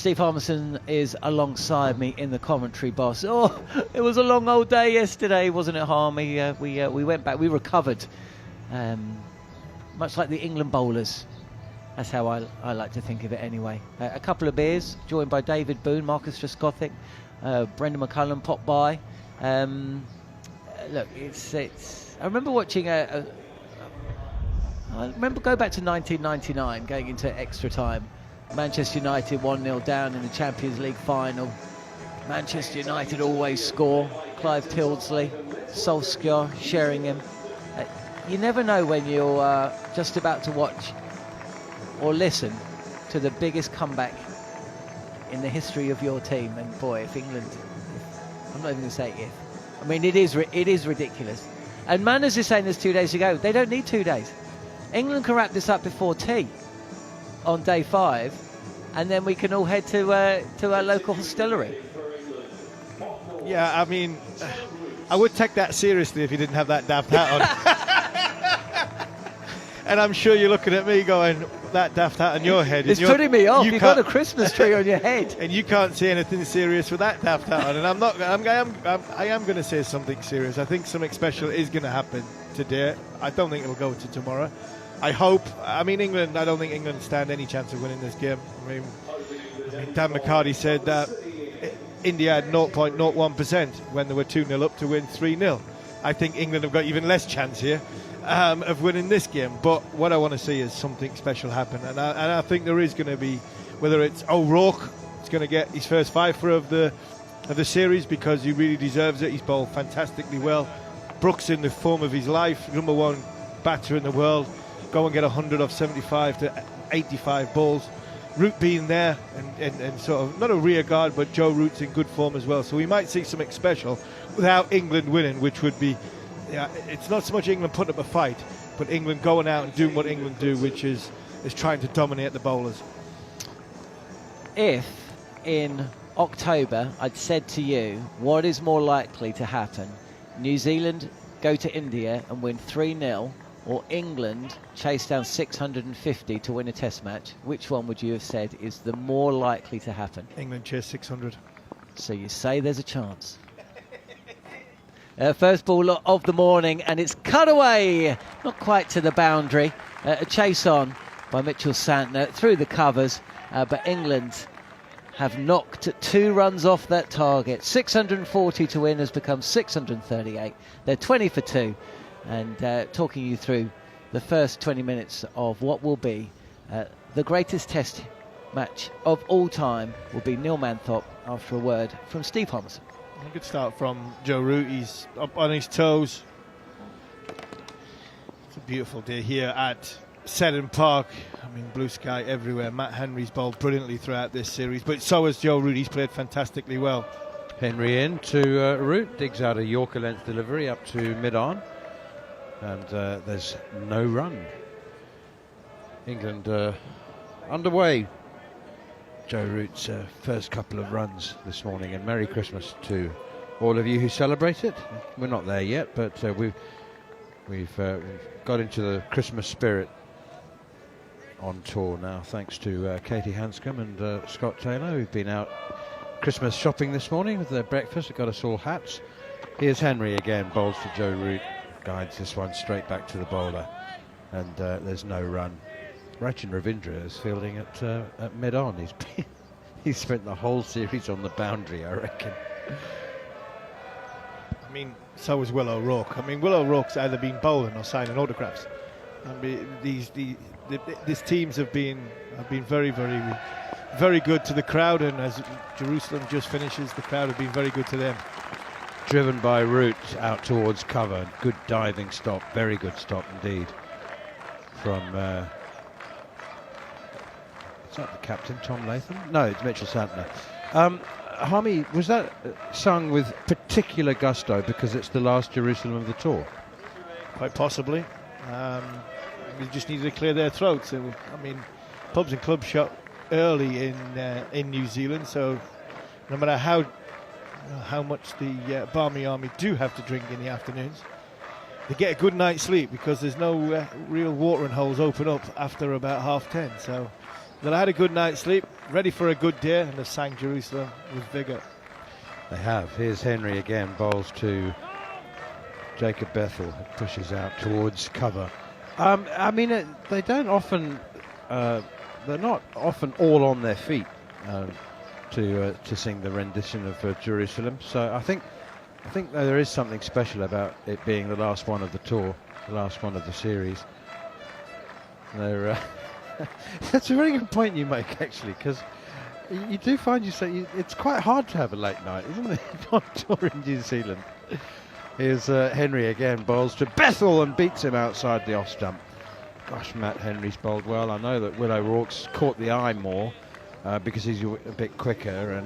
Steve Harmison is alongside me in the commentary box. Oh, it was a long old day yesterday, wasn't it, Harmy? We went back, we recovered, much like the England bowlers. That's how I like to think of it anyway. A couple of beers, joined by David Boone, Marcus Trescothick, Brendan McCullum popped by. Look, it's. I remember watching I remember go back to 1999, going into extra time. Manchester United 1-0 down in the Champions League final. Manchester United always score. Clive Tildesley, Solskjaer, Sheringham. You never know when you're just about to watch or listen to the biggest comeback in the history of your team. And boy, if England, I'm not even going to say if. I mean, it is ridiculous. And Manners is saying this 2 days ago. They don't need 2 days. England can wrap this up before tea on day 5, and then we can all head to our local hostelry. Yeah, I mean, I would take that seriously if you didn't have that daft hat on. And I'm sure you're looking at me going, that daft hat on your head. It's putting me off. You've got a Christmas tree on your head. And you can't see anything serious with that daft hat on. And I am going to say something serious. I think something special is going to happen today. I don't think it'll go to tomorrow. I hope. I mean, England, I don't think England stand any chance of winning this game. I mean Dan McCarty said that India had 0.01% when they were 2-0 up to win 3-0. I think England have got even less chance here of winning this game. But what I want to see is something special happen. And I think there is going to be, whether it's O'Rourke, is going to get his first fifer of the series because he really deserves it. He's bowled fantastically well. Brooks in the form of his life, #1 batter in the world. Go and get 100 off 75 to 85 balls. Root being there and sort of, not a rear guard, but Joe Root's in good form as well. So we might see something special without England winning, which would be, it's not so much England putting up a fight, but England going out and doing what England do, which is trying to dominate the bowlers. If in October I'd said to you, what is more likely to happen? New Zealand go to India and win 3-0, or England chase down 650 to win a test match, which one would you have said is the more likely to happen? England chase 600. So you say there's a chance. First ball of the morning, and it's cut away, not quite to the boundary. A chase on by Mitchell Santner through the covers, but England have knocked 2 runs off that target. 640 to win has become 638. They're 20 for 2. And talking you through the first 20 minutes of what will be the greatest test match of all time will be Neil Manthorpe after a word from Steve Harmison. A good start from Joe Root. He's up on his toes. It's a beautiful day here at Seddon Park. I mean, blue sky everywhere. Matt Henry's bowled brilliantly throughout this series, but so has Joe Root. He's played fantastically well. Henry in to Root, digs out a Yorker length delivery up to mid-on. And there's no run. England underway. Joe Root's first couple of runs this morning, and Merry Christmas to all of you who celebrate it. We're not there yet, but we've got into the Christmas spirit on tour now, thanks to Katie Hanscom and Scott Taylor, who've been out Christmas shopping this morning with their breakfast. They've got us all hats. Here's Henry again, bowls to Joe Root. Guides this one straight back to the bowler, and there's no run. Rachin Ravindra is fielding at mid-on. He's spent the whole series on the boundary, I reckon. I mean, so was Will O'Rourke. I mean, Will O'Rourke's either been bowling or signing autographs. I mean, these teams have been very, very, very good to the crowd, and as Jerusalem just finishes, the crowd have been very good to them. Driven by Root out towards cover. Good diving stop. Very good stop indeed. From is that the captain, Tom Latham? No, it's Mitchell Santner. Harmy, was that sung with particular gusto because it's the last Jerusalem of the tour? Quite possibly. We just needed to clear their throats. So, I mean, pubs and clubs shut early in New Zealand, so no matter how much the Barmy Army do have to drink in the afternoons, they get a good night's sleep because there's no real watering holes open up after about 10:30. So that I had a good night's sleep, ready for a good day, and have sang Jerusalem with vigour. They have. Here's Henry again, bowls to Jacob Bethel, who pushes out towards cover. I mean, they don't often, they're not often all on their feet to sing the rendition of Jerusalem. So I think there is something special about it being the last one of the tour, the last one of the series. They're, that's a very good point you make, actually, because you do find it's quite hard to have a late night, isn't it, on tour in New Zealand. Here's Henry again, bowls to Bethel and beats him outside the off stump. Gosh, Matt Henry's bowled well. I know that Will O'Rourke's caught the eye more because he's a bit quicker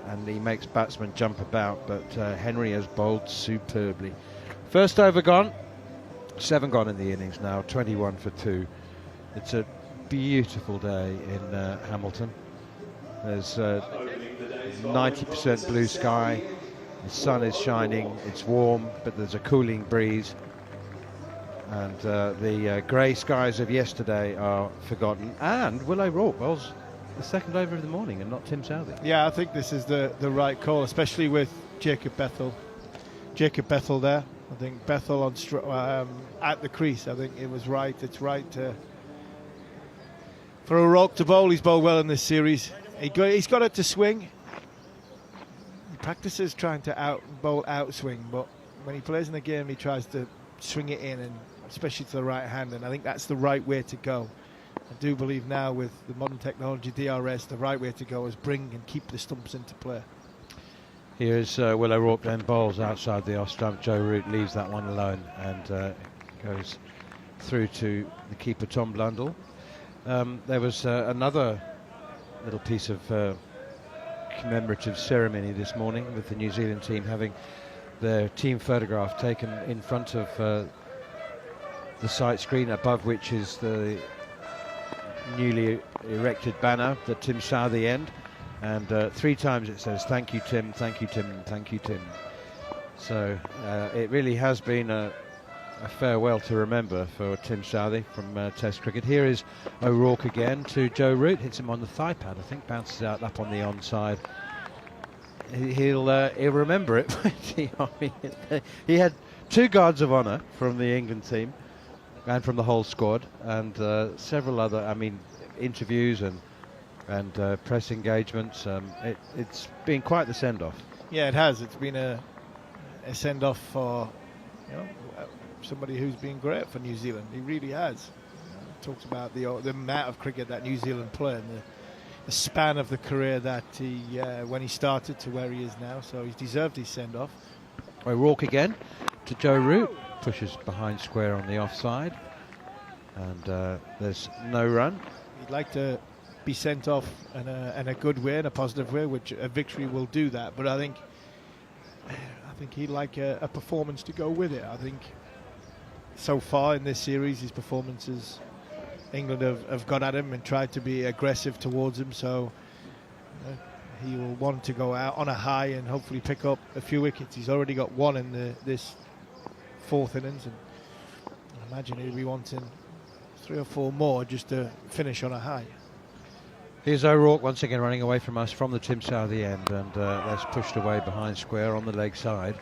and he makes batsmen jump about, but Henry has bowled superbly. First over gone, 7 gone in the innings now, 21 for 2. It's a beautiful day in Hamilton. There's 90% blue sky. The sun is shining, it's warm, but there's a cooling breeze. And the grey skies of yesterday are forgotten. And Will O'Rourke bowls the second over of the morning and not Tim Southee. Yeah, I think this is the right call, especially with Jacob Bethel. Jacob Bethel there. I think Bethel on at the crease. I think it was right. It's right for O'Rourke to bowl. He's bowled well in this series. He's got it to swing. Practices trying to bowl outswing, but when he plays in the game he tries to swing it in, and especially to the right hand, and I think that's the right way to go. I do believe now with the modern technology, DRS, the right way to go is bring and keep the stumps into play. Here's Will O'Rourke then bowls outside the off stump. Joe Root leaves that one alone and goes through to the keeper Tom Blundell. There was another little piece of commemorative ceremony this morning with the New Zealand team having their team photograph taken in front of the sight screen, above which is the newly erected banner that Tim Southee end, and 3 times it says thank you Tim, thank you Tim, thank you Tim. So it really has been a farewell to remember for Tim Southee from Test cricket. Here is O'Rourke again to Joe Root, hits him on the thigh pad, I think, bounces out up on the onside. He'll remember it. He had 2 guards of honour from the England team and from the whole squad, and several other, interviews and press engagements. It's been quite the send-off. Yeah, it has. It's been a send-off for somebody who's been great for New Zealand. He really has. Talks about the amount of cricket that New Zealand play and the span of the career that he when he started to where he is now. So he's deserved his send-off. O'Rourke again to Joe Root, pushes behind square on the offside, and there's no run. He'd like to be sent off in a good way, in a positive way, which a victory will do that. But I think he'd like a performance to go with it. I think so far in this series, his performances, England have got at him and tried to be aggressive towards him, so he will want to go out on a high and hopefully pick up a few wickets. He's already got 1 in this 4th innings, and I imagine he'll be wanting 3 or 4 more just to finish on a high. Here's O'Rourke once again running away from us from the Tim Southee end, and that's pushed away behind square on the leg side,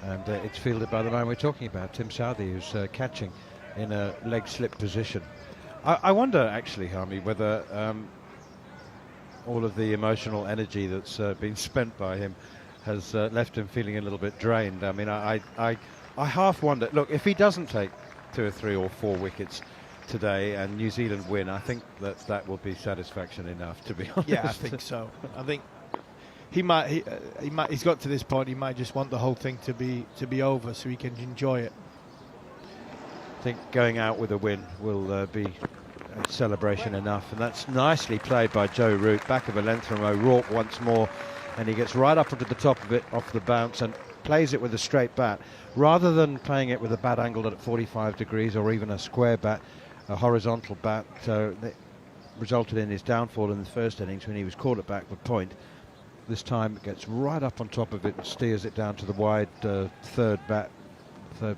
and it's fielded by the man we're talking about, Tim Southee, who's catching in a leg slip position. I wonder actually, Harmy, whether all of the emotional energy that's been spent by him has left him feeling a little bit drained. I half wonder, look, if he doesn't take 2 or 3 or 4 wickets today and New Zealand win, I think that will be satisfaction enough, to be honest. Yeah, I think so. I think he's got to this point, he might just want the whole thing to be over so he can enjoy it. I think going out with a win will be a celebration enough, and that's nicely played by Joe Root, back of a length from O'Rourke once more, and he gets right up onto the top of it off the bounce and plays it with a straight bat rather than playing it with a bat angled at 45 degrees or even a square bat, a horizontal bat. So that resulted in his downfall in the first innings when he was caught at backward point. This time it gets right up on top of it and steers it down to the wide third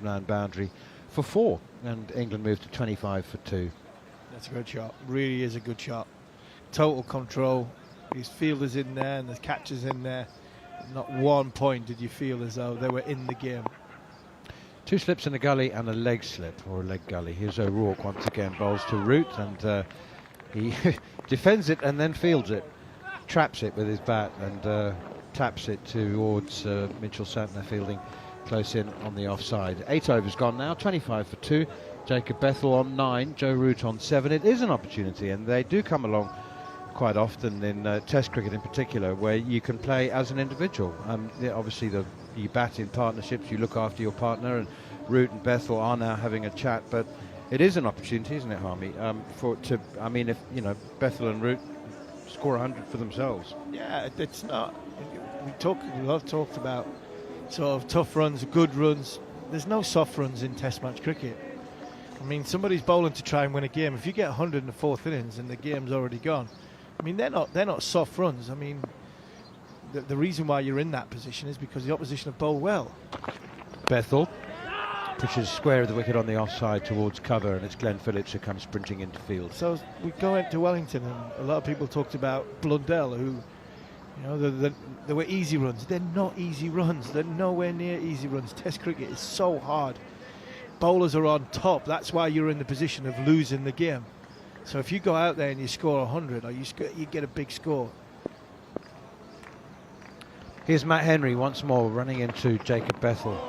man boundary for 4, and England moved to 25 for 2. That's a good shot. Really is a good shot. total control. His fielders in there and the catchers in there. Not one point did you feel as though they were in the game. 2 slips in the gully and a leg slip, or a leg gully. Here's O'Rourke once again, bowls to Root, and he defends it and then fields it, traps it with his bat, and taps it towards Mitchell Santner fielding close in on the offside. 8 overs gone now, 25 for 2. Jacob Bethell on 9, Joe Root on 7. It is an opportunity, and they do come along quite often in Test cricket in particular, where you can play as an individual. Obviously, you bat in partnerships, you look after your partner, and Root and Bethell are now having a chat. But it is an opportunity, isn't it, Harmy? If Bethell and Root score 100 for themselves. Yeah, it's not. We have talked about sort of tough runs, good runs. There's no soft runs in Test match cricket. I mean, somebody's bowling to try and win a game. If you get 100 in the 4th innings and the game's already gone, I mean, they're not soft runs. I mean, the reason why you're in that position is because the opposition have bowled well. Bethell pushes square of the wicket on the offside towards cover, and it's Glenn Phillips who comes sprinting into field. So we go into Wellington, and a lot of people talked about Blundell, who, they were easy runs. They're not easy runs. They're nowhere near easy runs. Test cricket is so hard. Bowlers are on top. That's why you're in the position of losing the game. So if you go out there and you score 100, or you get a big score. Here's Matt Henry once more running into Jacob Bethell.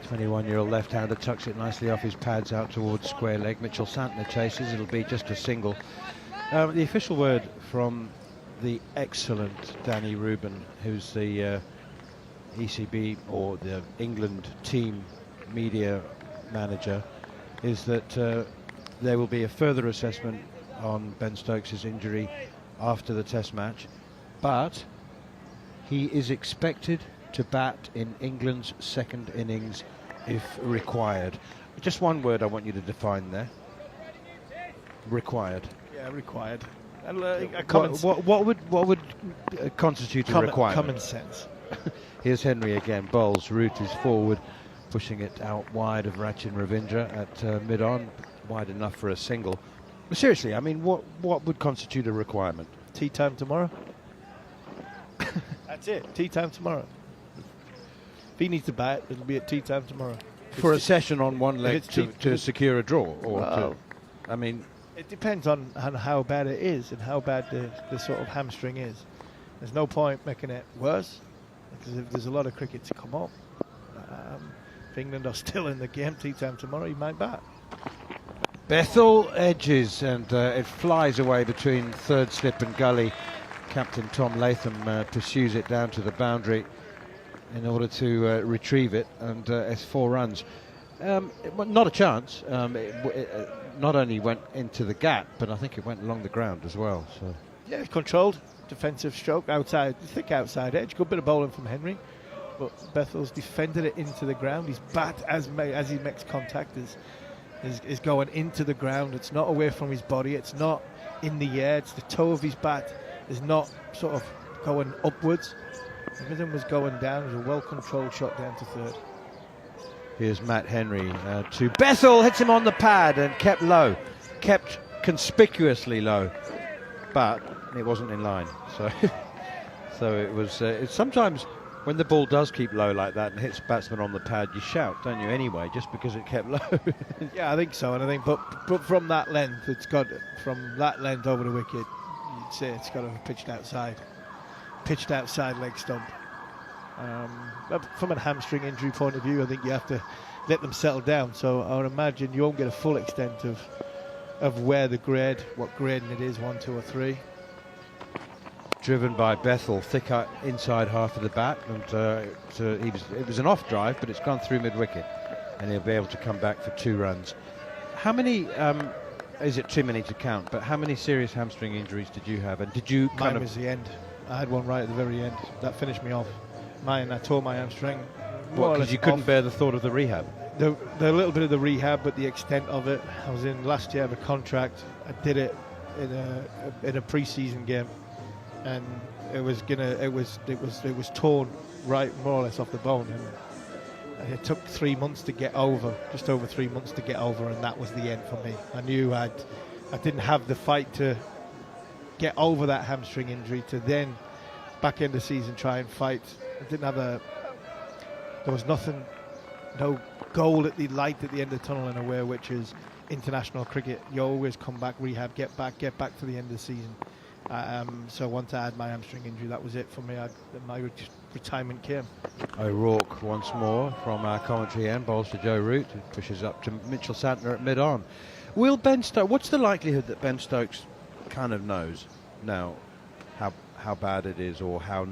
21-year-old left-hander tucks it nicely off his pads out towards square leg. Mitchell Santner chases. It'll be just a single. The official word from the excellent Danny Rubin, who's the ECB or the England team media manager, is that there will be a further assessment on Ben Stokes' injury after the Test match, but he is expected to bat in England's 2nd innings if required. Just one word I want you to define there. Required. Yeah, required. What would constitute a requirement? Common sense. Here's Henry again. Bowls. Root is forward, pushing it out wide of Rachin Ravindra at mid-on, wide enough for a single. But seriously, I mean, what would constitute a requirement? Tea time tomorrow. That's it. Tea time tomorrow. If he needs to bat, it'll be at tea time tomorrow. For a session on one leg to secure a draw, or it depends on how bad it is and how bad the sort of hamstring is. There's no point making it worse, because if there's a lot of cricket to come up, if England are still in the game, tea time tomorrow, he might bat. Bethell edges, and it flies away between 3rd slip and gully. Captain Tom Latham pursues it down to the boundary in order to retrieve it, and it's 4 runs. Not a chance. It not only went into the gap, but I think it went along the ground as well. So yeah, controlled defensive stroke, outside, thick outside edge. Good bit of bowling from Henry, but Bethell's defended it into the ground. His bat, as he makes contact, is going into the ground. It's not away from his body. It's not in the air. It's the toe of his bat is not sort of going upwards. Everything was going down. It was a well-controlled shot down to 3rd. Here's Matt Henry to Bethell, hits him on the pad and kept low, kept conspicuously low, but it wasn't in line. So it was. It's sometimes when the ball does keep low like that and hits batsman on the pad, you shout, don't you? Anyway, just because it kept low. Yeah, I think so. And I think, but from that length, from that length over the wicket, you'd say it's got to have pitched outside leg stump. But from a hamstring injury point of view, I think you have to let them settle down. So I would imagine you won't get a full extent of where what grading it is, 1, 2 or 3. Driven by Bethell, thick inside half of the bat, and it was an off drive, but it's gone through mid-wicket, and he'll be able to come back for 2 runs. How many, is it too many to count, but how many serious hamstring injuries did you have, and did you Mine was the end. I had one right at the very end. That finished me off. I tore my hamstring. Because you couldn't bear the thought of the rehab? The little bit of the rehab, but the extent of it. I was in last year of a contract. I did it in a pre-season game, and it was torn right more or less off the bone, and it took 3 months to get over, just over 3 months to get over, and that was the end for me. I knew I didn't have the fight to get over that hamstring injury to then back end the season try and fight. There was nothing, no goal at the light at the end of the tunnel in a way, which is international cricket. You always come back, rehab, get back to the end of the season. So once I had my hamstring injury, that was it for me. My retirement came. O'Rourke once more from our commentary end, bowls to Joe Root, who pushes up to Mitchell Santner at mid-on. Will Ben Stokes, what's the likelihood that Ben Stokes kind of knows now how bad it is, or how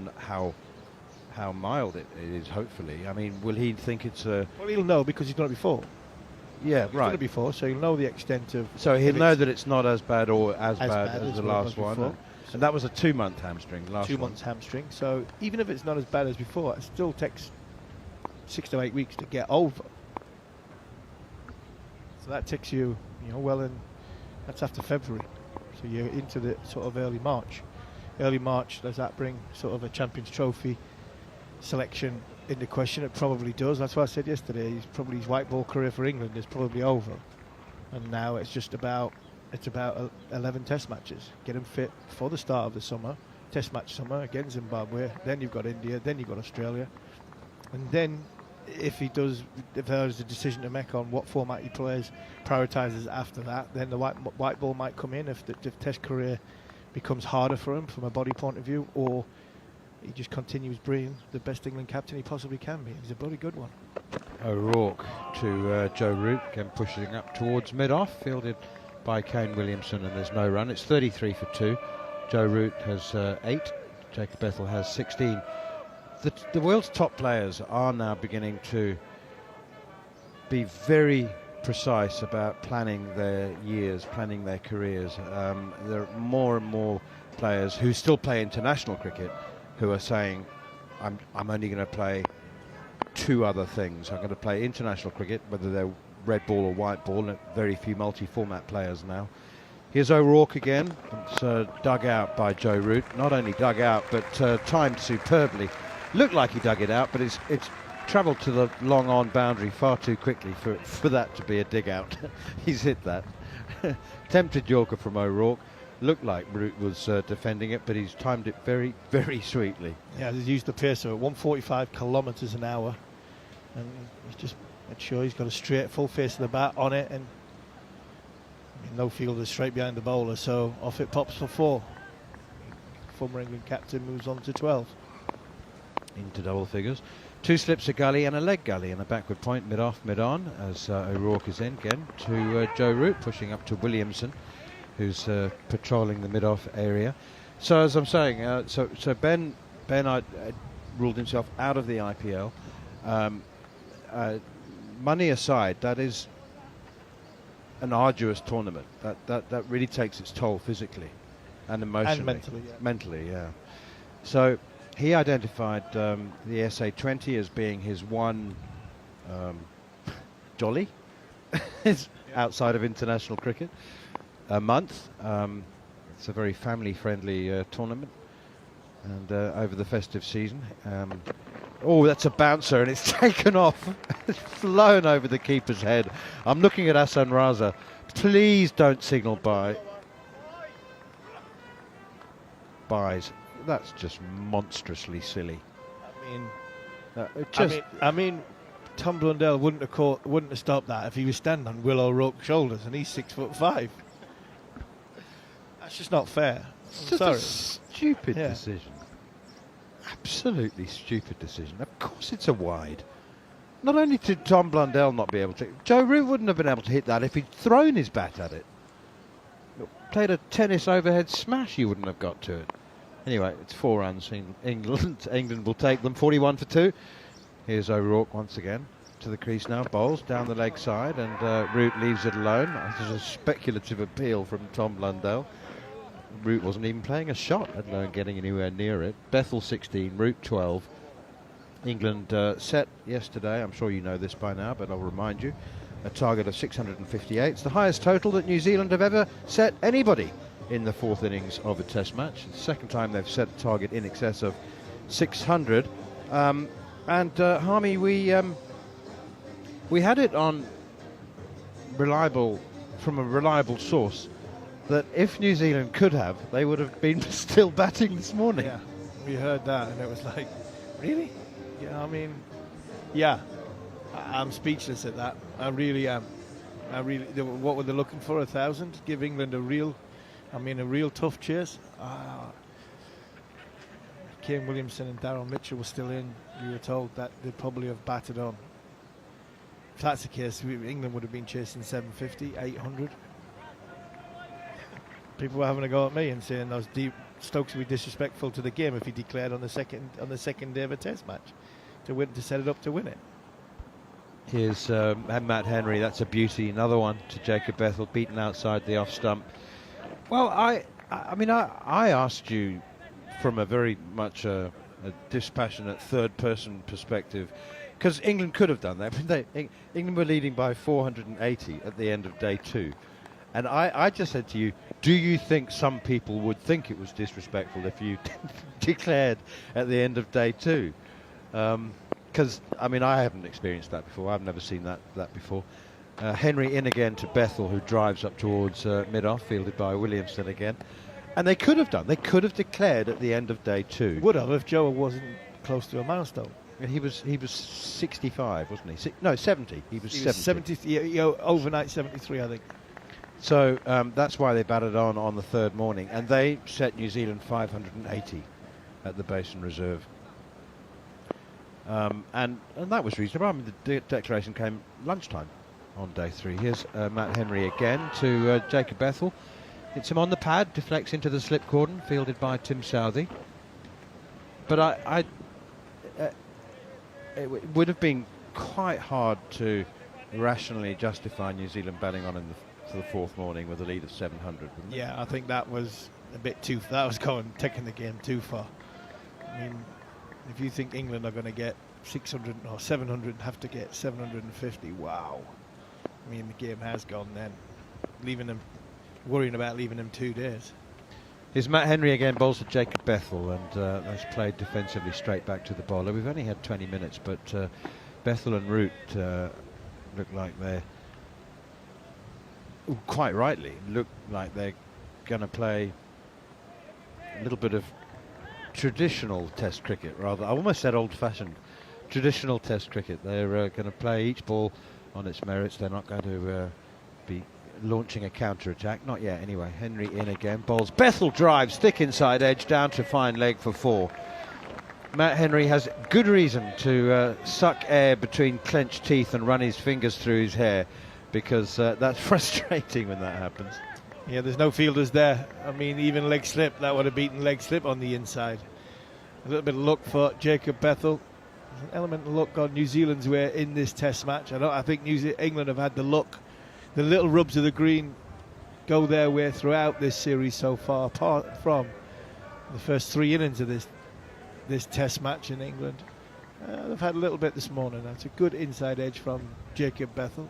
mild it is, hopefully? I mean, will he think it's a... Well, he'll know because he's done it before. Yeah, He's right. done it before, so he'll know the extent of... So he'll know that it's not as bad or as bad as the what it last was one. before. And that was a 2-month hamstring, last 2 one. months hamstring. So even if it's not as bad as before, it still takes 6 to 8 weeks to get over. So that takes you, well, and that's after February. So you're into the sort of early March. Early March, does that bring sort of a Champions Trophy selection into question? It probably does. That's what I said yesterday. His white ball career for England is probably over. And now it's just about 11 test matches. Get him fit for the start of the summer, test match summer against Zimbabwe. Then you've got India, then you've got Australia. And then if there's a decision to make on what format he plays, prioritises after that, then the white ball might come in if the test career becomes harder for him from a body point of view, or he just continues being the best England captain he possibly can be. He's a bloody good one. O'Rourke to Joe Root, again pushing up towards mid-off, fielded by Kane Williamson, and there's no run. It's 33 for 2. Joe Root has 8. Jacob Ethel has 16. The world's top players are now beginning to be very precise about planning their years, planning their careers. There are more and more players who still play international cricket who are saying, I'm only going to play 2 other things. I'm going to play international cricket, whether they're red ball or white ball, and very few multi-format players now. Here's O'Rourke again. It's dug out by Joe Root. Not only dug out, but timed superbly. Looked like he dug it out, but it's travelled to the long on boundary far too quickly for that to be a dig out. He's hit that. Tempted Yorker from O'Rourke. Looked like Root was defending it, but he's timed it very, very sweetly. Yeah, he's used the pacer at 145 kilometres an hour, and he's just made sure he's got a straight full face of the bat on it, and no fielder straight behind the bowler, so off it pops for 4. Former England captain moves on to 12. Into double figures. 2 slips a gully and a leg gully, and a backward point mid-off, mid-on, as O'Rourke is in again to Joe Root, pushing up to Williamson, who's patrolling the mid-off area. So as I'm saying, so Ben ruled himself out of the IPL. Money aside, that is an arduous tournament. That really takes its toll physically and emotionally. And mentally, yeah. Mentally, yeah. So he identified the SA20 as being his one jolly outside of international cricket a month. It's a very family-friendly tournament, and over the festive season. Oh, that's a bouncer, and it's taken off. It's flown over the keeper's head. I'm looking at Hassan Raza. Please don't signal buys. That's just monstrously silly. I mean, Tom Blundell wouldn't have stopped that if he was standing on Will O'Rourke's shoulders, and he's 6'5". That's just not fair. It's I'm just a sorry. stupid decision. Absolutely stupid decision. Of course it's a wide. Not only did Tom Blundell not be able to, Joe Root wouldn't have been able to hit that if he'd thrown his bat at it. Played a tennis overhead smash, he wouldn't have got to it. Anyway, it's 4 runs in England. England will take them 41 for 2. Here's O'Rourke once again to the crease now. Bowls down the leg side, and Root leaves it alone. This is a speculative appeal from Tom Blundell. Root wasn't even playing a shot, let alone getting anywhere near it. Bethel 16, Root 12. England set yesterday, I'm sure you know this by now, but I'll remind you, a target of 658. It's the highest total that New Zealand have ever set anybody in the 4th innings of a test match. It's the second time they've set a target in excess of 600. Harmy, we had it on from a reliable source that if New Zealand could have, they would have been still batting this morning. Yeah, we heard that, and it was like, really? Yeah, I mean, yeah, I'm speechless at that. I really am. What were they looking for? 1,000? Give England a real tough chase. Kane Williamson and Daryl Mitchell were still in. We were told that they'd probably have battered on. If that's the case, England would have been chasing 750, 800. People were having a go at me and saying those Stokes would be disrespectful to the game if he declared on the second day of a Test match to set it up to win it. Here's Matt Henry. That's a beauty. Another one to Jacob Bethel, beaten outside the off stump. Well, I asked you from a very much a dispassionate third-person perspective, because England could have done that. England were leading by 480 at the end of day 2. And I just said to you, do you think some people would think it was disrespectful if you declared at the end of day 2? Because, I haven't experienced that before. I've never seen that before. Henry in again to Bethel, who drives up towards mid-off, fielded by Williamson again. And they could have done. They could have declared at the end of day 2. Would have if Joe wasn't close to a milestone. And he was 65, wasn't he? No, 70. He was 70. Overnight 73, I think. So that's why they batted on the third morning, and they set New Zealand 580 at the Basin Reserve. And that was reasonable. The declaration came lunchtime on day 3. Here's Matt Henry again to Jacob Bethel. Hits him on the pad, deflects into the slip cordon, fielded by Tim Southey. But it would have been quite hard to rationally justify New Zealand batting on for the fourth morning with a lead of 700. Yeah, I think that was a bit too. That was taking the game too far. If you think England are going to get 600 or 700 and have to get 750, wow. The game has gone then. Worrying about leaving them 2 days. Here's Matt Henry again, bowls to Jacob Bethel, and that's played defensively straight back to the bowler. We've only had 20 minutes, but Bethel and Root look like they're, quite rightly, look like they're going to play a little bit of traditional Test cricket, rather. I almost said old-fashioned. Traditional Test cricket. They're going to play each ball on its merits. They're not going to be launching a counter-attack. Not yet, anyway. Henry in again. Bowls. Bethel drives. Thick inside edge. Down to fine leg for 4. Matt Henry has good reason to suck air between clenched teeth and run his fingers through his hair, because that's frustrating when that happens. Yeah, there's no fielders there. Even leg slip, that would have beaten leg slip on the inside. A little bit of luck for Jacob Bethel. There's an element of luck gone New Zealand's way in this Test match. I think England have had the luck. The little rubs of the green go their way throughout this series so far, apart from the first 3 innings of this Test match in England. They've had a little bit this morning. That's a good inside edge from Jacob Bethel.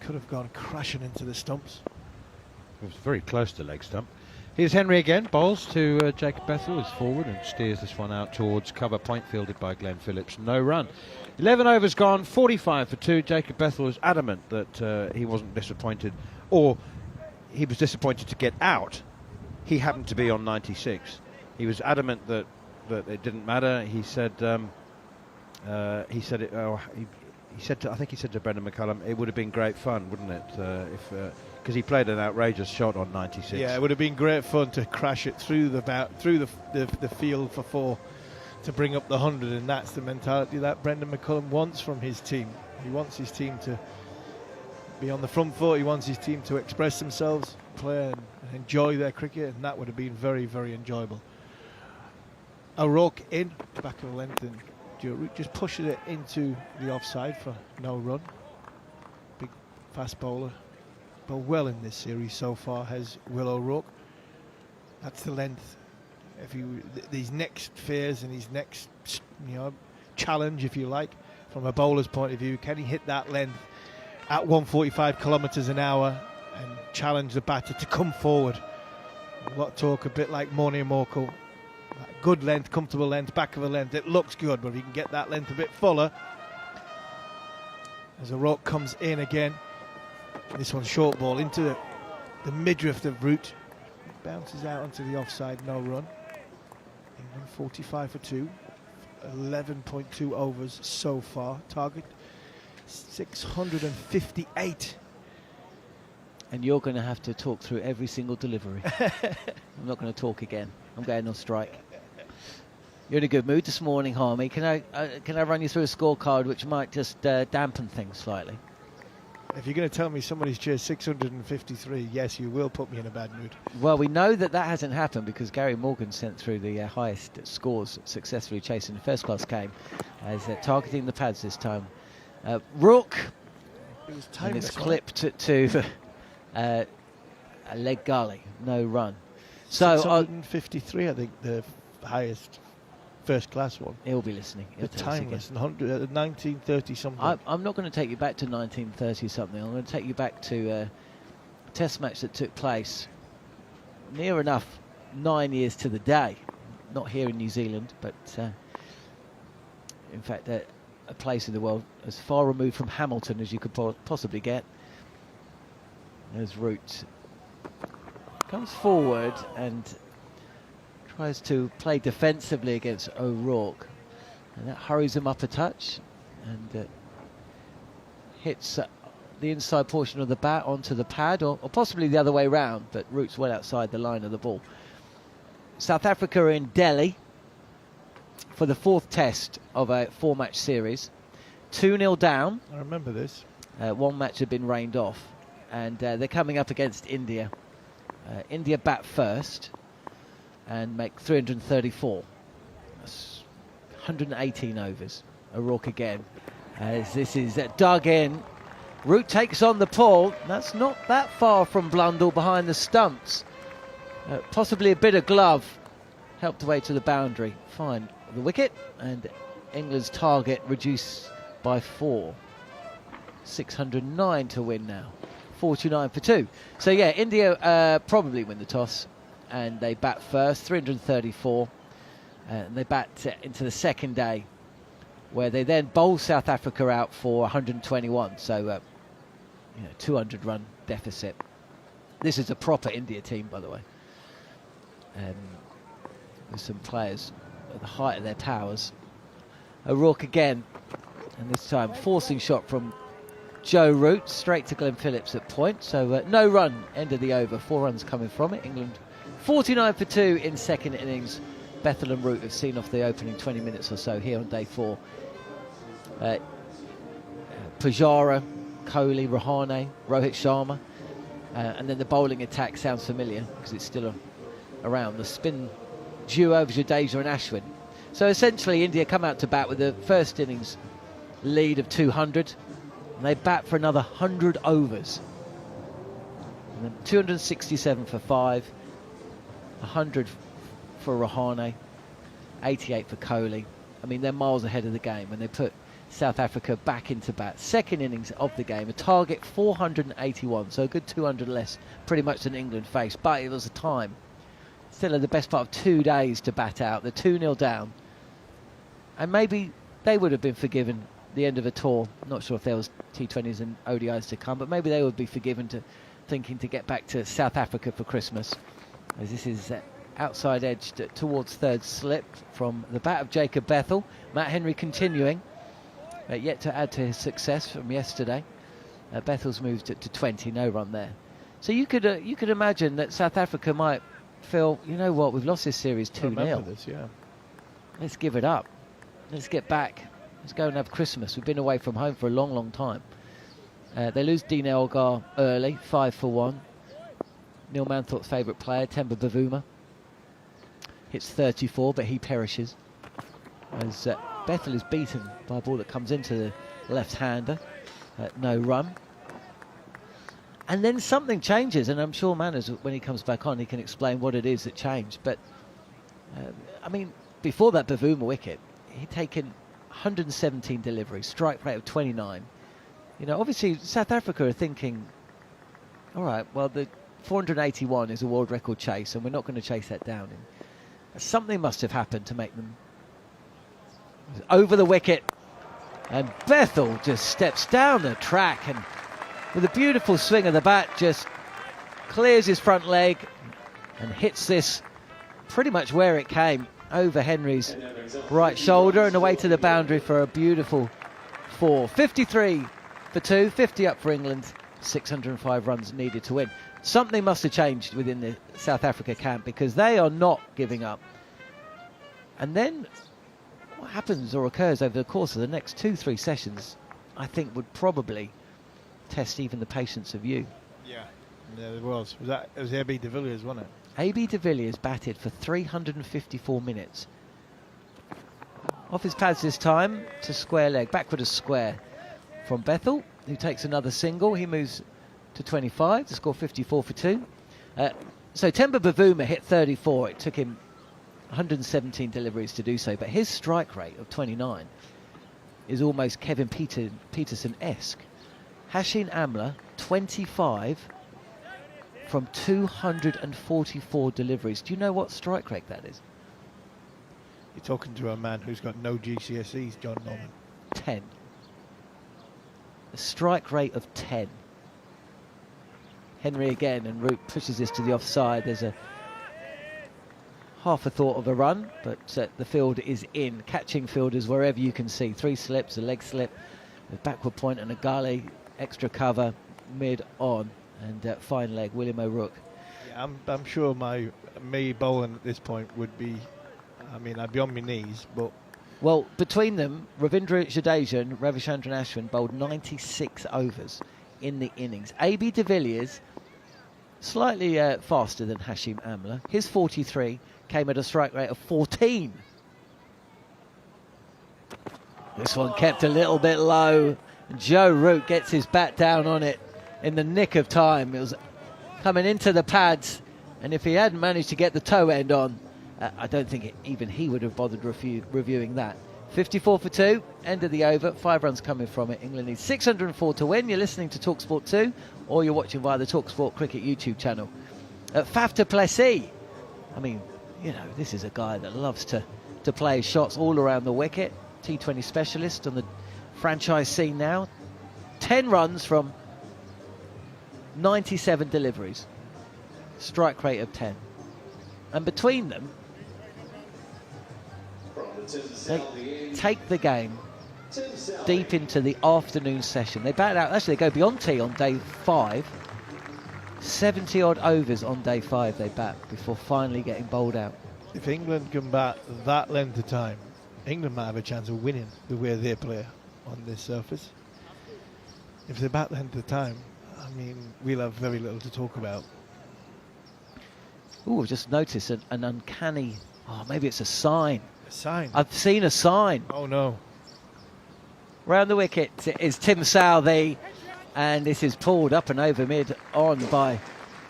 Could have gone crashing into the stumps. It was very close to leg stump. Here's Henry again, bowls to Jacob Bethel, who's forward and steers this one out towards cover point, fielded by Glenn Phillips. No run. 11 overs gone, 45 for 2. Jacob Bethel was adamant that he wasn't disappointed, or he was disappointed to get out. He happened to be on 96. He was adamant that it didn't matter. He said I think he said to Brendan McCullum, it would have been great fun, wouldn't it, because he played an outrageous shot on 96. Yeah, it would have been great fun to crash it through the field for 4 to bring up the 100, and that's the mentality that Brendan McCullum wants from his team. He wants his team to be on the front foot. He wants his team to express themselves, play and enjoy their cricket, and that would have been very, very enjoyable. O'Rourke in, back of the length, and just pushing it into the offside for no run. Big fast bowler. But well in this series so far has Will O'Rourke. That's the length. These next phase and his next challenge, if you like, from a bowler's point of view, can he hit that length at 145 kilometres an hour and challenge the batter to come forward? A lot of talk, a bit like Morne Morkel. Good length, comfortable length, back of a length. It looks good, but if he can get that length a bit fuller. As O'Rourke comes in again. This one's short ball into the midriff of Root. Bounces out onto the offside, no run. England 45 for 2. 11.2 overs so far. Target 658. And you're going to have to talk through every single delivery. I'm not going to talk again. I'm going on strike. You're in a good mood this morning, Harmy. Can I run you through a scorecard which might just dampen things slightly? If you're going to tell me somebody's chased 653, yes, you will put me in a bad mood. Well, we know that hasn't happened because Gary Morgan sent through the highest scores successfully chasing the first-class game as targeting the pads this time. Rook, and it's clipped to a leg gully, no run. So 653, I think, the highest first-class one. He'll be listening. He'll The tell us again. timeless, 1930 something. I'm not going to take you back to 1930 something. I'm going to take you back to a test match that took place near enough 9 years to the day. Not here in New Zealand, but in fact a place in the world as far removed from Hamilton as you could possibly get. As Root comes forward and tries to play defensively against O'Rourke, and that hurries him up a touch and hits the inside portion of the bat onto the pad, or possibly the other way round, but Root's well outside the line of the ball. South Africa are in Delhi for the 4th test of a 4-match series. 2-0 down. I remember this. One match had been rained off, and they're coming up against India. India bat first and make 334. That's 118 overs. O'Rourke again, as this is dug in. Root takes on the pull. That's not that far from Blundell behind the stumps. Possibly a bit of glove helped away to the boundary. Fine, the wicket, and England's target reduced by 4. 609 to win now. 49 for 2. So yeah, India probably win the toss, and they bat first, 334, and they bat into the second day, where they then bowl South Africa out for 121. So 200 run deficit. This is a proper India team, by the way, with some players at the height of their powers. O'Rourke again, and this time forcing shot from Joe Root straight to Glenn Phillips at point. So no run, end of the over. 4 runs coming from it. England 49 for 2 in second innings. Bethel and Root have seen off the opening 20 minutes or so here on day 4. Pujara, Kohli, Rahane, Rohit Sharma, and then the bowling attack sounds familiar because it's still around. The spin duo of Jadeja and Ashwin. So essentially India come out to bat with the first innings lead of 200, and they bat for another 100 overs. And then 267 for 5, 100 for Rahane, 88 for Kohli. I mean, they're miles ahead of the game when they put South Africa back into bat. Second innings of the game, a target 481, so a good 200 less pretty much than England faced, but it was a time. Still had the best part of 2 days to bat out. They're 2-0 down, and maybe they would have been forgiven the end of a tour. Not sure if there was T20s and ODIs to come, but maybe they would be forgiven to thinking to get back to South Africa for Christmas, as this is outside edge towards third slip from the bat of Jacob Bethel. Matt Henry continuing, yet to add to his success from yesterday. Bethel's moved it to 20, no run there. So you could imagine that South Africa might feel, you know what, we've lost this series 2-0. Yeah. Let's give it up. Let's get back. Let's go and have Christmas. We've been away from home for a long, long time. They lose Dean Elgar early, 5 for 1. Neil Manthorpe's favourite player, Temba Bavuma, hits 34, but he perishes as Bethel is beaten by a ball that comes into the left-hander. No run. And then something changes, and I'm sure Manners, when he comes back on, he can explain what it is that changed. But, I mean, before that Bavuma wicket, he'd taken 117 deliveries, strike rate of 29. You know, obviously, South Africa are thinking, all right, well, the 481 is a world record chase, and we're not going to chase that down. And something must have happened to make them over the wicket. And Bethel just steps down the track and with a beautiful swing of the bat, just clears his front leg and hits this pretty much where it came, over Henry's right shoulder and away to the boundary for a beautiful 4. 53 for 2, 50 up for England, 605 runs needed to win. Something must have changed within the South Africa camp, because they are not giving up. And then what happens or occurs over the course of the next 2-3 sessions, I think would probably test even the patience of you. Yeah, it was. It was A.B. de Villiers, wasn't it? A.B. de Villiers batted for 354 minutes. Off his pads this time to square leg, backward as square from Bethel, who takes another single. He moves to 25 to score 54 for 2. So Temba Bavuma hit 34. It took him 117 deliveries to do so, but his strike rate of 29 is almost Kevin Peterson-esque. Hashim Amla, 25 from 244 deliveries. Do you know what strike rate that is? You're talking to a man who's got no GCSEs, John Norman. 10. A strike rate of 10. Henry again, and Root pushes this to the offside. There's a half a thought of a run, but the field is in. Catching fielders wherever you can see. 3 slips, a leg slip, a backward point and a gully, extra cover, mid on, and fine leg, William O'Rourke. Yeah, I'm sure me bowling at this point would be, I mean, I'd be on my knees, but... Well, between them, Ravindra Jadeja and Ravichandran Ashwin bowled 96 overs in the innings. A.B. de Villiers, slightly faster than Hashim Amla. His 43 came at a strike rate of 14. This one kept a little bit low. Joe Root gets his bat down on it in the nick of time. It was coming into the pads, and if he hadn't managed to get the toe end on, I don't think even he would have bothered reviewing that. 54 for 2, end of the over, 5 runs coming from it. England needs 604 to win. You're listening to TalkSport 2, or you're watching via the TalkSport Cricket YouTube channel. Faf du Plessis, I mean, you know, this is a guy that loves to play shots all around the wicket. T20 specialist on the franchise scene now. 10 runs from 97 deliveries. Strike rate of 10. And between them, they take the game deep into the afternoon session. They bat out, actually they go beyond tea on day 5. 70 odd overs on day 5 they bat before finally getting bowled out. If England can bat that length of time, England might have a chance of winning the way they play on this surface. If they bat the length of time, I mean, we'll have very little to talk about. Oh, I've just noticed an uncanny, maybe it's a sign. A sign? I've seen a sign. Oh no. Round the wicket is Tim Southee, and this is pulled up and over mid on by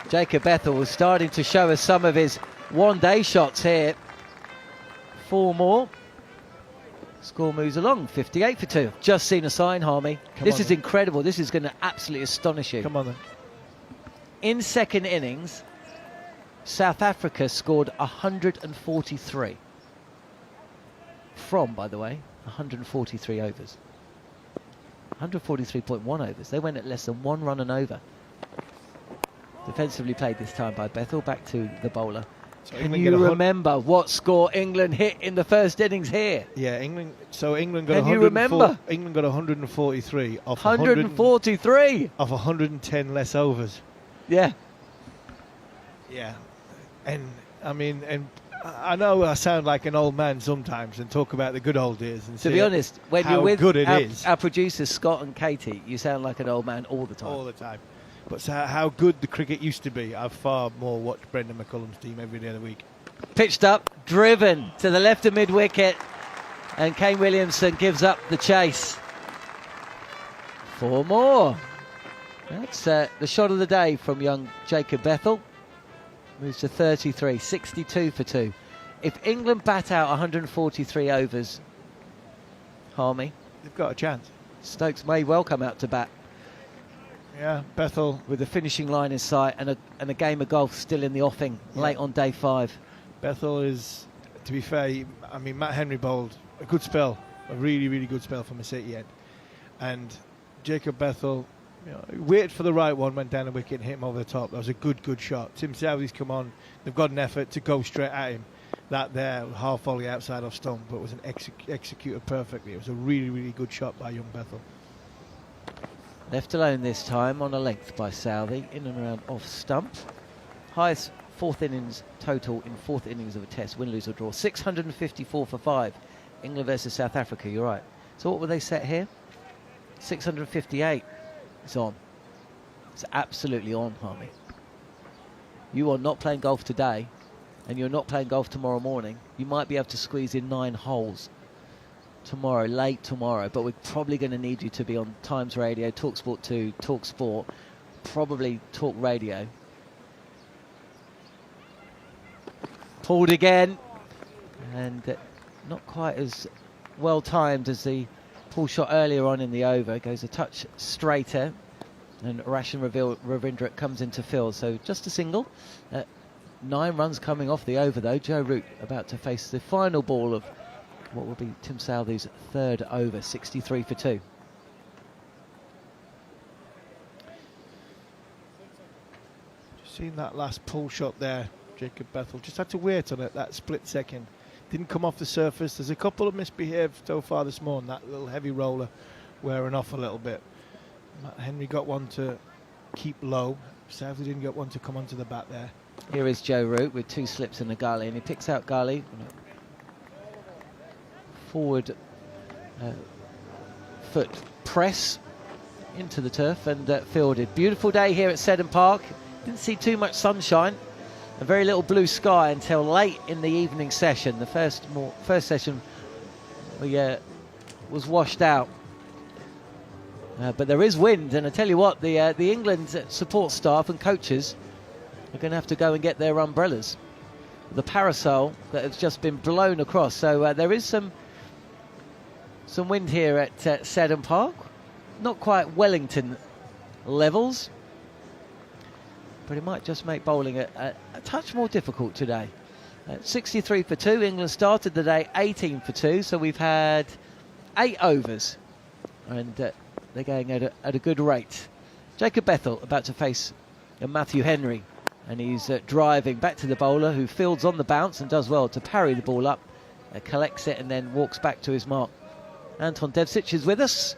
Jacob Bethel, starting to show us some of his one-day shots here. 4 more. Score moves along, 58 for 2. Just seen a sign, Harmy. This is incredible. This is going to absolutely astonish you. Come on then. In second innings, South Africa scored 143. From, by the way, 143 overs. 143.1 overs. They went at less than 1 run and over. Defensively played this time by Bethel. Back to the bowler. So Can you remember what score England hit in the first innings here? Yeah, England. So England got. Can you remember? England got 143 off 143 off 110 less overs. Yeah. Yeah, and I mean, and I know I sound like an old man sometimes and talk about the good old days. And to be honest, when how you're with good it is. Our producers Scott and Katie, you sound like an old man all the time. All the time. But so how good the cricket used to be. I've far more watched Brendan McCullum's team every day of the week. Pitched up, driven to the left of mid wicket, and Kane Williamson gives up the chase. 4 more. That's the shot of the day from young Jacob Bethel. Moves to 33, 62 for 2. If England bat out 143 overs, Harmy, they've got a chance. Stokes may well come out to bat. Yeah, Bethel with the finishing line in sight and a game of golf still in the offing late on day 5. Bethel is, to be fair, I mean, Matt Henry bowled a good spell, a really, really good spell from a City end. And Jacob Bethel, You know, he waited for the right one, went down the wicket and hit him over the top. That was a good shot. Tim Southee's come on. They've got an effort to go straight at him. That there, half volley outside off stump, but it was executed perfectly. It was a really good shot by young Bethel. Left alone this time on a length by Southey, in and around off stump. Highest fourth innings total in fourth innings of a test, win, lose or draw. 654 for 5. England versus South Africa, you're right. So what were they set here? 658. It's on. It's absolutely on, Harmy. You are not playing golf today, and you're not playing golf tomorrow morning. You might be able to squeeze in 9 holes tomorrow, late tomorrow, but we're probably going to need you to be on Times Radio, TalkSport 2, TalkSport, probably Talk Radio. Pulled again, and not quite as well timed as the pull shot earlier on in the over. Goes a touch straighter, and Rachin Ravindra comes into field, so just a single. 9 runs coming off the over though. Joe Root about to face the final ball of what will be Tim Southee's third over, 63 for 2. Seen that last pull shot there, Jacob Bethel. Just had to wait on it, that split second. Didn't come off the surface. There's a couple of misbehaved so far this morning. That little heavy roller wearing off a little bit. Matt Henry got one to keep low. Southey didn't get one to come onto the bat there. Here is Joe Root with 2 slips in the gully, and he picks out gully. Forward foot press into the turf and fielded. Beautiful day here at Seddon Park. Didn't see too much sunshine, a very little blue sky until late in the evening session. The first session was washed out, but there is wind, and I tell you what, the England support staff and coaches are going to have to go and get their umbrellas, the parasol that has just been blown across. So there is some wind here at Seddon Park. Not quite Wellington levels, but it might just make bowling a touch more difficult today. 63 for 2. England started the day 18 for 2, so we've had 8 overs, and they're going at a good rate. Jacob Bethel about to face Matthew Henry, and he's driving back to the bowler, who fields on the bounce and does well to parry the ball up, collects it and then walks back to his mark. Anton Devcic is with us,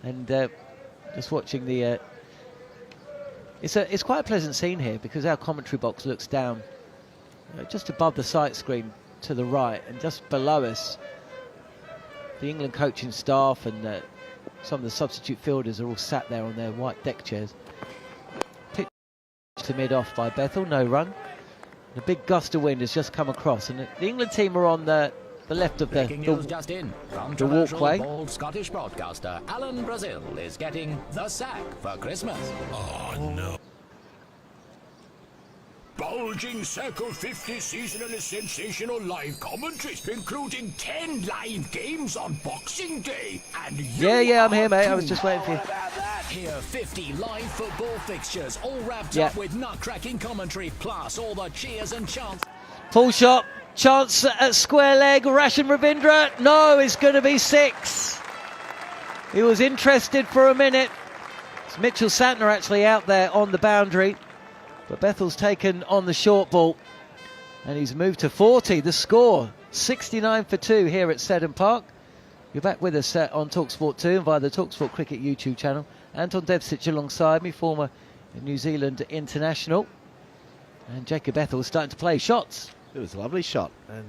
and just watching the... It's quite a pleasant scene here, because our commentary box looks down just above the sight screen to the right, and just below us the England coaching staff and some of the substitute fielders are all sat there on their white deck chairs. Pitch to mid-off by Bethel, no run. A big gust of wind has just come across, and the England team are on the left of the walkway. Bald Scottish broadcaster Alan Brazil is getting the sack for Christmas. Oh no. Bulging sack of 50 seasonal and sensational live commentaries, including 10 live games on Boxing Day. And yeah, I'm here, mate. I was just waiting for you. Hear 50 live football fixtures, all wrapped up with nut-cracking commentary, plus all the cheers and chants. Pull shot, chance at square leg. Rachin Ravindra, no, it's going to be 6. He was interested for a minute. It's Mitchell Santner actually out there on the boundary, but Bethel's taken on the short ball, and he's moved to 40. The score, 69 for 2 here at Seddon Park. You're back with us on TalkSport 2 and via the TalkSport Cricket YouTube channel. Anton Devcic alongside me, former New Zealand international. And Jacob Bethel starting to play shots. It was a lovely shot, and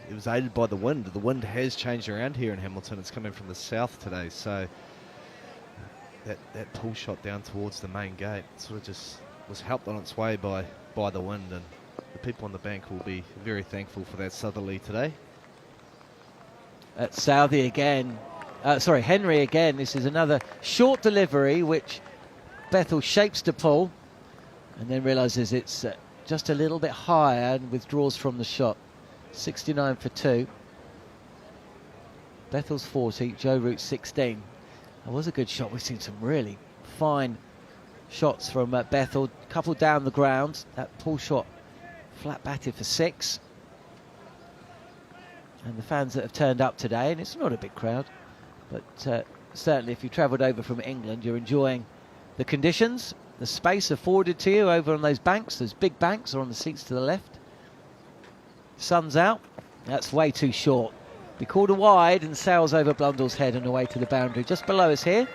it was aided by the wind. The wind has changed around here in Hamilton. It's coming from the south today, so that pull shot down towards the main gate sort of just was helped on its way by the wind, and the people on the bank will be very thankful for that southerly today. Southey again, Henry again. This is another short delivery which Bethel shapes to pull, and then realises it's just a little bit higher and withdraws from the shot. 69 for 2. Bethel's 40, Joe Root 16. That was a good shot. We've seen some really fine shots from Bethel, couple down the ground. That pull shot flat batted for 6. And the fans that have turned up today, and it's not a big crowd, but certainly if you travelled over from England, you're enjoying the conditions, the space afforded to you over on those banks, those big banks, or on the seats to the left. Sun's out. That's way too short. Be called a wide and sails over Blundell's head and away to the boundary. Just below us here.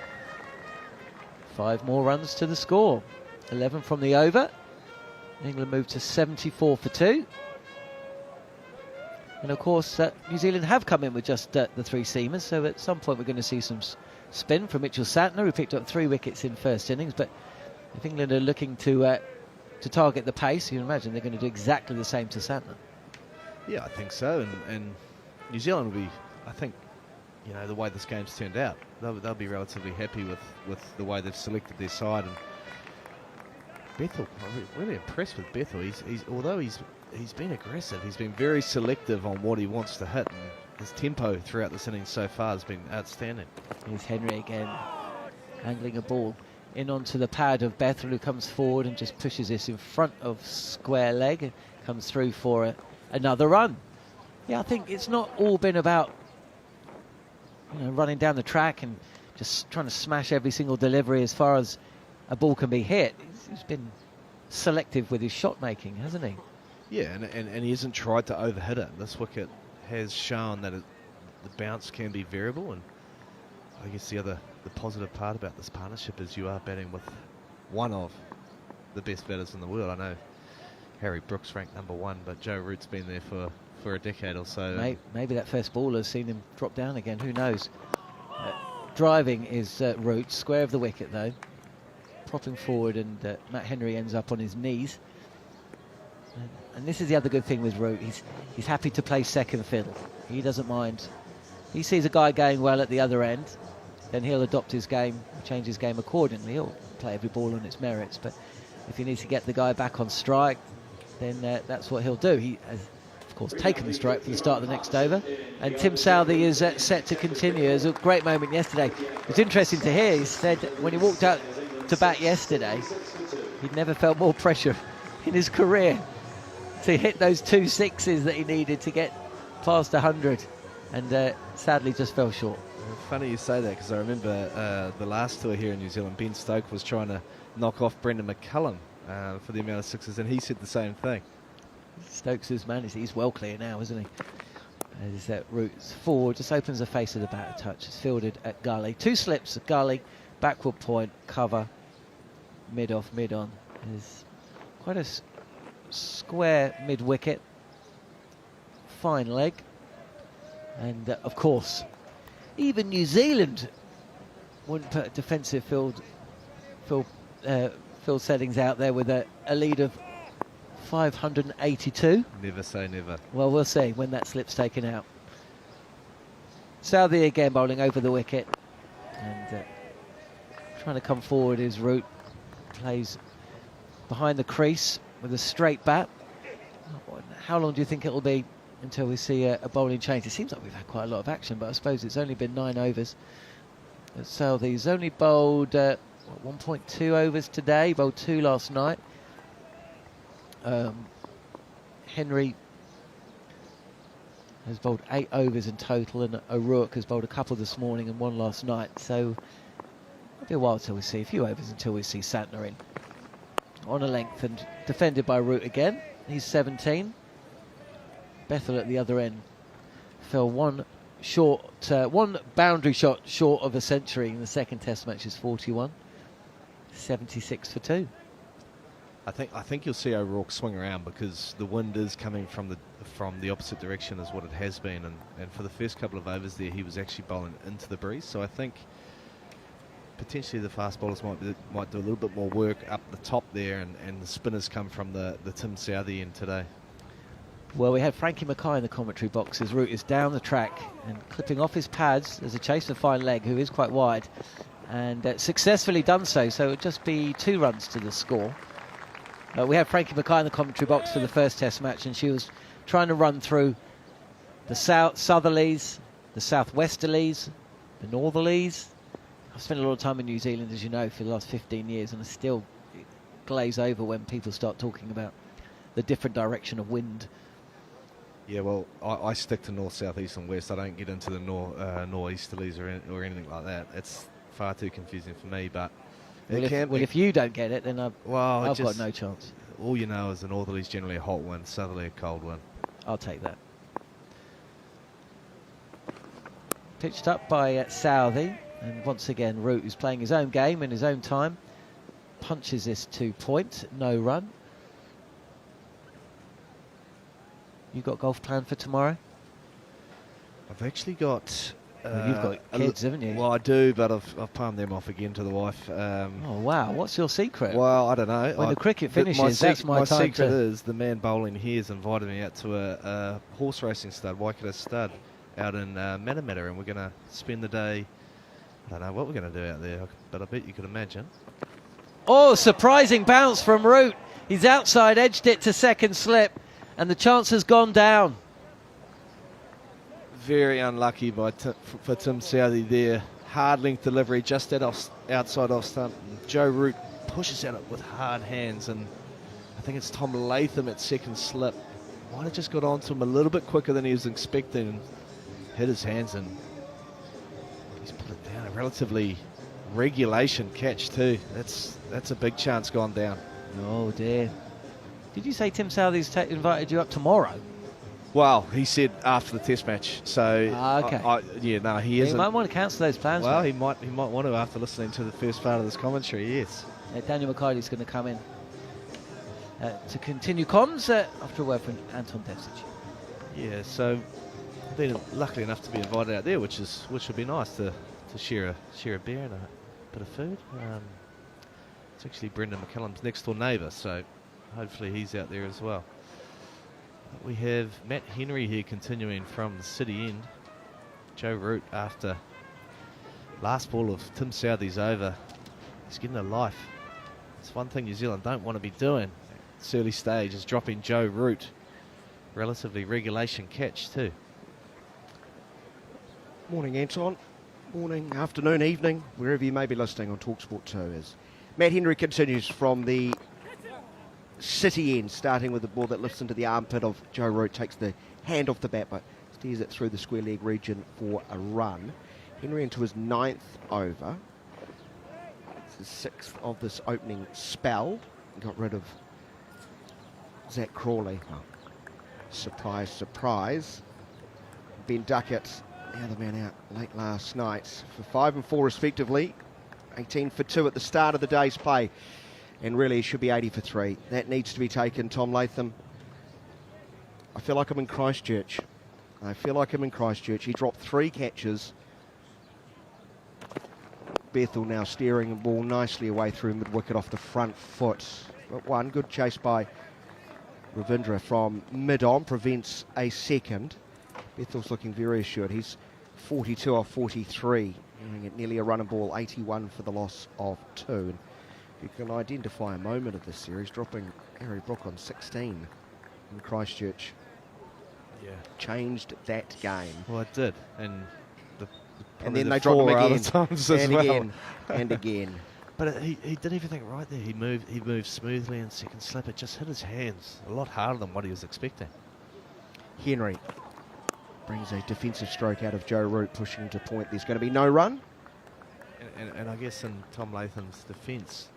5 more runs to the score. 11 from the over. England moved to 74 for 2. And of course, New Zealand have come in with just the 3 seamers, so at some point we're going to see some spin from Mitchell Santner, who picked up 3 wickets in first innings. But if England are looking to target the pace, you can imagine they're going to do exactly the same to Santner. Yeah, I think so. And New Zealand will be, I think, you know, the way this game's turned out, they'll be relatively happy with the way they've selected their side. And Bethel, I'm really impressed with Bethel. Although he's been aggressive, he's been very selective on what he wants to hit, and his tempo throughout this innings so far has been outstanding. Here's Henry again, angling a ball in onto the pad of Bethel, who comes forward and just pushes this in front of square leg and comes through for another run. Yeah, I think it's not all been about, you know, running down the track and just trying to smash every single delivery as far as a ball can be hit. He's been selective with his shot making, hasn't he? Yeah, and he hasn't tried to overhit it. This wicket has shown that the bounce can be variable, and I guess the positive part about this partnership is you are batting with one of the best batters in the world. I know Harry Brooks ranked #1, but Joe Root's been there for a decade or so. Maybe that first baller's seen him drop down again, who knows. Driving is Root, square of the wicket though. Propping forward, and Matt Henry ends up on his knees. And this is the other good thing with Root. He's happy to play second fiddle. He doesn't mind. He sees a guy going well at the other end, then he'll adopt his game, change his game accordingly. He'll play every ball on its merits, but if he needs to get the guy back on strike, then that's what he'll do. He has, of course, taken the strike for the start of the next over, and Tim Southee is set to continue. It was a great moment yesterday. It was interesting to hear. He said when he walked out to bat yesterday, he'd never felt more pressure in his career to hit those 2 sixes that he needed to get past 100, and sadly just fell short. Funny you say that, because I remember the last tour here in New Zealand, Ben Stokes was trying to knock off Brendan McCullum for the amount of sixes, and he said the same thing. Stokes has managed. He's well clear now, isn't he? As that Root's forward, just opens the face of the bat a touch. It's fielded at gully. 2 slips at gully, backward point, cover, mid-off, mid-on. There's quite a square mid-wicket. Fine leg. And, of course, even New Zealand wouldn't put defensive field settings out there with a lead of 582. Never say never. Well, we'll see when that slip's taken out. Southee again bowling over the wicket, and trying to come forward is Root. Plays behind the crease with a straight bat. How long do you think it'll be until we see a bowling change? It seems like we've had quite a lot of action, but I suppose it's only been 9 overs. Southee's only bowled 1.2 overs today, bowled 2 last night. Henry has bowled 8 overs in total, and O'Rourke has bowled a couple this morning and 1 last night. So it'll be a while till we see, a few overs until we see Santner in. On a length and defended by Root again. He's 17. Bethel at the other end fell one boundary shot short of a century in the second Test match. Is 41. 76 for 2. I think you'll see O'Rourke swing around, because the wind is coming from the opposite direction as what it has been, and for the first couple of overs there he was actually bowling into the breeze, so I think potentially the fast bowlers might do a little bit more work up the top there, and the spinners come from the Tim Southee end today. Well, we had Frankie Mackay in the commentary box. His Root is down the track and clipping off his pads. There's a chase for fine leg, who is quite wide, and successfully done so it would just be 2 runs to the score. We had Frankie Mackay in the commentary box for the first Test match, and she was trying to run through the southerlies, the southwesterlies, the northerlies. I've spent a lot of time in New Zealand, as you know, for the last 15 years, and I still glaze over when people start talking about the different direction of wind. Yeah, well, I stick to north, south, east and west. I don't get into the northeasterlies or anything like that. It's far too confusing for me, but If you don't get it, then I've just, got no chance. All you know is the northerly's generally a hot wind, southerly a cold wind. I'll take that. Pitched up by Southey, and once again Root, who's playing his own game in his own time, punches this 2 point, no run. You got golf planned for tomorrow? I've actually got... You've got kids, haven't you? Well, I do, but I've palmed them off again to the wife. Oh, wow. What's your secret? Well, I don't know. When the cricket finishes, that's my time secret is the man bowling here has invited me out to a horse racing stud, Waikato Stud, out in Matamata, and we're going to spend the day... I don't know what we're going to do out there, but I bet you could imagine. Oh, surprising bounce from Root. He's outside, edged it to second slip, and the chance has gone down. Very unlucky for Tim Southey there. Hard length delivery just outside off stump. Joe Root pushes at it with hard hands, and I think it's Tom Latham at second slip. Might have just got onto him a little bit quicker than he was expecting. Hit his hands and he's put it down. A relatively regulation catch too. That's a big chance gone down. Oh dear. Did you say Tim Southey's invited you up tomorrow? Well, he said after the test match. So okay. He isn't. He might want to cancel those plans. Well, mate. he might want to after listening to the first part of this commentary. Yes. Daniel McCarty's going to come in to continue comms after a word from Anton Devsic. Yeah. So been lucky enough to be invited out there, which would be nice to share a beer and a bit of food. It's actually Brendan McCullum's next door neighbour, so hopefully he's out there as well. We have Matt Henry here continuing from the city end. Joe Root, after last ball of Tim Southey's over, he's getting a life. It's one thing New Zealand don't want to be doing. This early stage is dropping Joe Root. Relatively regulation catch too. Morning, Anton. Morning, afternoon, evening, wherever you may be listening on TalkSport 2. As Matt Henry continues from the city end, starting with the ball that lifts into the armpit of Joe Root, takes the hand off the bat but steers it through the square leg region for a run. Henry into his 9th over. It's the 6th of this opening spell. Got rid of Zach Crawley. Oh, surprise, surprise. Ben Duckett, the other man out late last night, for 5 and 4 respectively. 18 for 2 at the start of the day's play. And really, he should be 80 for 3. That needs to be taken, Tom Latham. I feel like I'm in Christchurch. He dropped 3 catches. Bethel now steering the ball nicely away through mid-wicket off the front foot. But one good chase by Ravindra from mid-on prevents a second. Bethel's looking very assured. He's 42 off 43, doing it nearly a run and ball, 81 for the loss of 2. And you can identify a moment of this series, dropping Harry Brook on 16 in Christchurch. Yeah. Changed that game. Well, it did. And then they dropped him again. Times and as well. again. And again. But he did everything right there. He moved smoothly in second slip. It just hit his hands a lot harder than what he was expecting. Henry brings a defensive stroke out of Joe Root, pushing to point. There's going to be no run. And I guess in Tom Latham's defence,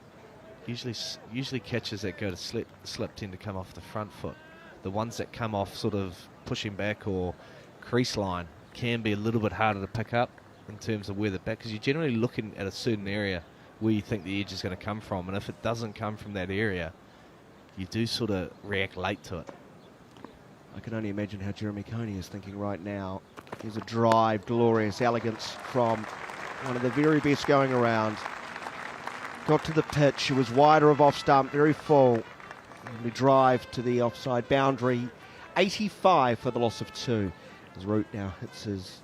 usually catches that go to slip tend to come off the front foot. The ones that come off sort of pushing back or crease line can be a little bit harder to pick up in terms of where the back, because you're generally looking at a certain area where you think the edge is going to come from, and if it doesn't come from that area, you do sort of react late to it. I can only imagine how Jeremy Coney is thinking right now. Here's a drive, glorious elegance from one of the very best going around. Got to the pitch, it was wider of off stump, very full. And we drive to the offside boundary. 85 for the loss of 2. As Root now hits his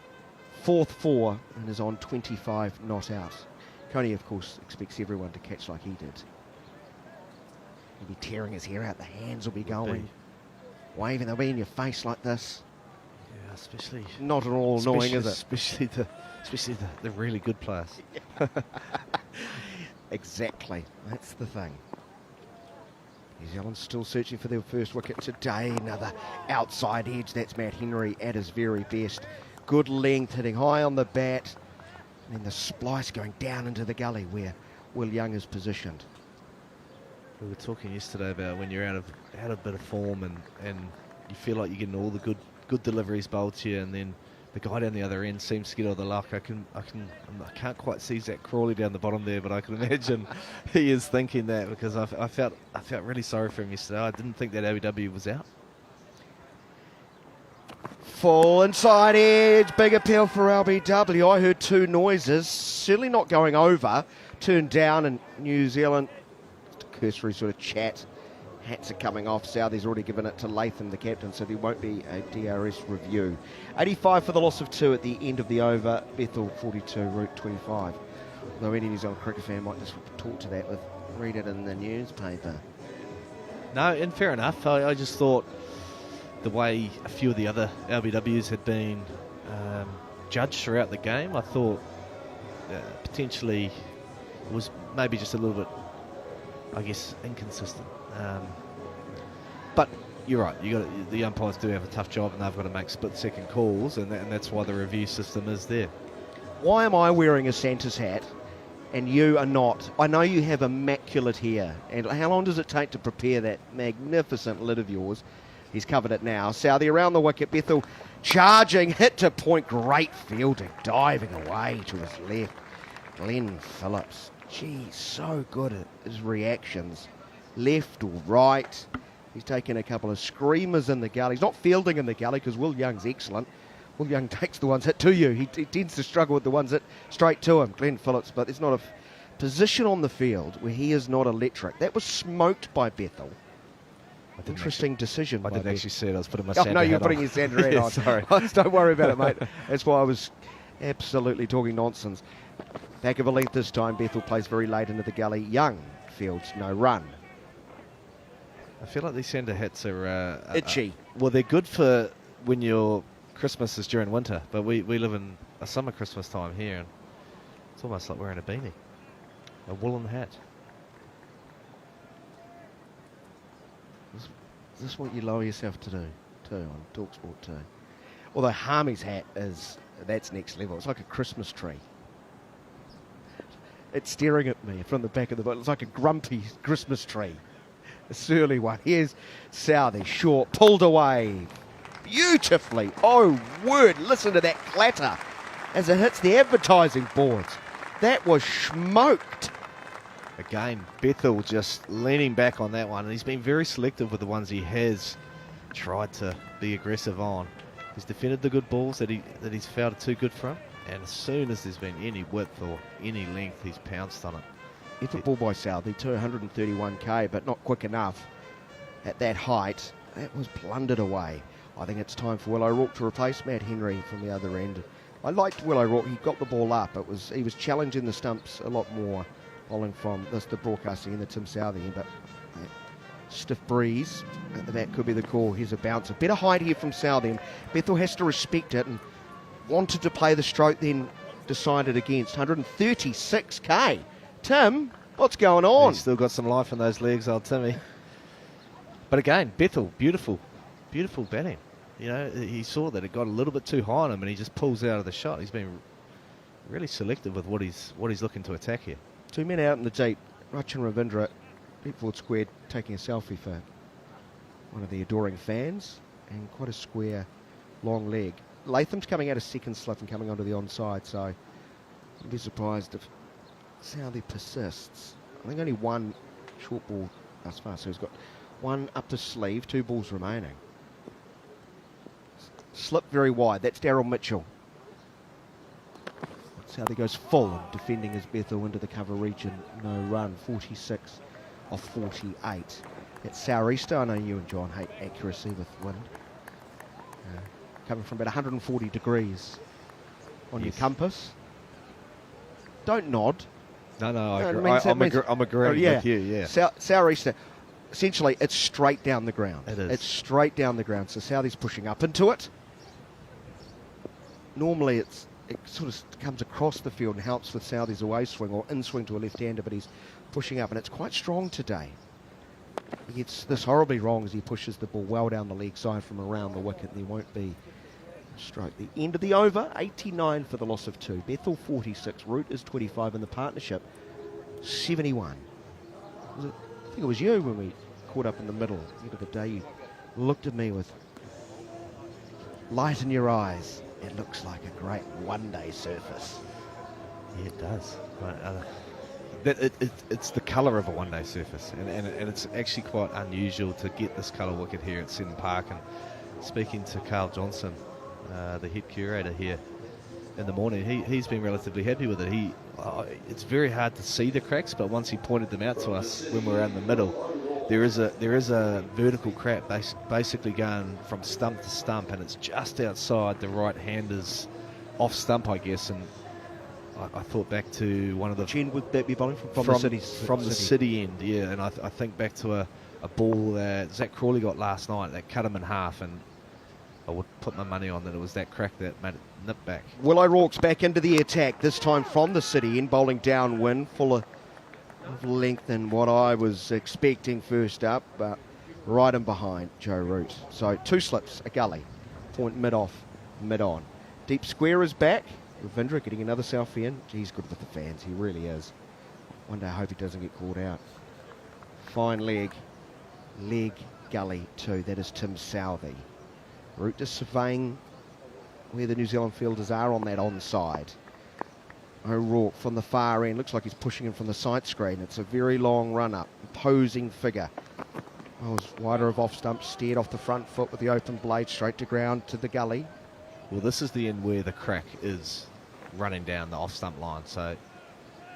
4th 4 and is on 25 not out. Coney, of course, expects everyone to catch like he did. He'll be tearing his hair out, the hands will be going. Waving, they'll be in your face like this. Yeah, especially... Not at all annoying, is it? Especially the really good players. Exactly, that's the thing. New Zealand still searching for their first wicket today. Another outside edge. That's Matt Henry at his very best. Good length, hitting high on the bat. And then the splice going down into the gully where Will Young is positioned. We were talking yesterday about when you're out of a bit of form and you feel like you're getting all the good deliveries bowled to you, and then the guy down the other end seems to get all the luck. I can't quite see Zach Crawley down the bottom there, but I can imagine he is thinking that, because I felt really sorry for him yesterday. I didn't think that LBW was out. Full inside edge, big appeal for LBW. I heard two noises, certainly not going over. Turned down, and New Zealand, cursory sort of chat. Hats are coming off. Southey's already given it to Latham, the captain, so there won't be a DRS review. 85 for the loss of 2 at the end of the over. Bethel 42, Root 25. Though any New Zealand cricket fan might just talk to that, read it in the newspaper. No, and fair enough. I just thought the way a few of the other LBWs had been judged throughout the game, I thought potentially it was maybe just a little bit, I guess, inconsistent. But you're right. The umpires do have a tough job, and they've got to make split-second calls, and that's why the review system is there. Why am I wearing a Santa's hat and you are not? I know you have immaculate hair. And how long does it take to prepare that magnificent lid of yours? He's covered it now. Southey around the wicket. Bethel charging, hit to point. Great fielding, diving away to his left. Glenn Phillips, geez, so good at his reactions. Left or right. He's taken a couple of screamers in the gully. He's not fielding in the gully because Will Young's excellent. Will Young takes the ones hit to you. He tends to struggle with the ones hit straight to him, Glenn Phillips, but there's not a position on the field where he is not electric. That was smoked by Bethel. Interesting decision. I didn't actually see it. I was putting my Santa Santa no, you're hat putting on. your Santa hat Yeah, on. sorry. Don't worry about it, mate. That's why I was absolutely talking nonsense. Back of a length this time. Bethel plays very late into the gully. Young fields no run. I feel like these Santa hats are Itchy. Well, they're good for when your Christmas is during winter, but we live in a summer Christmas time here, and it's almost like wearing a beanie, a woolen hat. Is this what you lower yourself to do, too, on TalkSport 2? Although Harmy's hat that's next level. It's like a Christmas tree. It's staring at me from the back of the boat. It's like a grumpy Christmas tree. A surly one. Here's Southey, short, pulled away beautifully. Oh, word, listen to that clatter as it hits the advertising boards. That was smoked. Again, Bethel just leaning back on that one, and he's been very selective with the ones he has tried to be aggressive on. He's defended the good balls that he's felt are too good for him, and as soon as there's been any width or any length, he's pounced on it. Effort ball by Southey, 231k, but not quick enough at that height. That was blundered away. I think it's time for Will O'Rourke to replace Matt Henry from the other end. I liked Will O'Rourke. He got the ball up. He was challenging the stumps a lot more, following from the broadcasting in the Tim Southey, but stiff breeze at the back could be the call. Here's a bouncer. Better height here from Southey, and Bethel has to respect it and wanted to play the stroke, then decided against. 136k. Tim, what's going on? He's still got some life in those legs, old Timmy. But again, Bethel, beautiful batting. You know, he saw that it got a little bit too high on him, and he just pulls out of the shot. He's been really selective with what he's looking to attack here. 2 men out in the deep. Rachin Ravindra, Beatford squared, taking a selfie for one of the adoring fans, and quite a square, long leg. Latham's coming out of second slip and coming onto the onside, so I'd be surprised if Southey persists. I think only one short ball thus far, so he's got one up the sleeve, 2 balls remaining. Slip very wide. That's Daryl Mitchell. Southey goes full and defending his Bethel into the cover region. No run. 46 off 48. It's southeaster. I know you and John hate accuracy with wind. Coming from about 140 degrees on your compass. Don't nod. No, No, it I means that agree, I'm agreeing with you, yeah. Southeaster. Essentially, it's straight down the ground. It is. It's straight down the ground. So Southey's pushing up into it. Normally, it sort of comes across the field and helps with Southey's away swing or in swing to a left-hander, but he's pushing up, and it's quite strong today. He gets this horribly wrong as he pushes the ball well down the leg side from around the wicket, and there won't be a stroke. The end of the over, 89 for the loss of 2. Bethel 46, Root is 25 in the partnership. 71. I think it was you when we caught up in the middle. The end of the day, you looked at me with light in your eyes. It looks like a great one-day surface. Yeah, it does. It's the colour of a one-day surface, and it's actually quite unusual to get this colour wicket here at Seddon Park. And speaking to Carl Johnson, the head curator here in the morning, he's been relatively happy with it. It's very hard to see the cracks, but once he pointed them out to us when we were out in the middle, there is a vertical crack basically going from stump to stump, and it's just outside the right-hander's off stump, I guess. And I thought back to one of the... Which end would that be bowling from the city end, yeah. And I think back to a ball that Zach Crawley got last night that cut him in half, and I would put my money on that it was that crack that made it nip back. Will O'Rourke's back into the attack, this time from the city end, bowling downwind, full of length than what I was expecting first up, but right in behind Joe Root. So 2 slips, a gully, point mid-off, mid-on. Deep square is back. Ravindra getting another selfie in. He's good with the fans, he really is. One day I hope he doesn't get caught out. Fine leg, gully 2. That is Tim Southey. Root just surveying where the New Zealand fielders are on that onside. O'Rourke from the far end. Looks like he's pushing him from the side screen. It's a very long run up. Imposing figure. I was wider of off stump, steered off the front foot with the open blade straight to ground to the gully. Well, this is the end where the crack is running down the off stump line. So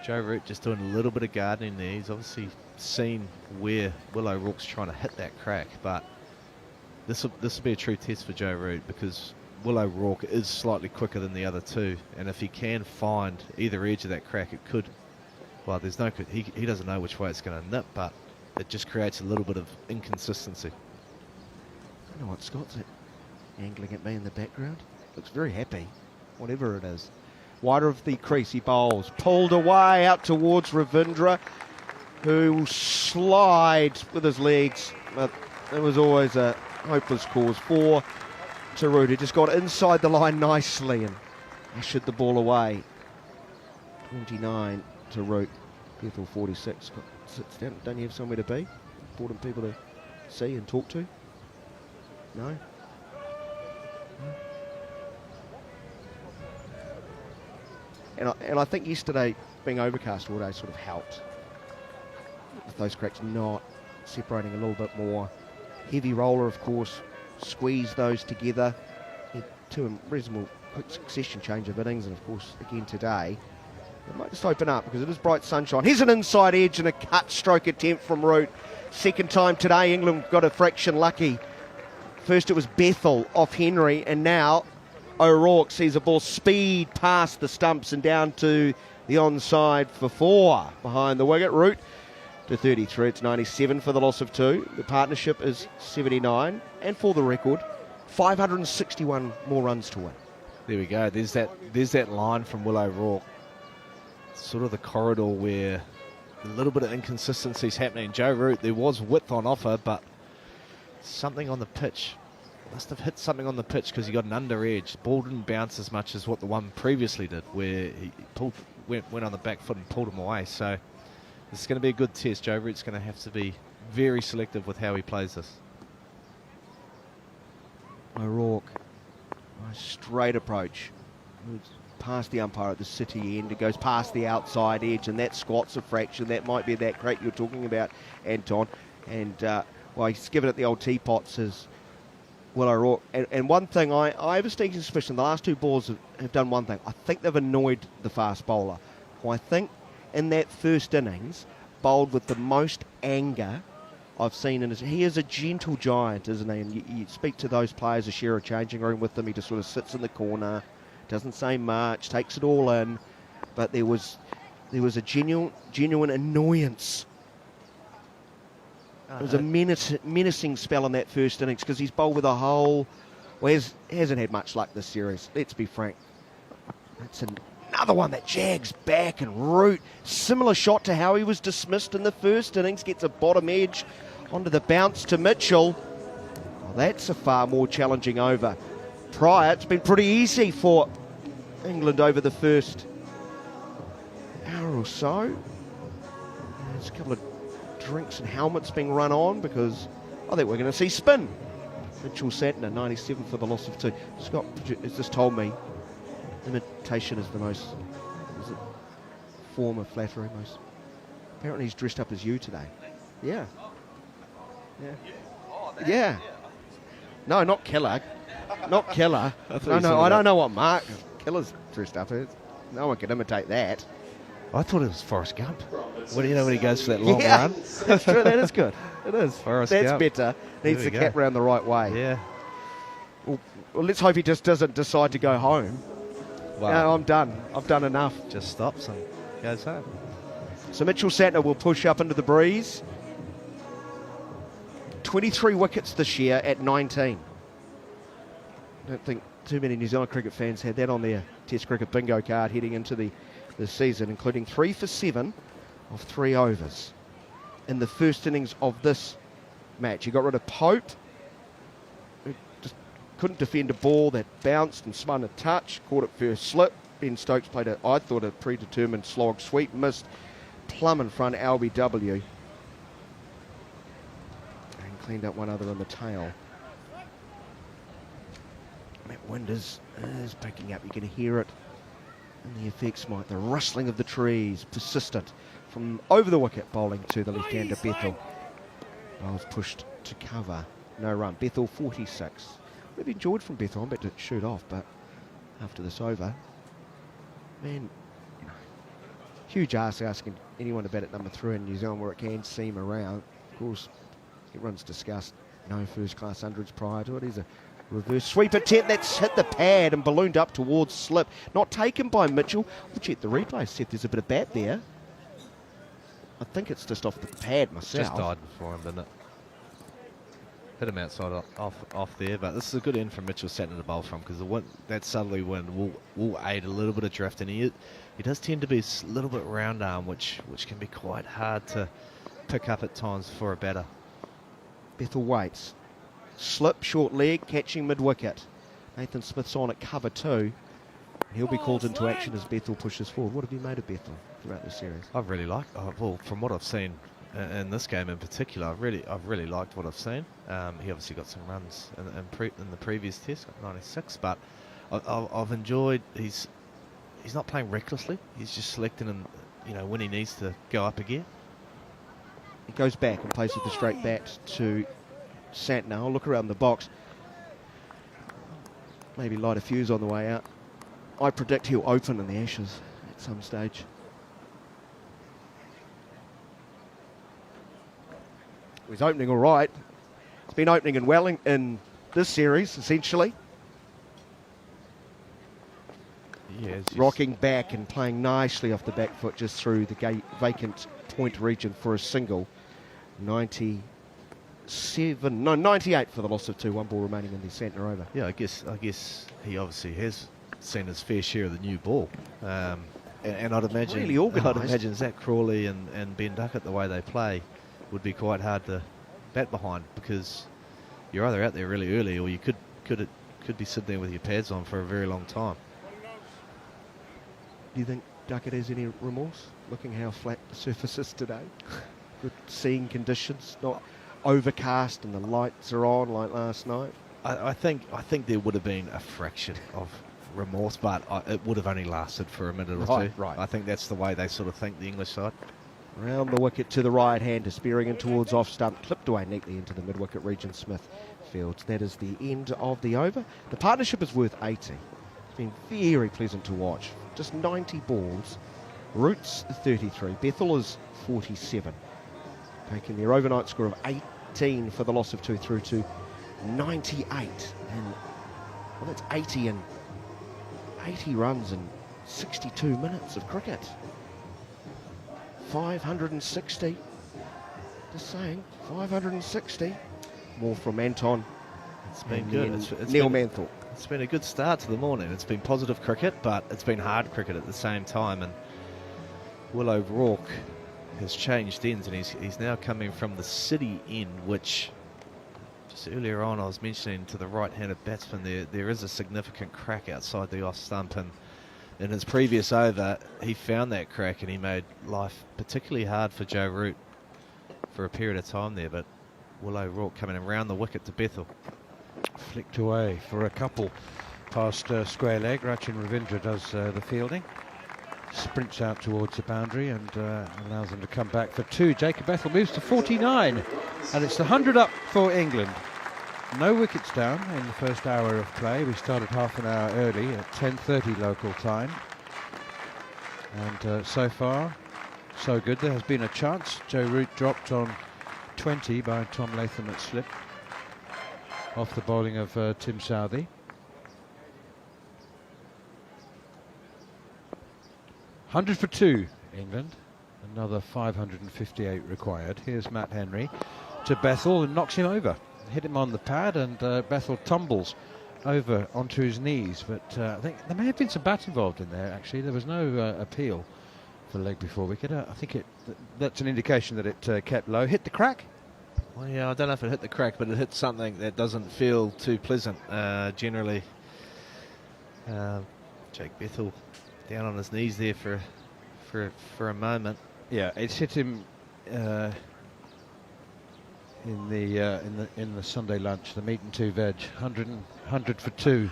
Joe Root just doing a little bit of gardening there. He's obviously seen where Will O'Rourke's trying to hit that crack, but this will be a true test for Joe Root, because Will O'Rourke is slightly quicker than the other two, and if he can find either edge of that crack, it could, well, there's no, he doesn't know which way it's going to nip, but it just creates a little bit of inconsistency. I don't know what Scott's angling at me in the background. Looks very happy, whatever it is. Wider of the crease, he bowls. Pulled away out towards Ravindra, who will slide with his legs. But it was always a hopeless cause. 4 to Root, who just got inside the line nicely and ushered the ball away. 29 to Root. Bethel 46. Sits down. Don't you have somewhere to be? Important people to see and talk to? No? And I think yesterday being overcast all day sort of helped. With those cracks not separating a little bit more. Heavy roller, of course, squeeze those together. To a reasonable quick succession change of innings, and of course again today. It might just open up because it is bright sunshine. Here's an inside edge and a cut stroke attempt from Root. Second time today, England got a fraction lucky. First it was Bethel off Henry, and now O'Rourke sees a ball speed past the stumps and down to the onside for 4 behind the wicket. Root to 33. It's 97 for the loss of 2. The partnership is 79, and for the record, 561 more runs to win. There we go. There's that line from Will O'Rourke. Sort of the corridor where a little bit of inconsistency is happening. Joe Root, there was width on offer, but something on the pitch. Must have hit something on the pitch because he got an under edge. Ball didn't bounce as much as what the one previously did, where he went on the back foot and pulled him away. So this is going to be a good test. Joe Root's going to have to be very selective with how he plays this. O'Rourke, nice straight approach. Moves past the umpire at the city end. It goes past the outside edge, and that squats a fraction. That might be that crack you're talking about, Anton. And, well, he's given it the old teapot, says Will O'Rourke. And one thing, I have a sneaking suspicion, the last 2 balls have done one thing. I think they've annoyed the fast bowler, who I think in that first innings bowled with the most anger I've seen in his... He is a gentle giant, isn't he? And you speak to those players who share a changing room with them, he just sort of sits in the corner, doesn't say much, takes it all in. But there was a genuine annoyance. It was a menacing spell in that first innings because he's bowled with a whole... Well, he hasn't had much luck this series, let's be frank. That's another one that jags back, and Root, similar shot to how he was dismissed in the first innings, gets a bottom edge onto the bounce to Mitchell. Well, that's a far more challenging over. Prior, it's been pretty easy for England over the first hour or so. There's a couple of drinks and helmets being run on because I think we're going to see spin. Mitchell Santner, 97 for the loss of 2. Scott has just told me imitation is the most form of flattery. Most. Apparently he's dressed up as you today. Yeah. Yeah. No, not Killer. Not Killer. No, I don't know what Mark Killer's dressed up as. No one can imitate that. I thought it was Forrest Gump. When he goes for that long Yeah, run. that's true. That is good. It is. Forrest That's Gump. better. Needs There the we cap go. round the right way. Yeah. Well, let's hope he just doesn't decide to go home. Wow. No, I'm done. I've done enough. Just stops and goes home. So Mitchell Santner will push up into the breeze. 23 wickets this year at 19. I don't think too many New Zealand cricket fans had that on their Test cricket bingo card heading into the season, including 3 for 7 of 3 overs in the first innings of this match. He got rid of Pope, who just couldn't defend a ball that bounced and spun a touch, caught it first slip. Ben Stokes played I thought, a predetermined slog sweep, missed plumb in front LBW, and cleaned up one other in the tail. That wind is picking up. You can hear it in the effects, Mike. The rustling of the trees, persistent from over the wicket, bowling to the left-hander Bethel. Bowles pushed to cover, no run. Bethel 46. We've enjoyed from Bethel. I'm about to shoot off, but after this over, man, you know, huge ask asking anyone about it number 3 in New Zealand where it can seem around. Of course, everyone's discussed no first-class hundreds prior to it. He's a reverse sweep attempt that's hit the pad and ballooned up towards slip. Not taken by Mitchell. We'll check the replay, Seth. There's a bit of bat there. I think it's just off the pad myself. Just died before him, didn't it? Hit him outside off there, but this is a good end from Mitchell Santner to bowl from because the wind, that southerly wind will aid a little bit of drift, and he does tend to be a little bit round arm, which can be quite hard to pick up at times for a batter. Bethel waits. Slip, short leg, catching mid-wicket. Nathan Smith's on at cover 2. He'll be called into action as Bethel pushes forward. What have you made of Bethel throughout this series? I've really liked, well, from what I've seen in this game in particular, I've really liked what I've seen. He obviously got some runs in the previous test, 96, but I've enjoyed. He's not playing recklessly. He's just selecting and when he needs to go up a gear. He goes back and plays with the straight bat to Santner. I'll look around the box. Maybe light a fuse on the way out. I predict he'll open in the Ashes at some stage. He's opening all right. It's been opening in this series, essentially. Yeah, Rocking back and playing nicely off the back foot just through the vacant point region for a single. 98 for the loss of 2, 1 ball remaining in the Santner over. Yeah, I guess he obviously has seen his fair share of the new ball. And I'd imagine Really organised. I'd imagine Zach Crawley and Ben Duckett, the way they play, would be quite hard to bat behind because you're either out there really early or you could be sitting there with your pads on for a very long time. Do you think Duckett has any remorse, looking how flat the surface is today? Good seeing conditions, not overcast and the lights are on like last night. I think there would have been a fraction of remorse, but it would have only lasted for a minute or two. Right. I think that's the way they sort of think, the English side. Round the wicket to the right hander, spearing in towards off stump, clipped away neatly into the mid-wicket region Smith fields. That is the end of the over. The partnership is worth 80. It's been very pleasant to watch. Just 90 balls. Roots 33. Bethel is 47. Taking their overnight score of 18 for the loss of 2 through to 98. And well, that's 80 runs in 62 minutes of cricket. 560. Just saying, 560. More from Anton. It's been and good. then Neil Manthorpe. It's been a good start to the morning. It's been positive cricket, but it's been hard cricket at the same time. And Will O'Rourke has changed ends, and he's now coming from the City end, which just earlier on I was mentioning to the right-handed batsman there is a significant crack outside the off stump, and in his previous over, he found that crack and he made life particularly hard for Joe Root for a period of time there. But Will O'Rourke coming around the wicket to Bethel. Flicked away for a couple past square leg. Rachin Ravindra does the fielding. Sprints out towards the boundary and allows them to come back for 2. Jacob Bethel moves to 49 and it's the 100 up for England. No wickets down in the first hour of play. We started half an hour early at 10:30 local time. And so far, so good. There has been a chance. Joe Root dropped on 20 by Tom Latham at slip off the bowling of Tim Southey. 100 for 2, England. Another 558 required. Here's Matt Henry to Bethel and knocks him over. Hit him on the pad and Bethel tumbles over onto his knees. But I think there may have been some bat involved in there, actually. There was no appeal for leg before wicket. I think that's an indication that it kept low. Hit the crack? Well, yeah, I don't know if it hit the crack, but it hit something that doesn't feel too pleasant. Generally, Jake Bethel down on his knees there for a moment. Yeah, it's hit him in the Sunday lunch, the meat and 2 veg, 100 for 2.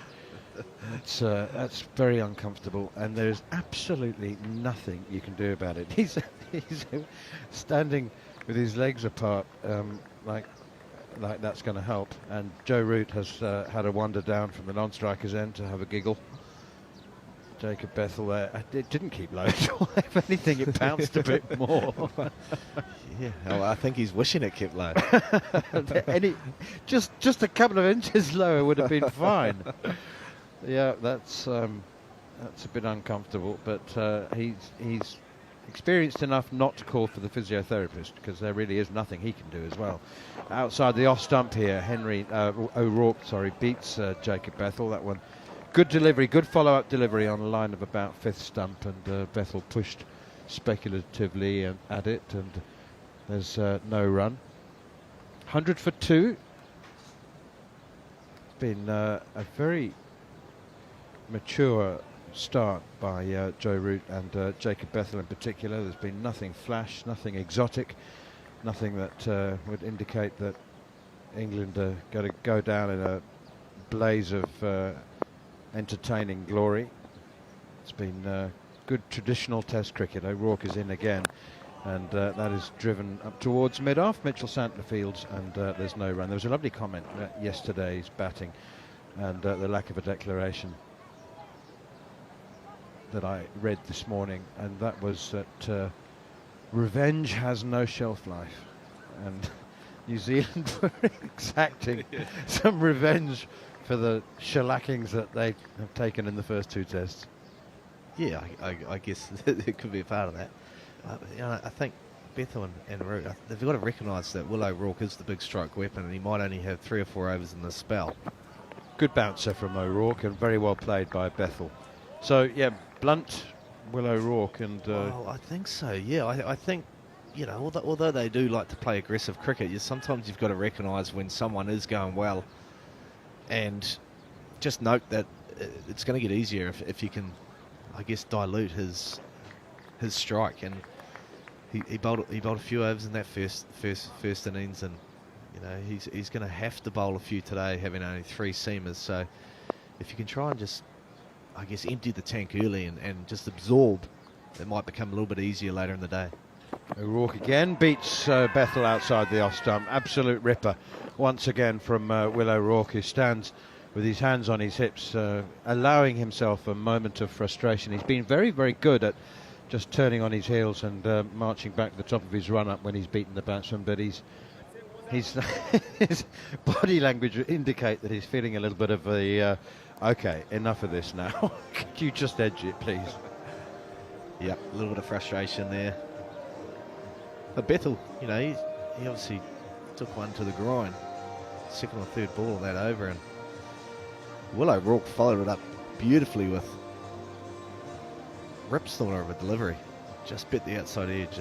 That's very uncomfortable, and there's absolutely nothing you can do about it. He's standing with his legs apart, like that's going to help. And Joe Root has had a wander down from the non-striker's end to have a giggle. Jacob Bethel there, it didn't keep low at all. If anything, it bounced a bit more. Yeah, well, I think he's wishing it kept low. just a couple of inches lower would have been fine. Yeah, that's a bit uncomfortable, but he's experienced enough not to call for the physiotherapist, because there really is nothing he can do as well. Outside the off stump here, O'Rourke beats Jacob Bethel. That one, good delivery, good follow-up delivery on a line of about 5th stump, and Bethel pushed speculatively at it, and there's no run. 100 for 2. It's been a very mature start by Joe Root and Jacob Bethel in particular. There's been nothing flash, nothing exotic, nothing that would indicate that England are going to go down in a blaze of entertaining glory. It's been good traditional Test cricket. O'Rourke is in again, and that is driven up towards mid-off. Mitchell Santler fields, and there's no run. There was a lovely comment yesterday's batting and the lack of a declaration that I read this morning, and that was that revenge has no shelf life, and New Zealand were exacting some revenge for the shellackings that they have taken in the first 2 tests. Yeah, I guess there could be a part of that. I think Bethel and Root, they've got to recognise that Will O'Rourke is the big strike weapon, and he might only have 3 or 4 overs in this spell. Good bouncer from O'Rourke, and very well played by Bethel. So, yeah, blunt Will O'Rourke, and... Well, I think so, yeah. I think, you know, although they do like to play aggressive cricket, sometimes you've got to recognise when someone is going well, and just note that it's going to get easier if you can, I guess, dilute his strike. And he bowled a few overs in that first innings, and you know he's going to have to bowl a few today, having only 3 seamers. So if you can try and just, I guess, empty the tank early and just absorb, it might become a little bit easier later in the day. O'Rourke again beats Bethel outside the off stump. Absolute ripper once again from Will O'Rourke, who stands with his hands on his hips, allowing himself a moment of frustration. He's been very, very good at just turning on his heels and marching back to the top of his run-up when he's beaten the batsman, but his body language would indicate that he's feeling a little bit of the okay, enough of this now. Could you just edge it, please? Yeah, a little bit of frustration there. But Bethel, you know, he obviously took one to the groin, 2nd or 3rd ball of that over, and Will O'Rourke followed it up beautifully with ripstorm of a delivery. Just bit the outside edge,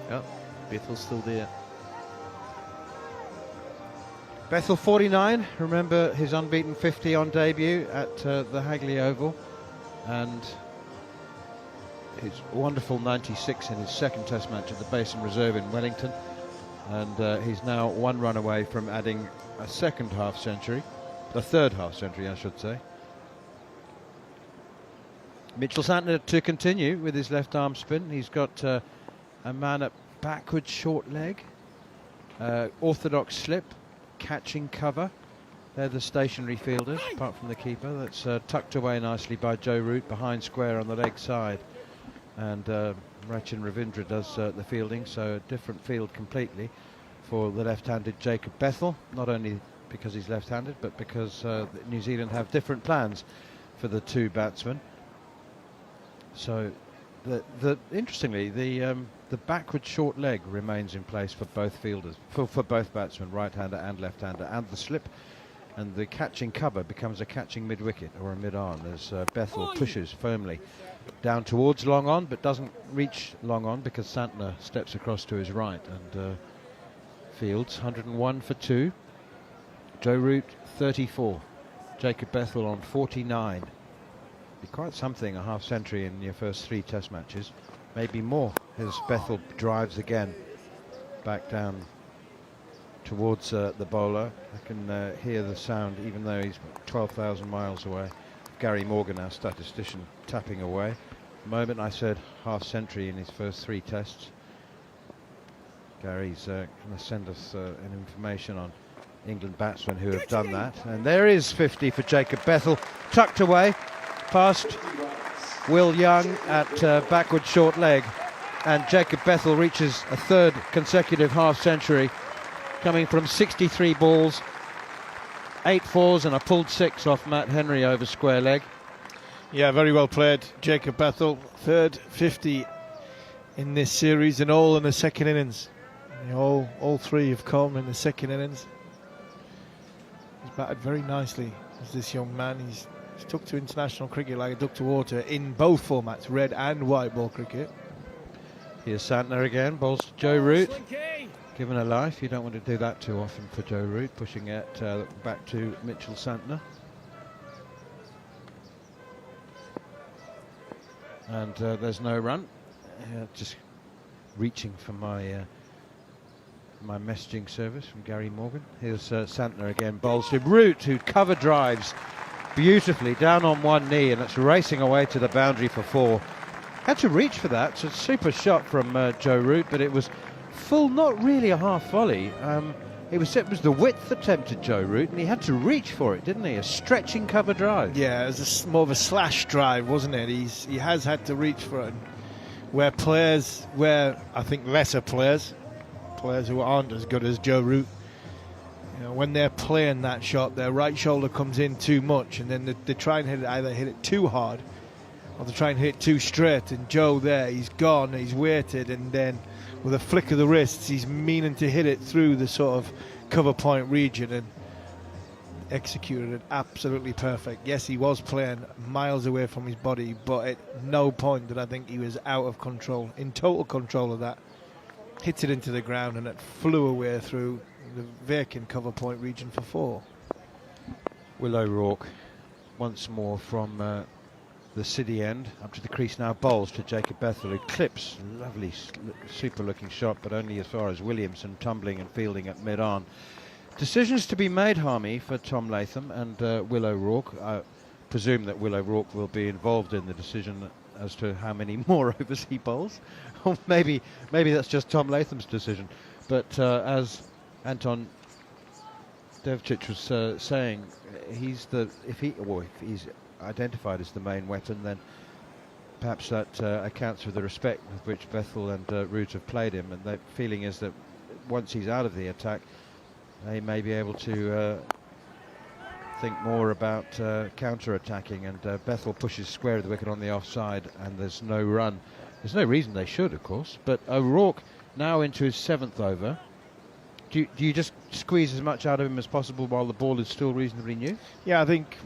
and Bethel's still there. Bethel 49, remember his unbeaten 50 on debut at the Hagley Oval, and his wonderful 96 in his second Test match at the Basin Reserve in Wellington, and he's now 1 run away from adding a second half century, the third half century I should say. Mitchell Santner to continue with his left arm spin. He's got a man at backward short leg, orthodox slip, catching cover. They're the stationary fielders, apart from the keeper. That's tucked away nicely by Joe Root behind square on the leg side. And Rachin Ravindra does the fielding, so a different field completely for the left-handed Jacob Bethel, not only because he's left-handed, but because New Zealand have different plans for the two batsmen. So, interestingly, the backward short leg remains in place for both fielders, for both batsmen, right-hander and left-hander, and the slip. And the catching cover becomes a catching mid-wicket or a mid-arm as Bethel pushes firmly down towards long on, but doesn't reach long on because Santner steps across to his right and fields 101 for 2. Joe Root 34, Jacob Bethel on 49. Be quite something, a half century in your first 3 Test matches, maybe more as Bethel drives again back down towards the bowler. I can hear the sound, even though he's 12,000 miles away. Gary Morgan, our statistician, tapping away. The moment I said half century in his first 3 tests, Gary's going to send us an information on England batsmen who have done that. And there is 50 for Jacob Bethel, tucked away past Will Young at backward short leg. And Jacob Bethel reaches a 3rd consecutive half century, coming from 63 balls, 8 fours and a pulled 6 off Matt Henry over square leg. Yeah, very well played, Jacob Bethel. 3rd 50 in this series, and all in the second innings. All 3 have come in the second innings. He's batted very nicely as this young man. He's stuck to international cricket like a duck to water in both formats, red and white ball cricket. Here's Santner again, balls to Joe Root. Given a life, you don't want to do that too often for Joe Root, pushing it back to Mitchell Santner. And there's no run. Just reaching for my my messaging service from Gary Morgan. Here's Santner again, bowls to Root, who cover drives beautifully down on one knee, and it's racing away to the boundary for 4. Had to reach for that. It's a super shot from Joe Root, but it was full, not really a half volley. It was the width that tempted Joe Root, and he had to reach for it, didn't he? A stretching cover drive. Yeah, it was more of a slash drive, wasn't it? He has had to reach for it. Where I think lesser players who aren't as good as Joe Root, when they're playing that shot, their right shoulder comes in too much, and then they try and either hit it too hard, or they try and hit it too straight. And Joe there, he's gone, he's waited, and then with a flick of the wrists, he's meaning to hit it through the sort of cover point region, and executed it absolutely perfect. Yes, he was playing miles away from his body, but at no point did I think he was out of control, in total control of that. Hits it into the ground, and it flew away through the vacant cover point region for 4. Will O'Rourke once more from the city end up to the crease now, bowls to Jacob Bethel, who clips, lovely super looking shot, but only as far as Williamson, tumbling and fielding at mid-on. Decisions to be made, Harmy, for Tom Latham and Will O'Rourke. I presume that Will O'Rourke will be involved in the decision as to how many more overs he bowls, or maybe that's just Tom Latham's decision. But as Anton Devcic was saying, if he's identified as the main weapon, then perhaps that accounts for the respect with which Bethel and Root have played him, and the feeling is that once he's out of the attack, they may be able to think more about counter-attacking, and Bethel pushes square of the wicket on the offside, and there's no run. There's no reason they should, of course, but O'Rourke now into his 7th over. Do you just squeeze as much out of him as possible while the ball is still reasonably new? Yeah, I think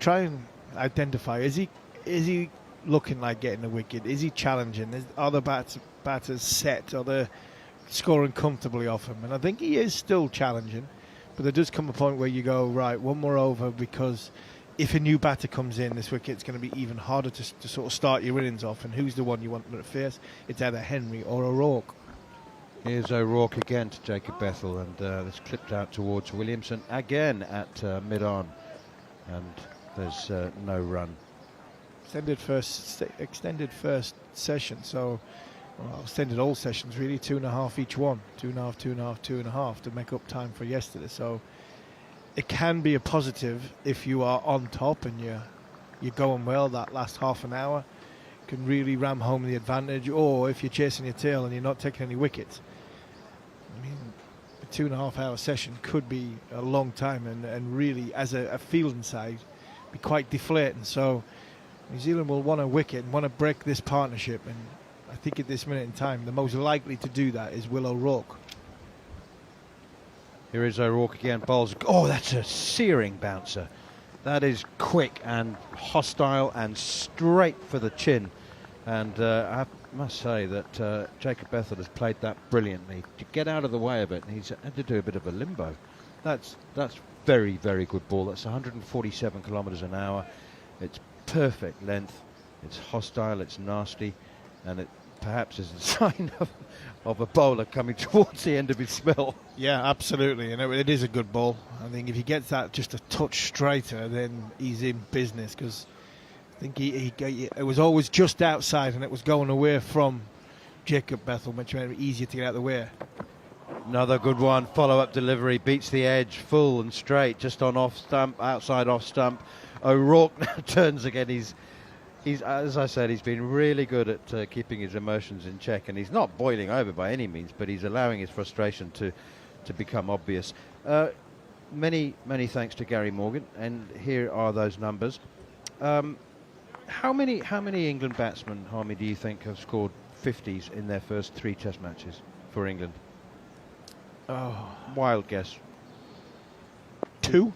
try and identify, is he looking like getting a wicket? Is he challenging? Are the batters set? Are they scoring comfortably off him? And I think he is still challenging, but there does come a point where you go, right, one more over, because if a new batter comes in, this wicket's going to be even harder to sort of start your innings off. And who's the one you want to face? It's either Henry or O'Rourke. Here's O'Rourke again to Jacob Bethel, and this clipped out towards Williamson again at mid-on, and there's no run. Extended first session, so extended all sessions really, 2.5 each one, 2.5, 2.5, 2.5 to make up time for yesterday. So it can be a positive if you are on top and you're going well that last half an hour. Can really ram home the advantage, or if you're chasing your tail and you're not taking any wickets. I mean, a 2.5 hour session could be a long time, and really as a fielding side be quite deflating. So New Zealand will want a wicket and want to break this partnership, and I think at this minute in time the most likely to do that is Will O'Rourke. Here is O'Rourke again, bowls. Oh, that's a searing bouncer. That is quick and hostile and straight for the chin. And I must say that Jacob Bethel has played that brilliantly. To get out of the way of it, and he's had to do a bit of a limbo. That's very, very good ball. That's 147 kilometres an hour. It's perfect length. It's hostile. It's nasty, and it perhaps is a sign of a bowler coming towards the end of his spell. Yeah, absolutely, and it is a good ball. I think if he gets that just a touch straighter, then he's in business, because I think it was always just outside and it was going away from Jacob Bethel, which made it easier to get out of the way. Another good one. Follow-up delivery, beats the edge, full and straight, just on off stump, outside off stump. O'Rourke now turns again. He's as I said, he's been really good at keeping his emotions in check, and he's not boiling over by any means, but he's allowing his frustration to become obvious. Many thanks to Gary Morgan, and here are those numbers. How many England batsmen, Harmy, do you think have scored 50s in their first 3 Test matches for England? Oh, wild guess. 2.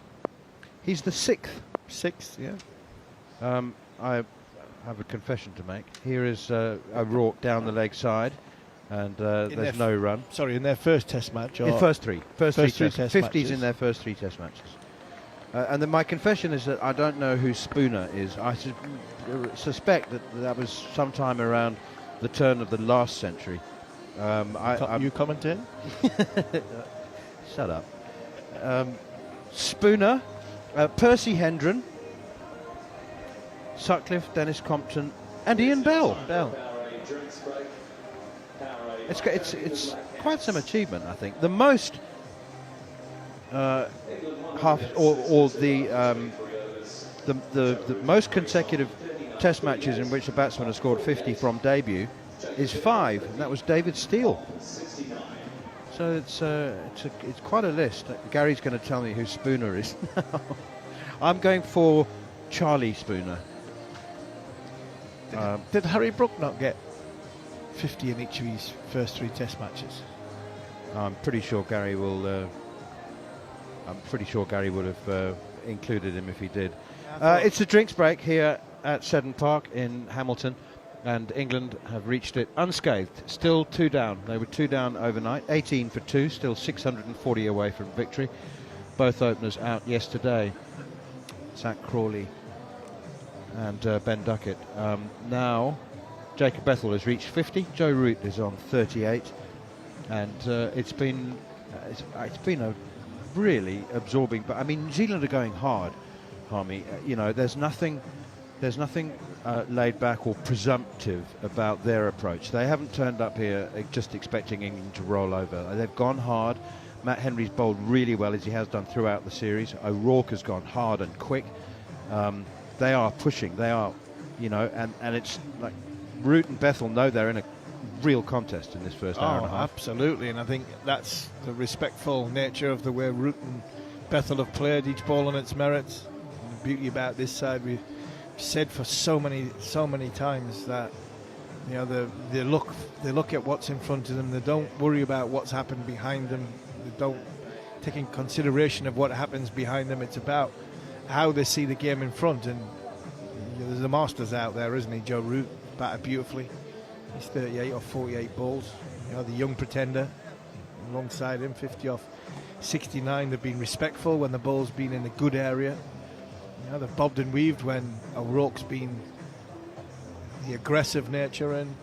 He's the 6th. 6, yeah. I have a confession to make. Here is O'Rourke down the leg side, and there's no run. Sorry, in their first Test match? Or in first three three Test 50s matches. in their first 3 Test matches. And then my confession is that I don't know who Spooner is. I suspect that was sometime around the turn of the last century. You commenting? Shut up. Spooner, Percy Hendren, Sutcliffe, Dennis Compton, and Ian Bell. It's quite some achievement, I think. The most the most consecutive Test matches in which a batsman has scored 50 from debut is 5, and that was David Steele. So it's quite a list. Gary's going to tell me who Spooner is now. I'm going for Charlie Spooner. Did Harry Brook not get 50 in each of his first 3 Test matches? I'm pretty sure Gary will. I'm pretty sure Gary would have included him if he did. It's a drinks break here at Seddon Park in Hamilton, and England have reached it unscathed. Still 2 down. They were 2 down overnight, 18 for 2, still 640 away from victory. Both openers out yesterday, Zach Crawley and Ben Duckett. Now Jacob Bethel has reached 50. Joe Root is on 38, and it's been a really absorbing. But I mean, New Zealand are going hard, Harmy. There's nothing laid back or presumptive about their approach. They haven't turned up here just expecting England to roll over. They've gone hard. Matt Henry's bowled really well, as he has done throughout the series. O'Rourke has gone hard and quick. They are pushing. They are, and it's like Root and Bethel know they're in a real contest in this first hour and a half. Absolutely, and I think that's the respectful nature of the way Root and Bethel have played, each ball on its merits. And the beauty about this side, we've said for so many times that they look at what's in front of them. They don't worry about what's happened behind them. They don't take in consideration of what happens behind them. It's about how they see the game in front. And there's the masters out there, isn't he? Joe Root batted beautifully. He's 38 off 48 balls. The young pretender alongside him, 50 off 69. They've been respectful when the ball's been in a good area. they've bobbed and weaved when O'Rourke's been the aggressive nature, and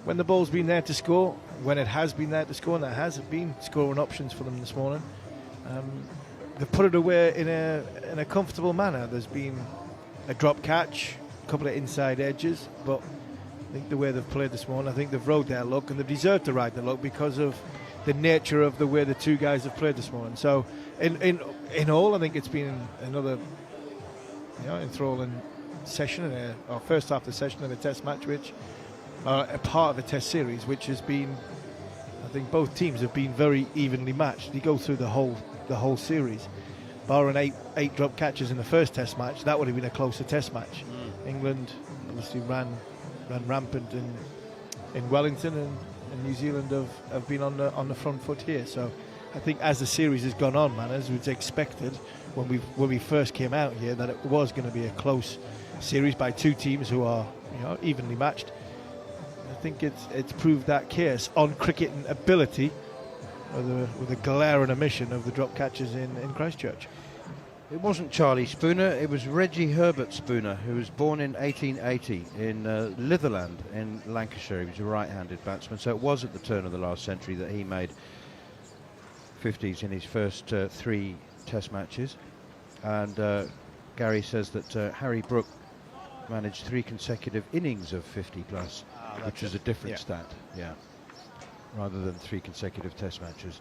when the ball's been there to score, when it has been there to score, and there has been scoring options for them this morning, they've put it away in a comfortable manner. There's been a drop catch, a couple of inside edges, but I think the way they've played this morning, I think they've rode their luck, and they've deserved to ride their luck because of the nature of the way the two guys have played this morning. So in all, I think it's been another enthralling session, or first half of the session in a test match, which a part of a test series, which has been, I think both teams have been very evenly matched. You go through the whole series, barring eight drop catches in the first test match, that would have been a closer test match. England obviously ran rampant in Wellington, and New Zealand have been on the front foot here. So I think as the series has gone on, man, as was expected when we first came out here, that it was going to be a close series by two teams who are evenly matched. I think it's proved that case on cricket and ability with a glaring omission of the drop catches in Christchurch. It wasn't Charlie Spooner, it was Reggie Herbert Spooner, who was born in 1880 in Litherland in Lancashire. He was a right-handed batsman, so it was at the turn of the last century that he made 50s in his first 3 test matches. And Gary says that Harry Brook managed 3 consecutive innings of 50 plus, which is a different stat, rather than 3 consecutive test matches.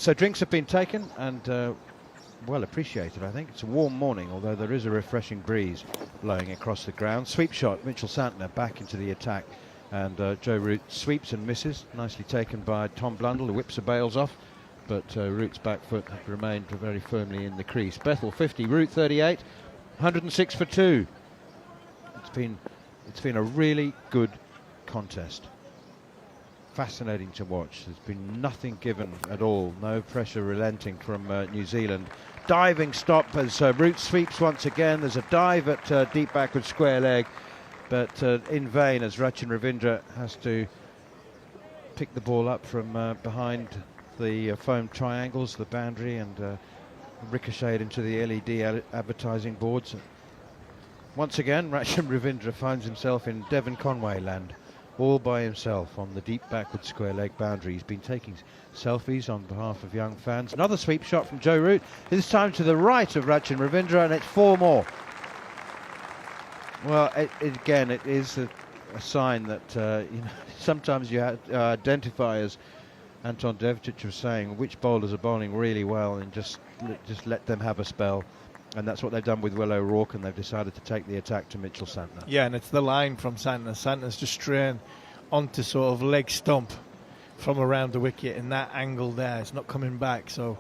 So drinks have been taken, and well appreciated, I think. It's a warm morning, although there is a refreshing breeze blowing across the ground. Sweep shot, Mitchell Santner back into the attack, and Joe Root sweeps and misses. Nicely taken by Tom Blundell, who whips the bails off, but Root's back foot remained very firmly in the crease. Bethel 50, Root 38, 106 for 2. It's been a really good contest. Fascinating to watch. There's been nothing given at all. No pressure relenting from New Zealand. Diving stop as Root sweeps once again. There's a dive at deep backward square leg, but in vain as Rachin Ravindra has to pick the ball up from behind the foam triangles, the boundary, and ricocheted into the LED advertising boards. Once again, Rachin Ravindra finds himself in Devon Conway land, all by himself on the deep backward square leg boundary. He's been taking selfies on behalf of young fans. Another sweep shot from Joe Root, this time to the right of Rachin Ravindra, and it's 4 more. Well, again, it is a sign that sometimes you identify, as Anton Devcic was saying, which bowlers are bowling really well, and just let them have a spell. And that's what they've done with Will O'Rourke, and they've decided to take the attack to Mitchell Santner. Yeah, and it's the line from Santner. Santner's just straying onto sort of leg stump from around the wicket in that angle there. It's not coming back, so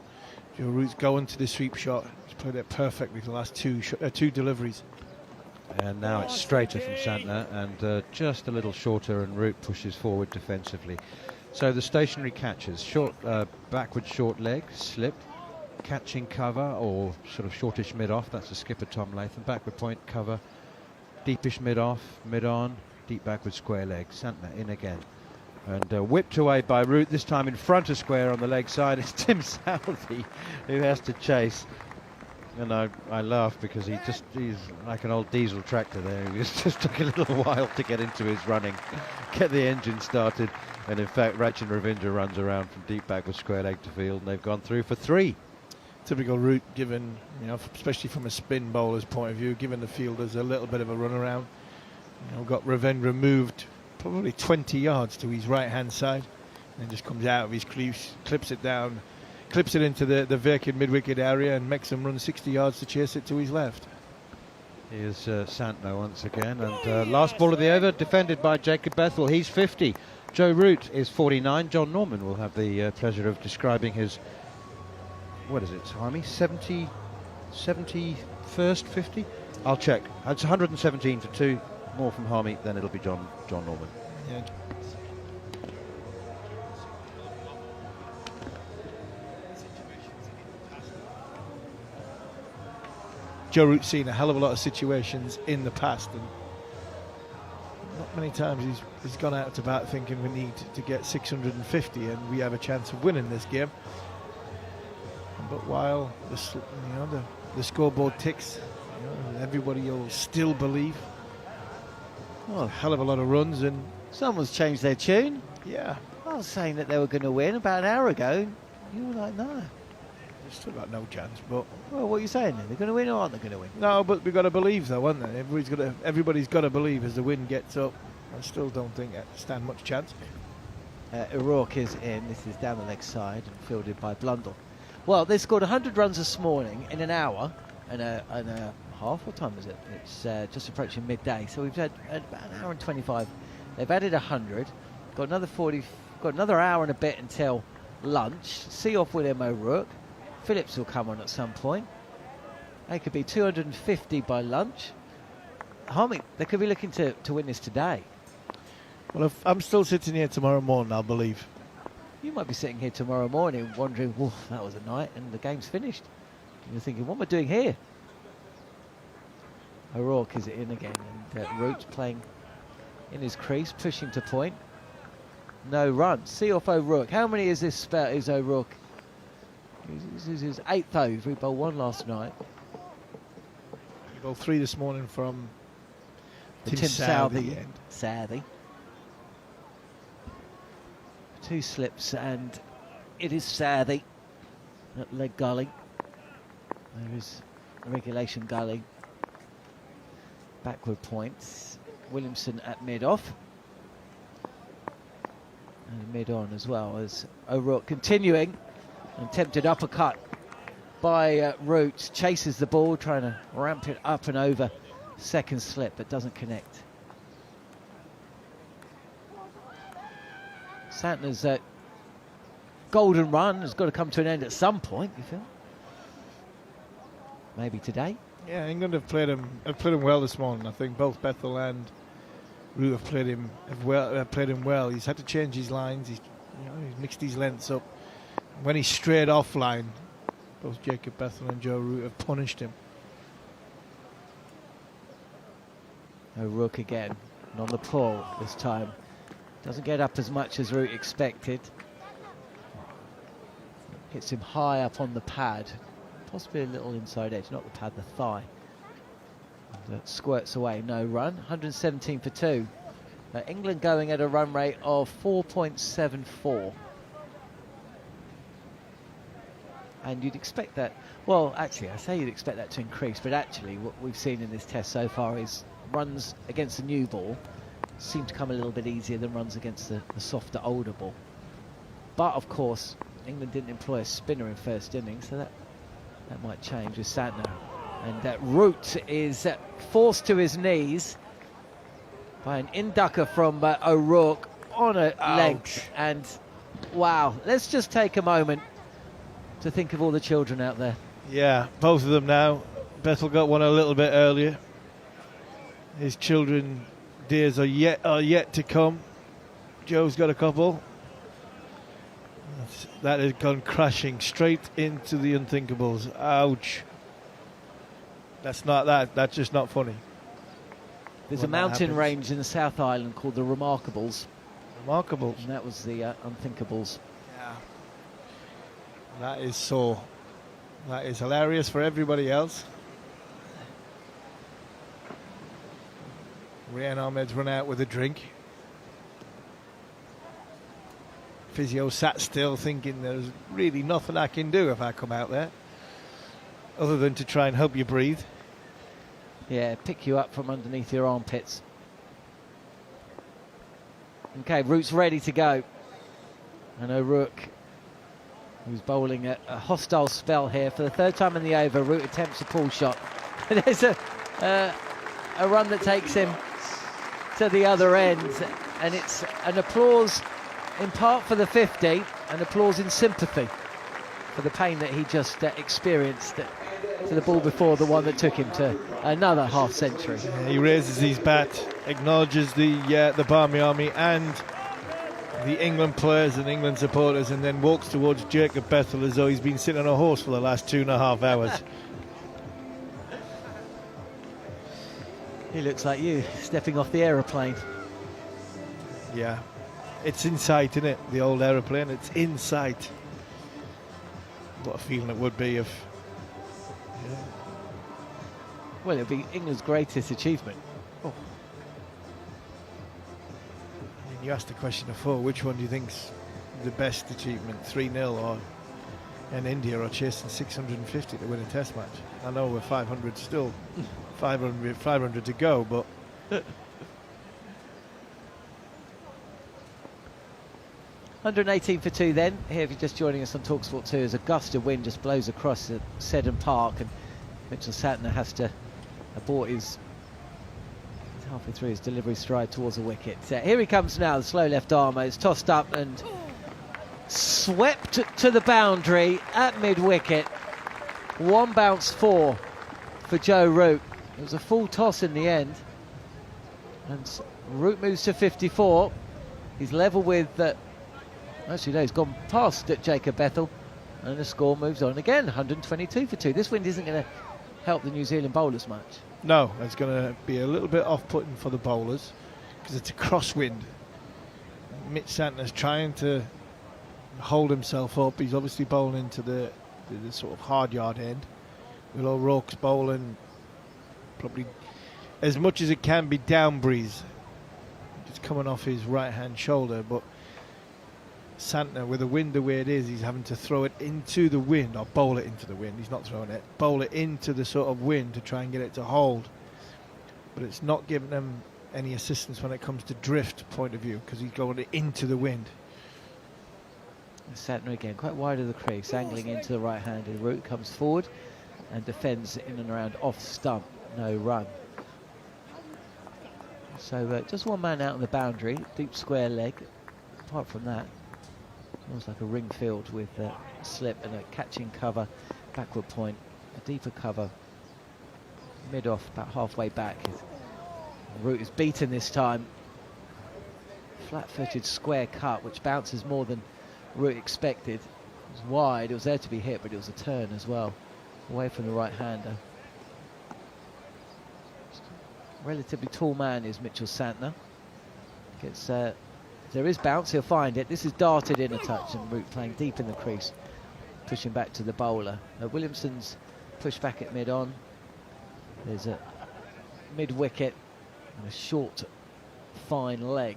Joe Root's going to the sweep shot. He's played it perfectly the last two deliveries. And now it's straighter from Santner, and just a little shorter, and Root pushes forward defensively. So the stationary catches, short, backward short leg, slip, catching cover, or sort of shortish mid-off, that's the skipper Tom Latham. Backward point cover, deepish mid-off, mid-on, deep backward square leg. Santner in again, and whipped away by Root, this time in front of square on the leg side. It's Tim Southey who has to chase, and I laugh because he's like an old diesel tractor there. He just took a little while to get into his running, get the engine started, and in fact Rachin Ravindra runs around from deep backward square leg to field, and they've gone through for 3. Typical Root, given, especially from a spin bowler's point of view, giving the fielders a little bit of a run around. Got Ravindra moved probably 20 yards to his right hand side, and then just comes out of his crease, clips it down, clips it into the vacant mid wicket area, and makes him run 60 yards to chase it to his left. Here's Santner once again, and last ball of the over, defended by Jacob Bethel. He's 50. Joe Root is 49. John Norman will have the pleasure of describing his, what is it, Harmy? 71st 50? I'll check. It's 117 for 2. More from Harmy, then it'll be John Norman. Yeah. Joe Root's seen a hell of a lot of situations in the past, and not many times he's gone out to bat thinking we need to get 650 and we have a chance of winning this game. But while the scoreboard ticks Everybody will still believe. Oh, A hell of a lot of runs, and someone's changed their tune. yeah, I was saying that they were going to win about an hour ago. You were like, no. they've still got no chance. But Well, what are you saying then? They're going to win or aren't they going to win? no, but we've got to believe, though, haven't they? Everybody's got to believe as the wind gets up. I still don't think they stand much chance. O'Rourke is in. This is down the leg side and fielded by Blundell. Well, they scored 100 runs this morning in an hour and a half. What time is it? It's just approaching midday. So we've had about an hour and 25. They've added 100. Got another 40. Got another hour and a bit until lunch. See off William O'Rourke. Phillips will come on at some point. They could be 250 by lunch. Harmony, they could be looking to win this today. Well, if I'm still sitting here tomorrow morning, I'll believe. You might be sitting here tomorrow morning wondering, "Whoa, that was a night," and the game's finished. And you're thinking, "What am I doing here?" O'Rourke is in again, and Root playing in his crease, pushing to point. No run. See off O'Rourke. How many is this spell? Is O'Rourke? This is his 8th over. He bowled 1 last night. You go 3 this morning from Tim Southey. Southey. 2 slips, and it is Southey at leg gully. There is a regulation gully. Backward points. Williamson at mid-off. And mid-on as well as O'Rourke continuing. An attempted uppercut by Root. Chases the ball, trying to ramp it up and over. Second slip, but doesn't connect. Santner's golden run has got to come to an end at some point, you feel? Maybe today? Yeah, England have played him well this morning. I think both Bethel and Root have played him well. He's had to change his lines. He's mixed his lengths up. When he strayed offline, both Jacob Bethel and Joe Root have punished him. O'Rourke again, and on the pull this time. Doesn't get up as much as Root expected. Hits him high up on the pad. Possibly a little inside edge, not the pad, the thigh. That squirts away, no run. 117 for 2. England going at a run rate of 4.74. And you'd expect that, well, actually, I say you'd expect that to increase, but actually what we've seen in this test so far is runs against the new ball seem to come a little bit easier than runs against the softer, older ball. But, of course, England didn't employ a spinner in first innings, so that might change with Santner. And Root is forced to his knees by an inducker from O'Rourke on a leg. And, wow, let's just take a moment to think of all the children out there. Yeah, both of them now. Bethel got one a little bit earlier. His children days are yet to come. Joe's got a couple. That has gone crashing straight into the unthinkables. Ouch. That's just not funny. There's when a mountain happens. range in the South Island called the Remarkables. Remarkable. And that was the unthinkables. Yeah. That is hilarious for everybody else. Rian Ahmed's run out with a drink. Physio sat still thinking there's really nothing I can do if I come out there other than to try and help you breathe. Yeah, pick you up from underneath your armpits. Okay, Root's ready to go. And O'Rourke, who's bowling a hostile spell here for the 3rd time in the over. Root attempts a pull shot. There's a run that takes him to the other end, and it's an applause in part for the 50, and applause in sympathy for the pain that he just experienced to the ball before, the one that took him to another half century. Yeah, he raises his bat, acknowledges the Barmy Army and the England players and England supporters, and then walks towards Jacob Bethel as though he's been sitting on a horse for the last 2.5 hours. He looks like you, stepping off the aeroplane. Yeah, it's in sight, isn't it? The old aeroplane, it's in sight. What a feeling it would be if... Yeah. Well, it'll be England's greatest achievement. And you asked the question before, which one do you think's the best achievement, 3-0 or in India, or chasing 650 to win a test match? I know we're 500 still, 500 to go, but 118 for 2 then. Here, if you're just joining us on TalkSport 2, as a gust of wind just blows across the Seddon Park, and Mitchell Santner has to abort his halfway through his delivery stride towards the wicket. Here he comes now, the slow left armour. It's tossed up and swept to the boundary at mid-wicket. 1 bounce 4 for Joe Root. It was a full toss in the end. And Root moves to 54. He's level with... actually, no, he's gone past Jacob Bethel. And the score moves on again, 122 for 2. This wind isn't going to help the New Zealand bowlers much. no, it's going to be a little bit off-putting for the bowlers because it's a crosswind. Mitch Santner's trying to hold himself up. He's obviously bowling into the sort of hard yard end. Will O'Rourke's bowling probably as much as it can be down breeze. It's coming off his right-hand shoulder, but Santner, with the wind the way it is, he's having to throw it into the wind, or bowl it into the wind. He's not throwing it, bowl it into the sort of wind to try and get it to hold. But it's not giving them any assistance when it comes to drift point of view, because he's going into the wind. Santner again, quite wide of the crease, angling into the right-handed Root, comes forward and defends in and around off stump, no run. So just one man out on the boundary, deep square leg. Apart from that, almost like a ring field with a slip and a catching cover, backward point, a deeper cover, mid-off, about halfway back. Root is beaten this time. Flat-footed square cut, which bounces more than Root expected. It was wide, it was there to be hit, but it was a turn as well, away from the right-hander. Relatively tall man is Mitchell Santner. Gets, there is bounce, he'll find it. This is darted in a touch, and Root playing deep in the crease, pushing back to the bowler. Williamson's pushed back at mid-on. There's a mid-wicket and a short, fine leg.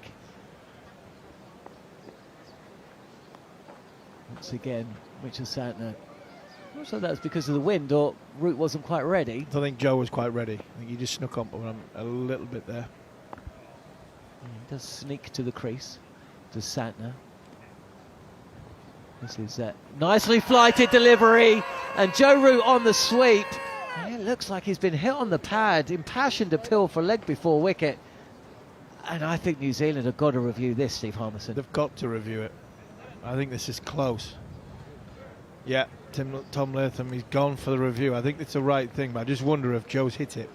Once again, Mitchell Santner. I'm not sure that was because of the wind or Root wasn't quite ready. I don't think Joe was quite ready. I think he just snuck up on him a little bit there. He does sneak to the crease, does Santner. This is a nicely flighted delivery, and Joe Root on the sweep. It looks like he's been hit on the pad. Impassioned appeal for leg before wicket. And I think New Zealand have got to review this, Steve Harmison. They've got to review it. I think this is close. Yeah, Tom Latham, he's gone for the review. I think it's the right thing, but I just wonder if Joe's hit it.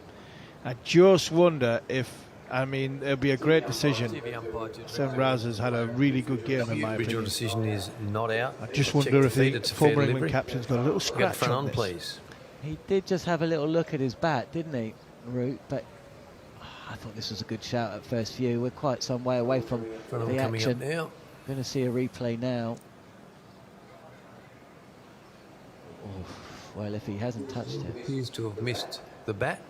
I just wonder if, I mean, it'll be a great decision. Sam Raz has had a really good game, in my opinion. Your decision is not out. I just wonder if the former England captain's got a little scratch on this. Please. He did just have a little look at his bat, didn't he, Root? But I thought this was a good shout at first view. We're quite some way away from the action. Now. Going to see a replay now. Well, if he hasn't touched it. Appears to have missed the bat,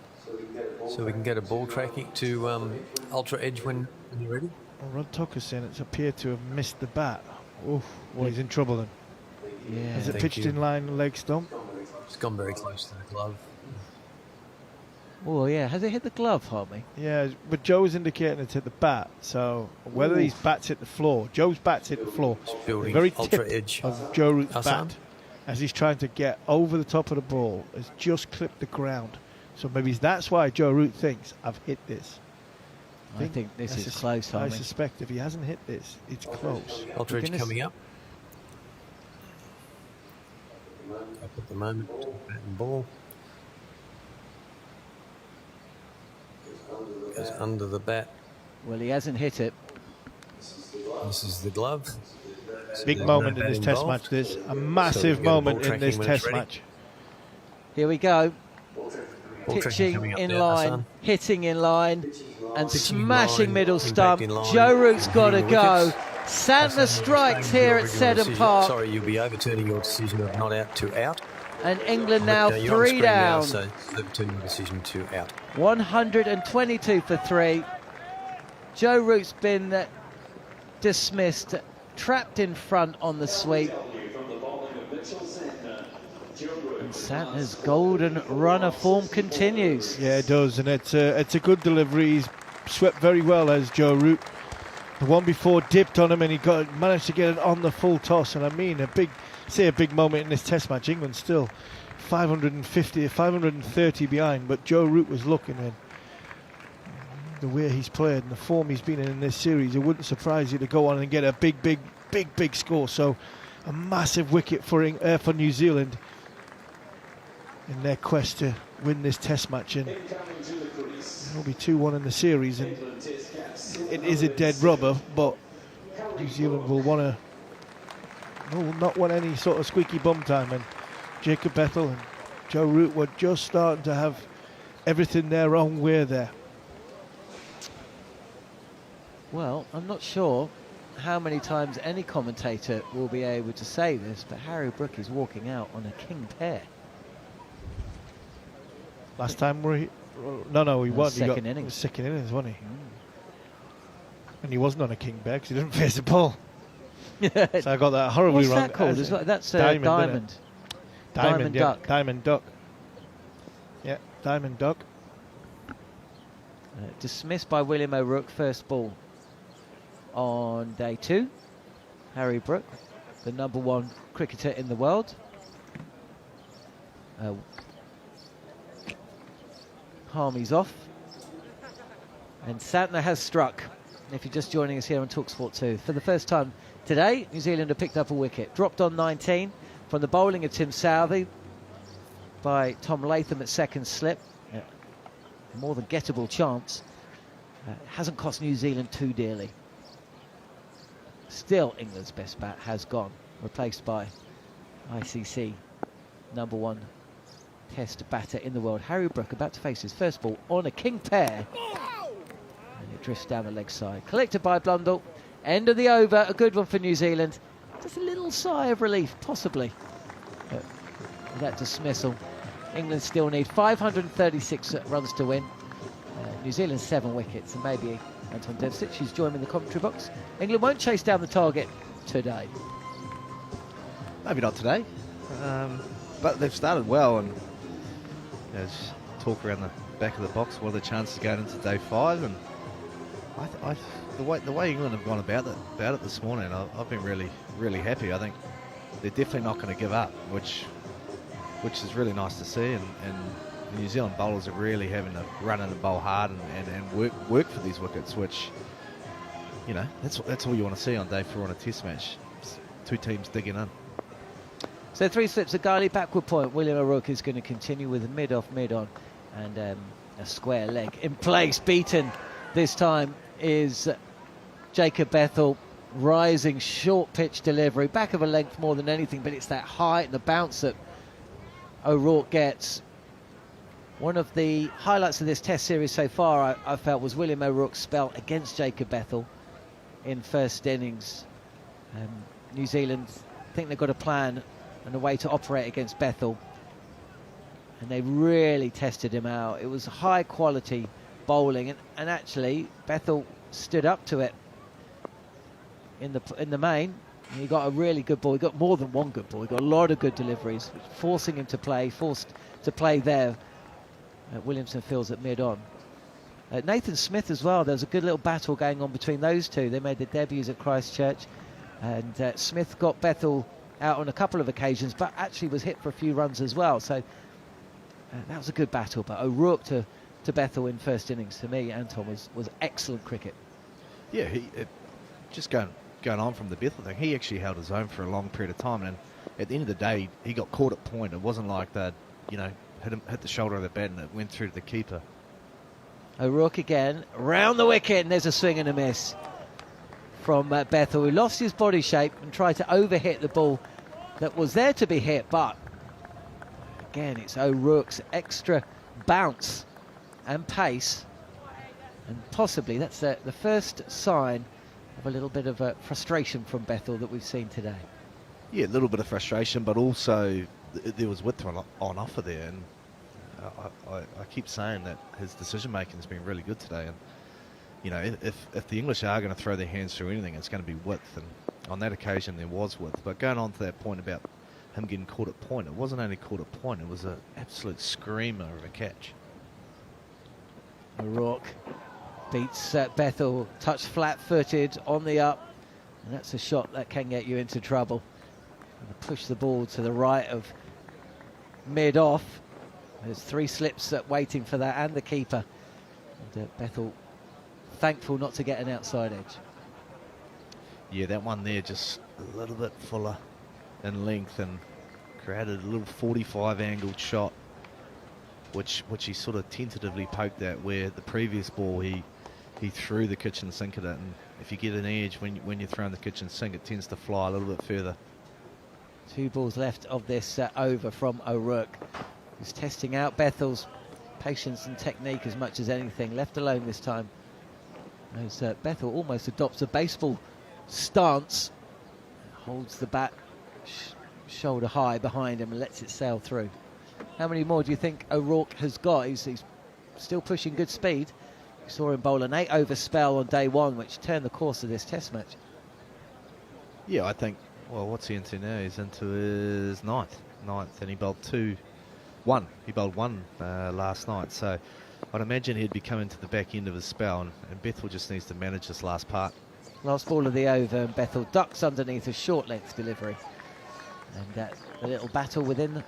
so we can get a ball tracking to Ultra Edge when you're ready. Well, Rod Tucker's saying it's appeared to have missed the bat. Oof, well, he's in trouble then. Yeah. Has it pitched in line leg stump? It's gone very close to the glove. Oh, yeah. Has it hit the glove, Harmy? Yeah, but Joe's indicating it's hit the bat. So whether these bats hit the floor, Joe's bats hit the floor. The very Ultra tip Edge of Joe Root's Assam. bat, as he's trying to get over the top of the ball, has just clipped the ground. So maybe that's why Joe Root thinks, I've hit this. I think this is close, Harmy. I suspect if he hasn't hit this, it's close. Ultra Edge coming up. Up at the moment, bat and ball. Goes under the bat. Well, he hasn't hit it. This is the glove. So Big there's moment no in this bat test involved. match. This a So massive we get a ball moment in this tracking when it's test ready. match. Here we go. Ball tracking Pitching coming up in there, line, Hassan. hitting in line, and Pitching in smashing line, middle impact stump. in line, Joe Root's got to hitting go. wickets. Santner strikes here at Seddon Park. Sorry, you'll be overturning your decision of not out to out. And England now You're on 3 screen down. Now, so overturning your decision to out. 122 for 3. Joe Root's been dismissed, trapped in front on the sweep. And Santner's golden run of form continues. Yeah, it does, and it's a good delivery. He's swept very well as Joe Root. The one before dipped on him, and he managed to get it on the full toss. And I mean, a big moment in this Test match. England still 530 behind, but Joe Root was looking, and the way he's played and the form he's been in this series, it wouldn't surprise you to go on and get a big score. So a massive wicket for New Zealand in their quest to win this Test match, and it'll be 2-1 in the series, and it is a dead rubber, but New Zealand will not want any sort of squeaky bum time, and Jacob Bethel and Joe Root were just starting to have everything their own way there. Well, I'm not sure how many times any commentator will be able to say this, but Harry Brook is walking out on a king pair. Last time he won. Second innings. Second innings, wasn't he? And he wasn't on a king pair because he didn't face the ball. So I got that horribly wrong. What's that called? That's Diamond. Diamond Duck. Diamond Duck. Yeah, Diamond Duck. Dismissed by William O'Rourke, first ball on day 2. Harry Brook, the #1 cricketer in the world. Harmy's off. And Santner has struck. If you're just joining us here on TalkSport 2, for the first time today, New Zealand have picked up a wicket. Dropped on 19 from the bowling of Tim Southey by Tom Latham at second slip. More than gettable chance. Hasn't cost New Zealand too dearly. Still, England's best bat has gone, replaced by ICC #1 Test batter in the world. Harry Brook about to face his first ball on a king pair. And it drifts down the leg side. Collected by Blundell. End of the over. A good one for New Zealand. Just a little sigh of relief, possibly, with that dismissal. England still need 536 runs to win. New Zealand 7 wickets, and maybe Anton Devcich, who's joined me in the commentary box. England won't chase down the target today. Maybe not today, but they've started well, and there's talk around the back of the box. What are the chances going into day 5? And the way England have gone about it this morning, I've been really happy. I think they're definitely not going to give up, which is really nice to see. And the New Zealand bowlers are really having to run in and bowl hard and work for these wickets, which, you know, that's all you want to see on day 4 on a Test match. It's 2 teams digging in. So 3 slips of Guiley, backward point. William O'Rourke is going to continue with a mid-off, mid-on, and a square leg in place. Beaten this time is Jacob Bethel. Rising short pitch delivery, back of a length more than anything, but it's that height and the bounce that O'Rourke gets. One of the highlights of this Test series so far, I felt, was William O'Rourke's spell against Jacob Bethel in first innings. New Zealand think they've got a plan and a way to operate against Bethel, and they really tested him out. It was high quality bowling, and actually Bethel stood up to it in the main. He got a really good ball. He got more than one good ball. He got a lot of good deliveries, forced to play there. Williamson Fields at mid-on. Nathan Smith as well. There was a good little battle going on between those two. They made their debuts at Christchurch, and Smith got Bethel out on a couple of occasions, but actually was hit for a few runs as well. So that was a good battle. But O'Rourke to Bethel in first innings, to me, Anton, was excellent cricket. Yeah, just going on from the Bethel thing, he actually held his own for a long period of time, and at the end of the day, he got caught at point. It wasn't like that, hit the shoulder of the bat and it went through to the keeper. O'Rourke again, round the wicket, and there's a swing and a miss from Bethel, who lost his body shape and tried to overhit the ball that was there to be hit, but again, it's O'Rourke's extra bounce and pace, and possibly that's the first sign of a little bit of frustration from Bethel that we've seen today. Yeah, a little bit of frustration, but also there was width on offer there, and I keep saying that his decision making has been really good today. And you know, if the English are going to throw their hands through anything, it's going to be width, and on that occasion there was width. But going on to that point about him getting caught at point, it wasn't only caught at point, it was an absolute screamer of a catch. O'Rourke beats Bethel, touch flat-footed on the up, and that's a shot that can get you into trouble. And push the ball to the right of mid-off. There's 3 slips waiting for that, and the keeper. And Bethel thankful not to get an outside edge. Yeah, that one there just a little bit fuller in length and created a little 45 angled shot, which he sort of tentatively poked at, where the previous ball he threw the kitchen sink at it, and if you get an edge when you're throwing the kitchen sink, it tends to fly a little bit further. 2 balls left of this over from O'Rourke, who's testing out Bethel's patience and technique as much as anything. Left alone this time, as Bethel almost adopts a baseball stance, holds the bat shoulder high behind him and lets it sail through. How many more do you think O'Rourke has got? He's still pushing good speed. We saw him bowl an 8-over spell on day 1, which turned the course of this test match. Yeah, I think, well, what's he into now? He's into his ninth, and he bowled 1. He bowled 1 last night, so I'd imagine he'd be coming to the back end of his spell, and Bethel just needs to manage this last part. Last ball of the over, and Bethel ducks underneath a short length delivery. And the little battle within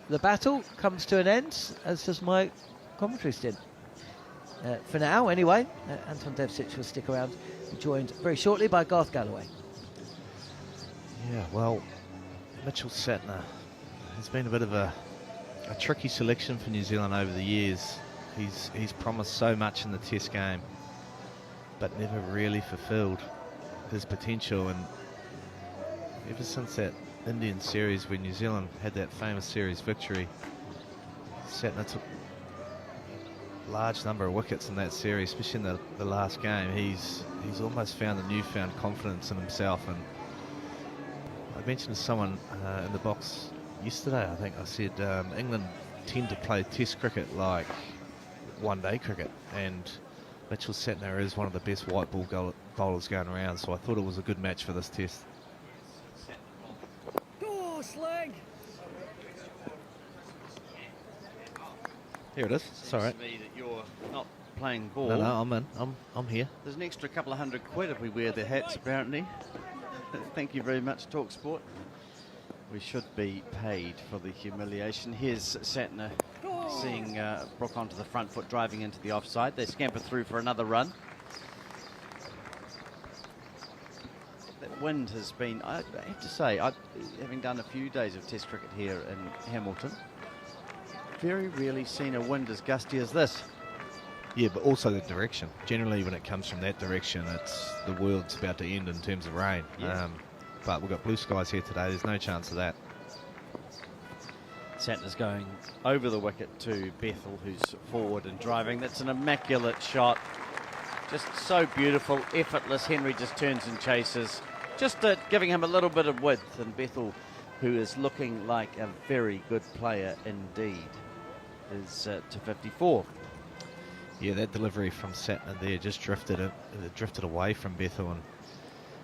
the battle comes to an end, as does my commentary stint. For now, anyway, Anton Devcic will stick around, joined very shortly by Garth Galloway. Yeah, well, Mitchell Santner has been a bit of a tricky selection for New Zealand over the years. He's promised so much in the Test game, but never really fulfilled his potential. And ever since that Indian series, when New Zealand had that famous series victory, Santner took a large number of wickets in that series, especially in the last game. He's almost found a newfound confidence in himself. And I mentioned to someone in the box yesterday, I think I said England tend to play Test cricket like one-day cricket, and Mitchell Santner is one of the best white ball bowlers going around, so I thought it was a good match for this Test. Go, Slag! Here it is. Sorry. Me that you're not playing ball. No, I'm in. I'm here. There's an extra couple of $100 if we wear the hats, apparently. Thank you very much, TalkSport. We should be paid for the humiliation. Here's Santner seeing Brook onto the front foot, driving into the offside. They scamper through for another run. That wind has been, I have to say, having done a few days of Test cricket here in Hamilton, very rarely seen a wind as gusty as this. Yeah, but also the direction. Generally, when it comes from that direction, it's the world's about to end in terms of rain. Yeah. But we've got blue skies here today. There's no chance of that. Santner's going over the wicket to Bethel, who's forward and driving. That's an immaculate shot. Just so beautiful, effortless. Henry just turns and chases. Just giving him a little bit of width. And Bethel, who is looking like a very good player indeed, is to 54. Yeah, that delivery from Santner there just drifted away from Bethel, and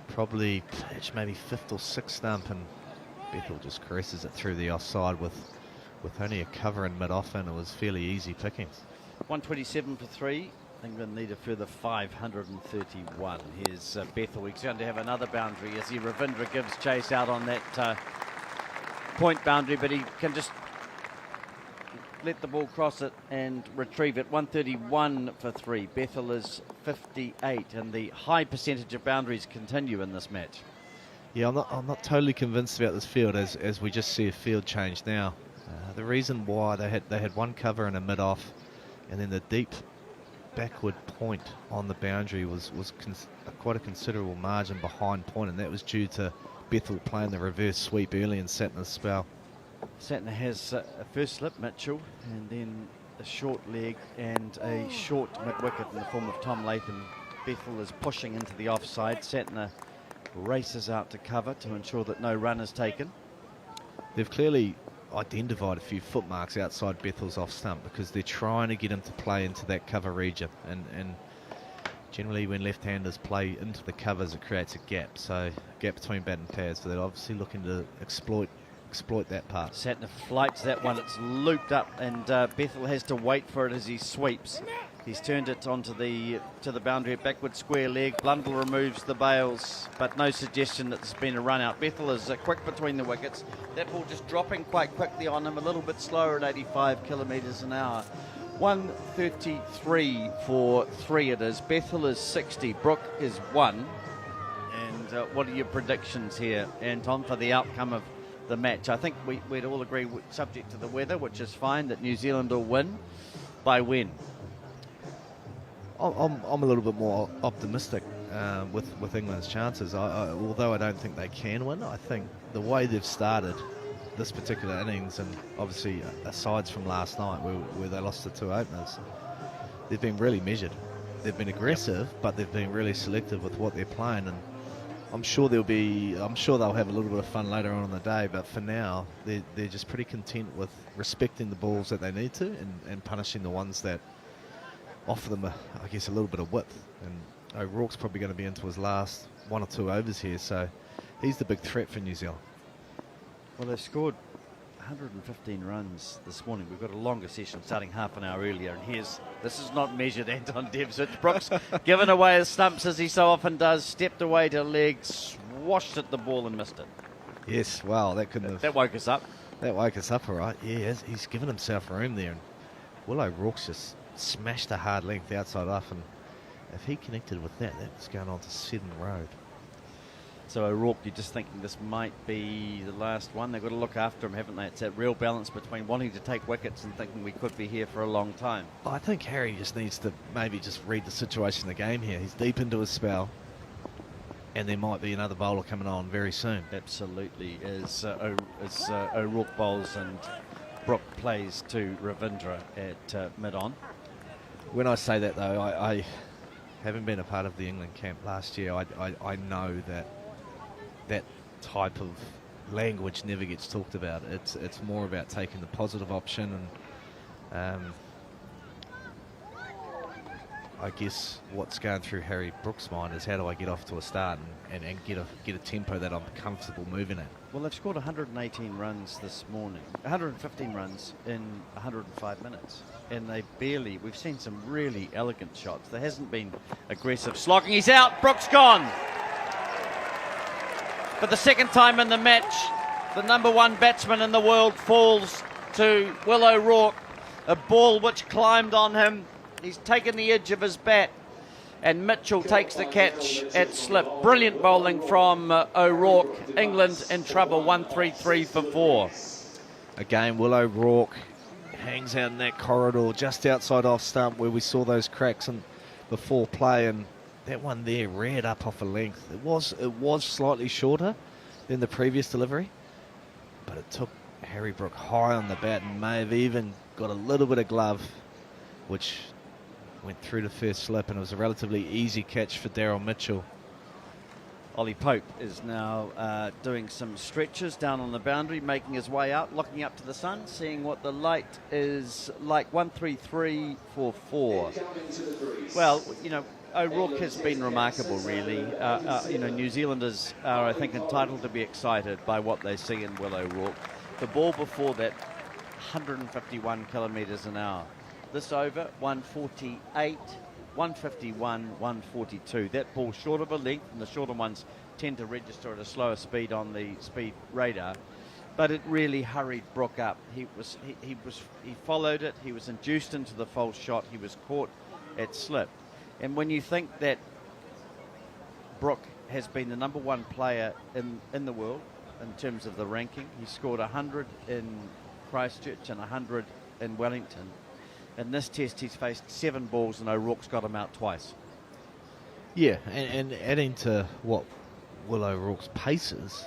probably pitched maybe 5th or 6th stump, and Bethel just caresses it through the offside with only a cover in mid-off, and it was fairly easy pickings. 127 for 3. England need a further 531. Here's Bethel. He's going to have another boundary as Ravindra gives chase out on that point boundary, but he can just let the ball cross it and retrieve it. 131 for 3. Bethel is 58, and the high percentage of boundaries continue in this match. Yeah, I'm not totally convinced about this field as we just see a field change now. The reason why they had one cover and a mid-off, and then the deep backward point on the boundary was quite a considerable margin behind point, and that was due to Bethel playing the reverse sweep early in Santner's spell. Santner has a first slip, Mitchell, and then a short leg and a short mid-wicket in the form of Tom Latham Bethel is pushing into the offside. Santner races out to cover to ensure that no run is taken. They've clearly identified a few footmarks outside Bethel's off stump because they're trying to get him to play into that cover region. And generally when left-handers play into the covers, it creates a gap. So gap between bat and pad. So they're obviously looking to exploit that part. Santner flights that one. It's looped up, and Bethel has to wait for it as he sweeps. He's turned it onto the boundary at backward square leg. Blundell removes the bails, but no suggestion that there's been a run out. Bethel is quick between the wickets. That ball just dropping quite quickly on him, a little bit slower at 85 kilometres an hour. 133 for 3 it is. Bethel is 60. Brook is 1. And what are your predictions here, Anton, for the outcome of the match? I think we'd all agree, subject to the weather, which is fine, that New Zealand will win. By when? I'm a little bit more optimistic with England's chances. Although I don't think they can win, I think the way they've started this particular innings, and obviously asides from last night where they lost the 2 openers, they've been really measured. They've been aggressive, but they've been really selective with what they're playing, and I'm sure they'll have a little bit of fun later on in the day, but for now they're just pretty content with respecting the balls that they need to and punishing the ones that offer them, I guess, a little bit of width. And O'Rourke's probably going to be into his last 1 or 2 overs here, so he's the big threat for New Zealand. Well, they've scored 115 runs this morning. We've got a longer session starting half an hour earlier, and this is not measured, Anton Devsich. Brooks given away his stumps as he so often does, stepped away to leg, swashed at the ball and missed it. Yes, wow, that woke us up. That woke us up, all right. Yeah, he's given himself room there, and Will O'Rourke's just smashed a hard length outside off, and if he connected with that's going on to Seddon Road. So O'Rourke, you're just thinking this might be the last one. They've got to look after him, haven't they? It's that real balance between wanting to take wickets and thinking we could be here for a long time. I think Harry just needs to maybe just read the situation of the game here. He's deep into his spell, and there might be another bowler coming on very soon. Absolutely. As O'Rourke bowls and Brook plays to Ravindra at mid-on. When I say that, though, I haven't been a part of the England camp last year. I know that type of language never gets talked about. It's more about taking the positive option, and I guess what's going through Harry Brook's mind is how do I get off to a start and get a tempo that I'm comfortable moving at. Well, they've scored 118 runs this morning, 115 runs in 105 minutes, and we've seen some really elegant shots. There hasn't been aggressive slogging. He's out, Brook's gone. For the second time in the match, the #1 batsman in the world falls to Will O'Rourke, a ball which climbed on him. He's taken the edge of his bat, and Mitchell takes the catch at slip. Brilliant bowling from O'Rourke. England in trouble, 133 for 4. Again, Will O'Rourke hangs out in that corridor just outside off stump where we saw those cracks before play, and that one there reared up off a length. It was slightly shorter than the previous delivery, but it took Harry Brook high on the bat and may have even got a little bit of glove, which went through the first slip, and it was a relatively easy catch for Daryl Mitchell. Ollie Pope is now doing some stretches down on the boundary, making his way out, looking up to the sun, seeing what the light is like. 133 for 4. Well, O'Rourke has been remarkable, really. New Zealanders are, I think, entitled to be excited by what they see in Will O'Rourke. The ball before that, 151 kilometres an hour. This over, 148, 151, 142. That ball short of a length, and the shorter ones tend to register at a slower speed on the speed radar. But it really hurried Brook up. He followed it. He was induced into the false shot. He was caught at slip. And when you think that Brook has been the #1 player in the world in terms of the ranking, he scored 100 in Christchurch and 100 in Wellington. In this test, he's faced 7 balls, and O'Rourke's got him out twice. Yeah, and adding to what Will O'Rourke's pace is,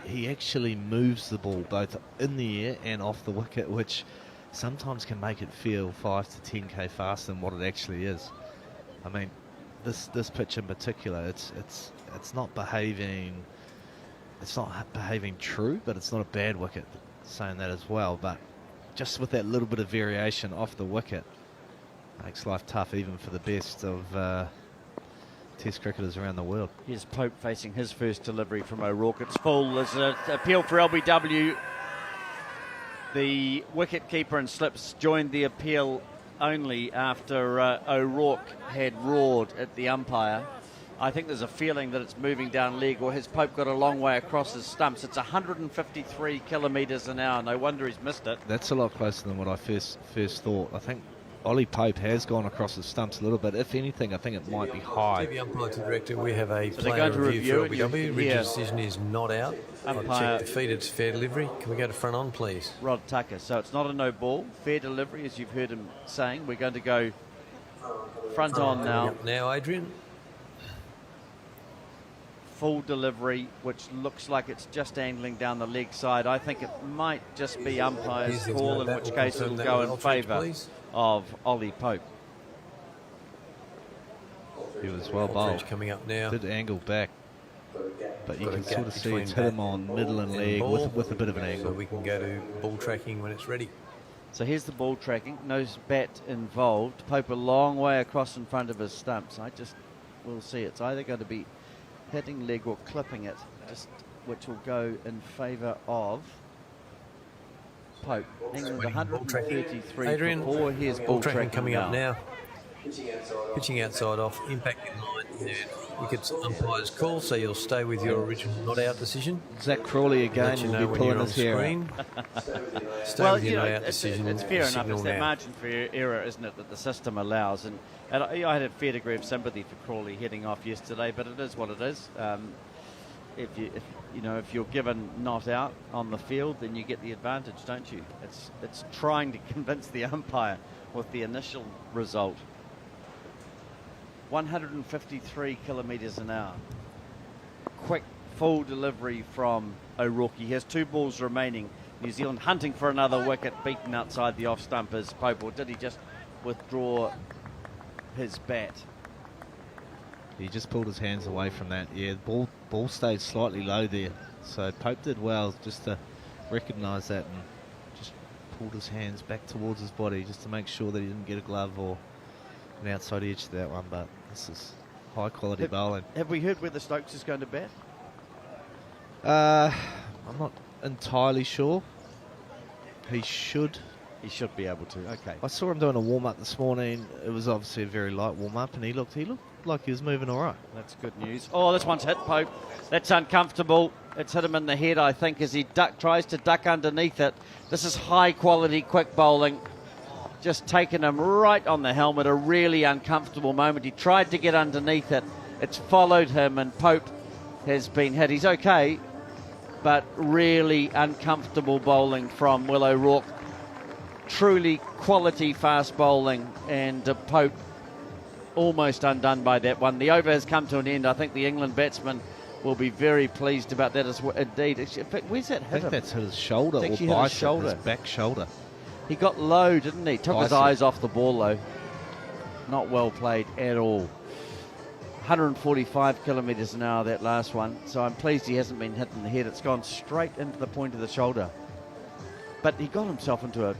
he actually moves the ball both in the air and off the wicket, which sometimes can make it feel 5 to 10k faster than what it actually is. I mean, this pitch in particular, it's not behaving. It's not behaving true, but it's not a bad wicket. Saying that as well, but just with that little bit of variation off the wicket, makes life tough even for the best of Test cricketers around the world. Here's Pope facing his first delivery from O'Rourke. It's full. There's an appeal for LBW. The wicket keeper and Slips joined the appeal only after O'Rourke had roared at the umpire. I think there's a feeling that it's moving down leg, or has Pope got a long way across his stumps? It's 153 kilometres an hour. No wonder he's missed it. That's a lot closer than what I first thought. I think Ollie Pope has gone across his stumps a little bit. If anything, I think it might be high. TV umpire to director, we have a So they're player going to review review for LBW. it. Ridge's decision is not out. Umpire- I've checked the feed, it's fair delivery. Can we go to front on, please? Rod Tucker. So it's not a no ball. Fair delivery, as you've heard him saying. We're going to go front on now. Now, Adrian. Full delivery, which looks like it's just angling down the leg side. I think it might just be umpire's Here's call, the- in that which will case confirm it'll that go one. in Ultra, favour please. of Ollie Pope. He was well Aldridge bowled. coming up now. Did angle back, but you Got a can gap sort of see between it's hit him bat on middle and and leg ball. with a bit of an So angle. we can go to ball tracking when it's ready. So here's the ball tracking. No bat involved. Pope a long way across in front of his stumps. We'll see. It's either going to be hitting leg or clipping it, which will go in favour of Pope. England Ball tracking. 133 Adrian, for 4. Here's ball ball tracking tracking coming up now. now. Pitching outside off, impact in line, and wickets umpire's call, so you'll stay with your original not out decision. Zach Crawley again Let you know will be when pulling you're on his hair out. screen. Stay Well, with your you know, no out it's decision. fair enough. signal It's that now. margin for error, isn't it, that the system allows? And I had a fair degree of sympathy for Crawley heading off yesterday, but it is what it is. If you're given not out on the field, then you get the advantage, don't you? It's trying to convince the umpire with the initial result. 153 kilometres an hour. Quick, full delivery from O'Rourke. He has 2 balls remaining. New Zealand hunting for another wicket, beaten outside the off stump as Pope, or did he just withdraw his bat? He just pulled his hands away from that. Yeah, the ball stayed slightly low there. So Pope did well just to recognise that and just pulled his hands back towards his body just to make sure that he didn't get a glove or an outside edge to that one. But this is high quality bowling. Have we heard whether Stokes is going to bat? I'm not entirely sure. He should. He should be able to. Okay. I saw him doing a warm-up this morning. It was obviously a very light warm-up, and he looked like he was moving all right. That's good news. Oh, this one's hit Pope. That's uncomfortable. It's hit him in the head, I think, as he tries to duck underneath it. This is high-quality, quick bowling. Just taken him right on the helmet. A really uncomfortable moment. He tried to get underneath it. It's followed him, and Pope has been hit. He's okay, but really uncomfortable bowling from Will O'Rourke. Truly quality fast bowling, and Pope almost undone by that one. The over has come to an end. I think the England batsman will be very pleased about that as well. Indeed. In fact, where's that hit I think him? that's hit his shoulder It's or actually hit his bicep, shoulder. his back shoulder. He got low, didn't he? Took his Bicep. eyes off the ball, though. Not well played at all. 145 kilometres an hour, that last one. So I'm pleased he hasn't been hit in the head. It's gone straight into the point of the shoulder. But he got himself into a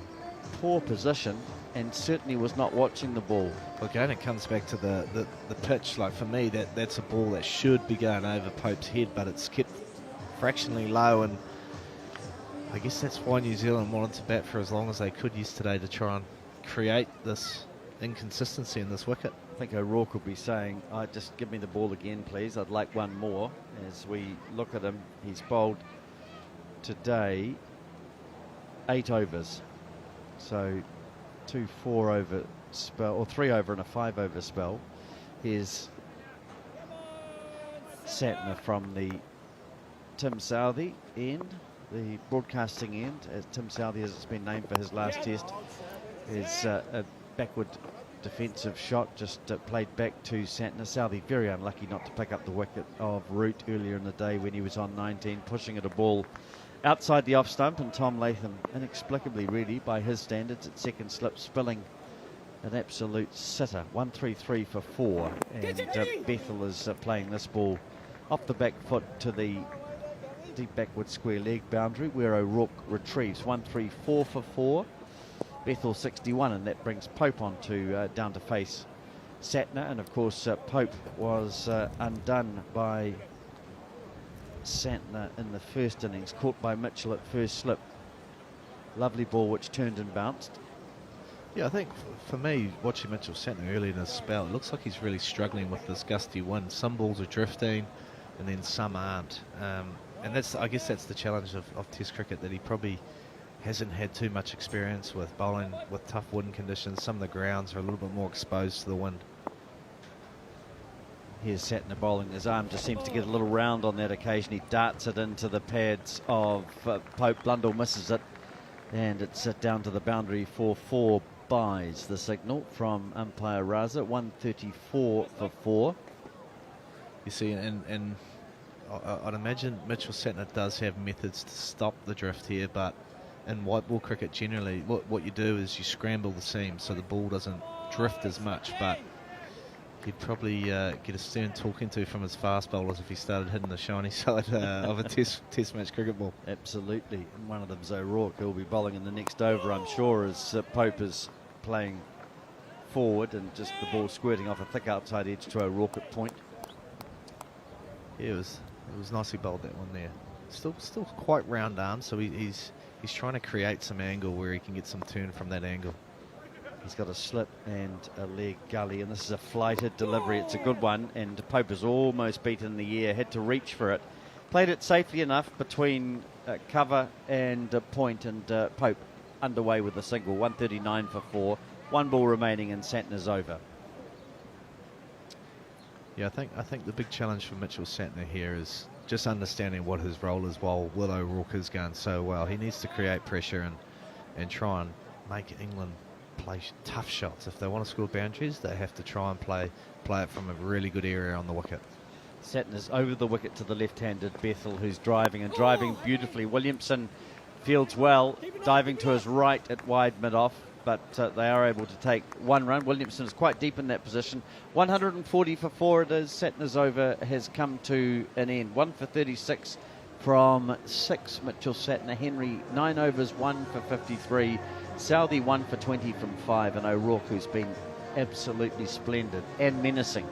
poor position and certainly was not watching the ball. Again, it comes back to the pitch. Like for me, that's a ball that should be going over Pope's head, but it's kept fractionally low, and I guess that's why New Zealand wanted to bat for as long as they could yesterday to try and create this inconsistency in this wicket. I think O'Rourke will be saying, just give me the ball again, please. I'd like one more. As we look at him, he's bowled today 8 overs. So 2 4-over spell, or 3 over and a 5 over spell. Here's Satner from the Tim Southey end, the broadcasting end, as Tim Southey, as it's been named for his last test, is a backward defensive shot, just played back to Satner. Southey very unlucky not to pick up the wicket of Root earlier in the day when he was on 19, pushing at a ball outside the off stump, and Tom Latham, inexplicably really by his standards, at second slip, spilling an absolute sitter. 1-3-3 for 4, and Bethel is playing this ball off the back foot to the deep backward square leg boundary, where O'Rourke retrieves. 1-3-4 for 4. Bethel 61, and that brings Pope on to down to face Santner, and of course Pope was undone by Santner in the first innings, caught by Mitchell at first slip. Lovely ball which turned and bounced. Yeah, I think for me, watching Mitchell Santner early in his spell, it looks like he's really struggling with this gusty wind. Some balls are drifting, and then some aren't. And I guess that's the challenge of Test cricket, that he probably hasn't had too much experience with bowling with tough wind conditions. Some of the grounds are a little bit more exposed to the wind. Here's Santner bowling. His arm just seems to get a little round on that occasion. He darts it into the pads of Pope. Blundell misses it, and it's down to the boundary for 4 byes. The signal from umpire Raza. 134 for 4. You see, and I'd imagine Mitchell Santner does have methods to stop the drift here, but in white ball cricket generally, what you do is you scramble the seam so the ball doesn't drift as much, but he'd probably get a stern talking to from his fast bowlers if he started hitting the shiny side of a test match cricket ball. Absolutely. And one of them's O'Rourke, who'll be bowling in the next over, I'm sure, as Pope is playing forward and just the ball squirting off a thick outside edge to O'Rourke at point. Yeah, it was nicely bowled, that one there. Still quite round arm, so he's trying to create some angle where he can get some turn from that angle. He's got a slip and a leg gully, and this is a flighted delivery. It's a good one, and Pope is almost beaten in the air, had to reach for it. Played it safely enough between cover and point, and Pope underway with a single. 139 for 4. 1 ball remaining, and Santner's over. Yeah, I think the big challenge for Mitchell Santner here is just understanding what his role is while Will O'Rourke has gone so well. He needs to create pressure and try and make England play tough shots. If they want to score boundaries, they have to try and play it from a really good area on the wicket. Santner's over the wicket to the left-handed Bethel, who's driving beautifully. Williamson fields well, diving to his right at wide mid-off, but they are able to take 1 run. Williamson is quite deep in that position. 140 for 4 it is. Santner's over has come to an end. 1 for 36 from 6, Mitchell Santner. Henry, 9 overs, 1 for 53. Southey 1 for 20 from 5, and O'Rourke, who's been absolutely splendid and menacing,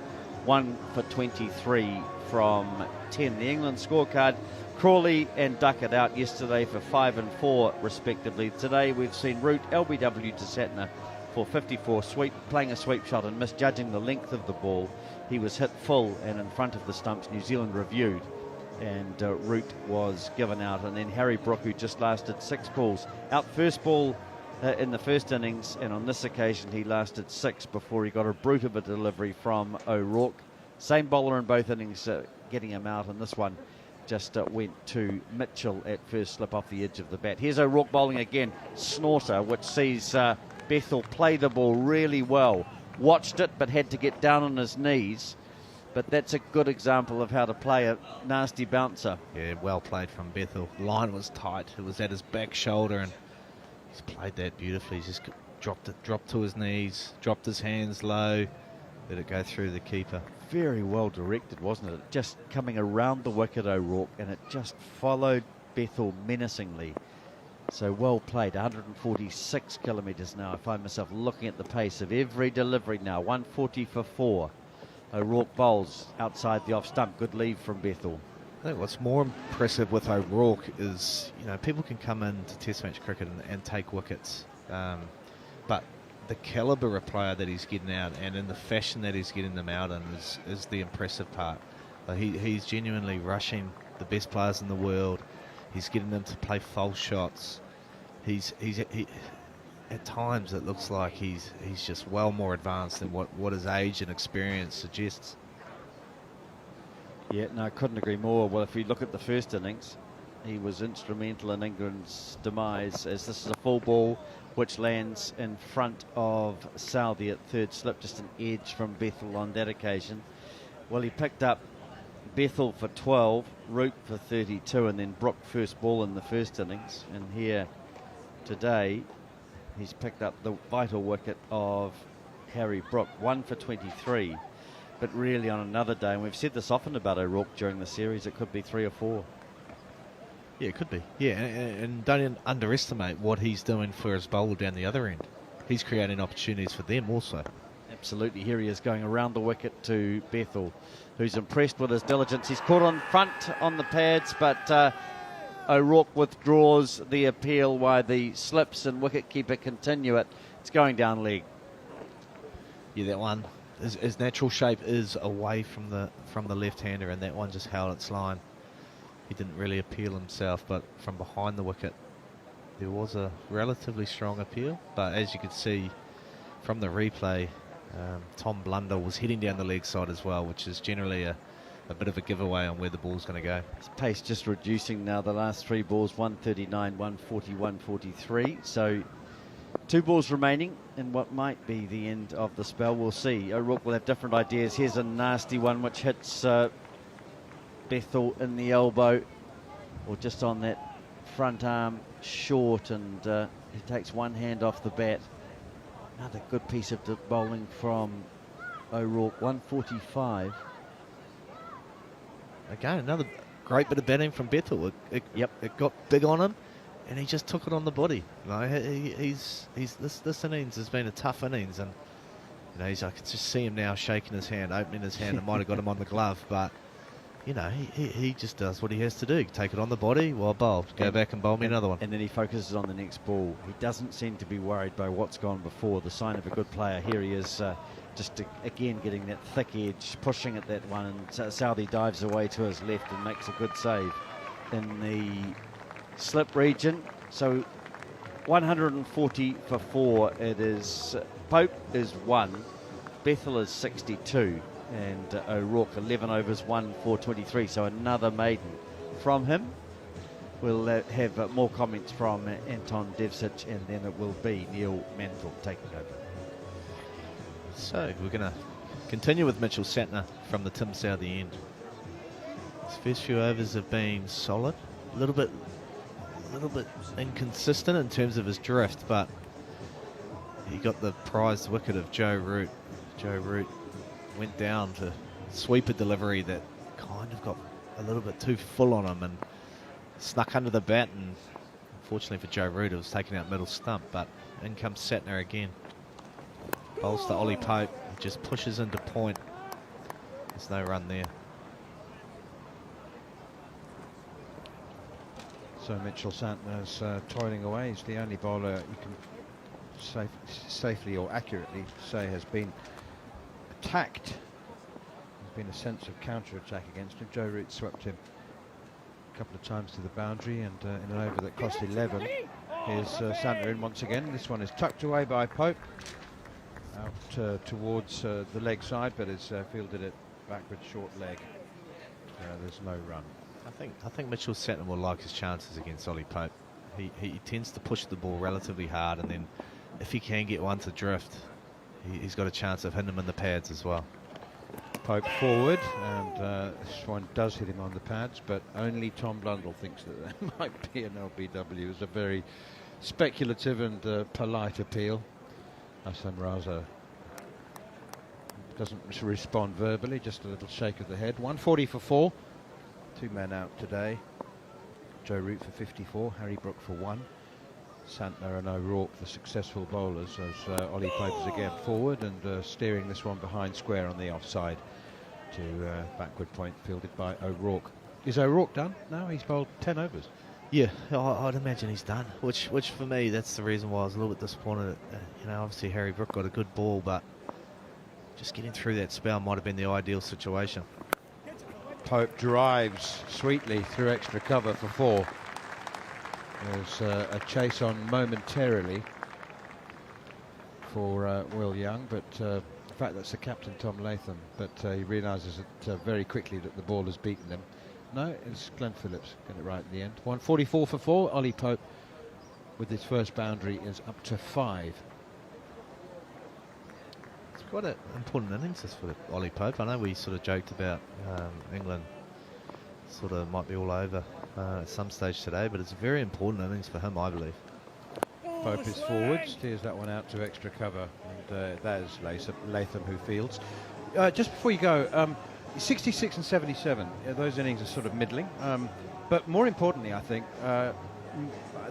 1 for 23 from 10. The England scorecard, Crawley and Duckett out yesterday for 5 and 4 respectively. Today we've seen Root LBW to Santner for 54, playing a sweep shot and misjudging the length of the ball. He was hit full and in front of the stumps. New Zealand reviewed, and Root was given out. And then Harry Brook, who just lasted 6 balls, out first ball in the first innings, and on this occasion he lasted 6 before he got a brute of a delivery from O'Rourke. Same bowler in both innings getting him out, and this one just went to Mitchell at first slip off the edge of the bat. Here's O'Rourke bowling again, snorter, which sees Bethel play the ball really well. Watched it but had to get down on his knees, but that's a good example of how to play a nasty bouncer. Yeah, well played from Bethel. The line was tight, it was at his back shoulder, and he's played that beautifully. He's just dropped to his knees, dropped his hands low, let it go through the keeper. Very well directed, wasn't it? Just coming around the wicket, O'Rourke, and it just followed Bethel menacingly. So well played. 146 kilometres now. I find myself looking at the pace of every delivery now. 140 for 4. O'Rourke bowls outside the off stump. Good leave from Bethel. I think what's more impressive with O'Rourke is, people can come into Test match cricket and take wickets, but the calibre of player that he's getting out and in the fashion that he's getting them out in is the impressive part. He's genuinely rushing the best players in the world. He's getting them to play false shots. He at times it looks like he's just well more advanced than what his age and experience suggests. Yeah, no, I couldn't agree more. Well, if we look at the first innings, he was instrumental in England's demise, as this is a full ball which lands in front of Southey at third slip, just an edge from Bethel on that occasion. Well, he picked up Bethel for 12, Root for 32, and then Brook first ball in the first innings. And here today, he's picked up the vital wicket of Harry Brook, 1 for 23. But really on another day, and we've said this often about O'Rourke during the series, it could be 3 or 4. Yeah, it could be. Yeah, and don't underestimate what he's doing for his bowler down the other end. He's creating opportunities for them also. Absolutely. Here he is going around the wicket to Bethel, who's impressed with his diligence. He's caught on front on the pads, but O'Rourke withdraws the appeal while the slips and wicketkeeper continue it. It's going down leg. Yeah, that one, his natural shape is away from the left-hander, and that one just held its line. He didn't really appeal himself, but from behind the wicket, there was a relatively strong appeal. But as you could see from the replay, Tom Blundell was heading down the leg side as well, which is generally a bit of a giveaway on where the ball's going to go. His pace just reducing now. The last 3 balls, 139, 140, 143. So 2 balls remaining in what might be the end of the spell. We'll see. O'Rourke will have different ideas. Here's a nasty one which hits Bethel in the elbow, or just on that front arm short, and he takes one hand off the bat. Another good piece of bowling from O'Rourke, 145. Again, another great bit of batting from Bethel. It got big on him, and he just took it on the body. This innings has been a tough innings, and I can just see him now shaking his hand, opening his hand. It might have got him on the glove, but he just does what he has to do. Take it on the body, well bowled. Go back and bowl me another one. And then he focuses on the next ball. He doesn't seem to be worried by what's gone before. The sign of a good player. Here he is, again getting that thick edge, pushing at that one. And Southee dives away to his left and makes a good save in the slip region. So 140 for 4. It is Pope is 1, Bethel is 62. And O'Rourke 11 overs, 1 for 23. So another maiden from him. We'll have more comments from Anton Devcic, and then it will be Neil Mantle taking over. So we're going to continue with Mitchell Santner from the Tim Southee end. His first few overs have been solid, a little bit inconsistent in terms of his drift, but he got the prized wicket of Joe Root. Joe Root went down to sweep a delivery that kind of got a little bit too full on him and snuck under the bat, and unfortunately for Joe Root, it was taken out middle stump. But in comes Santner again. Bowls to Ollie Pope, just pushes into point. There's no run there. So Mitchell Santner's toiling away. He's the only bowler you can safely or accurately say has been attacked. There's been a sense of counter-attack against him. Joe Root swept him a couple of times to the boundary, and in an over that cost 11. Here's Santner in once again. This one is tucked away by Pope out towards the leg side, but has fielded it backward short leg. There's no run. I think Mitchell Santner will like his chances against Ollie Pope. He tends to push the ball relatively hard, and then if he can get one to drift, he's got a chance of hitting him in the pads as well. Pope forward, and this one does hit him on the pads, but only Tom Blundell thinks that there might be an LBW. It's a very speculative and polite appeal. Hassan Raza doesn't respond verbally, just a little shake of the head. 140 for 4. 2 men out today. Joe Root for 54, Harry Brook for 1. Santner and O'Rourke, the successful bowlers, as Ollie Pope is again forward and steering this one behind square on the offside to backward point, fielded by O'Rourke. Is O'Rourke done? No, he's bowled 10 overs. Yeah, I'd imagine he's done, which for me, that's the reason why I was a little bit disappointed. Obviously Harry Brook got a good ball, but just getting through that spell might have been the ideal situation. Pope drives sweetly through extra cover for 4. There's a chase on momentarily for Will Young, but in fact that's the captain, Tom Latham, but he realises very quickly that the ball has beaten them. No, it's Glenn Phillips, got it right in the end. 144 for 4. Ollie Pope with his first boundary is up to 5. It's quite an important innings this for Ollie Pope. I know we sort of joked about England sort of might be all over at some stage today, but it's a very important innings for him, I believe. Pope is forward, steers that one out to extra cover, and that is Latham who fields. Just before you go, 66 and 77, those innings are sort of middling, but more importantly, I think,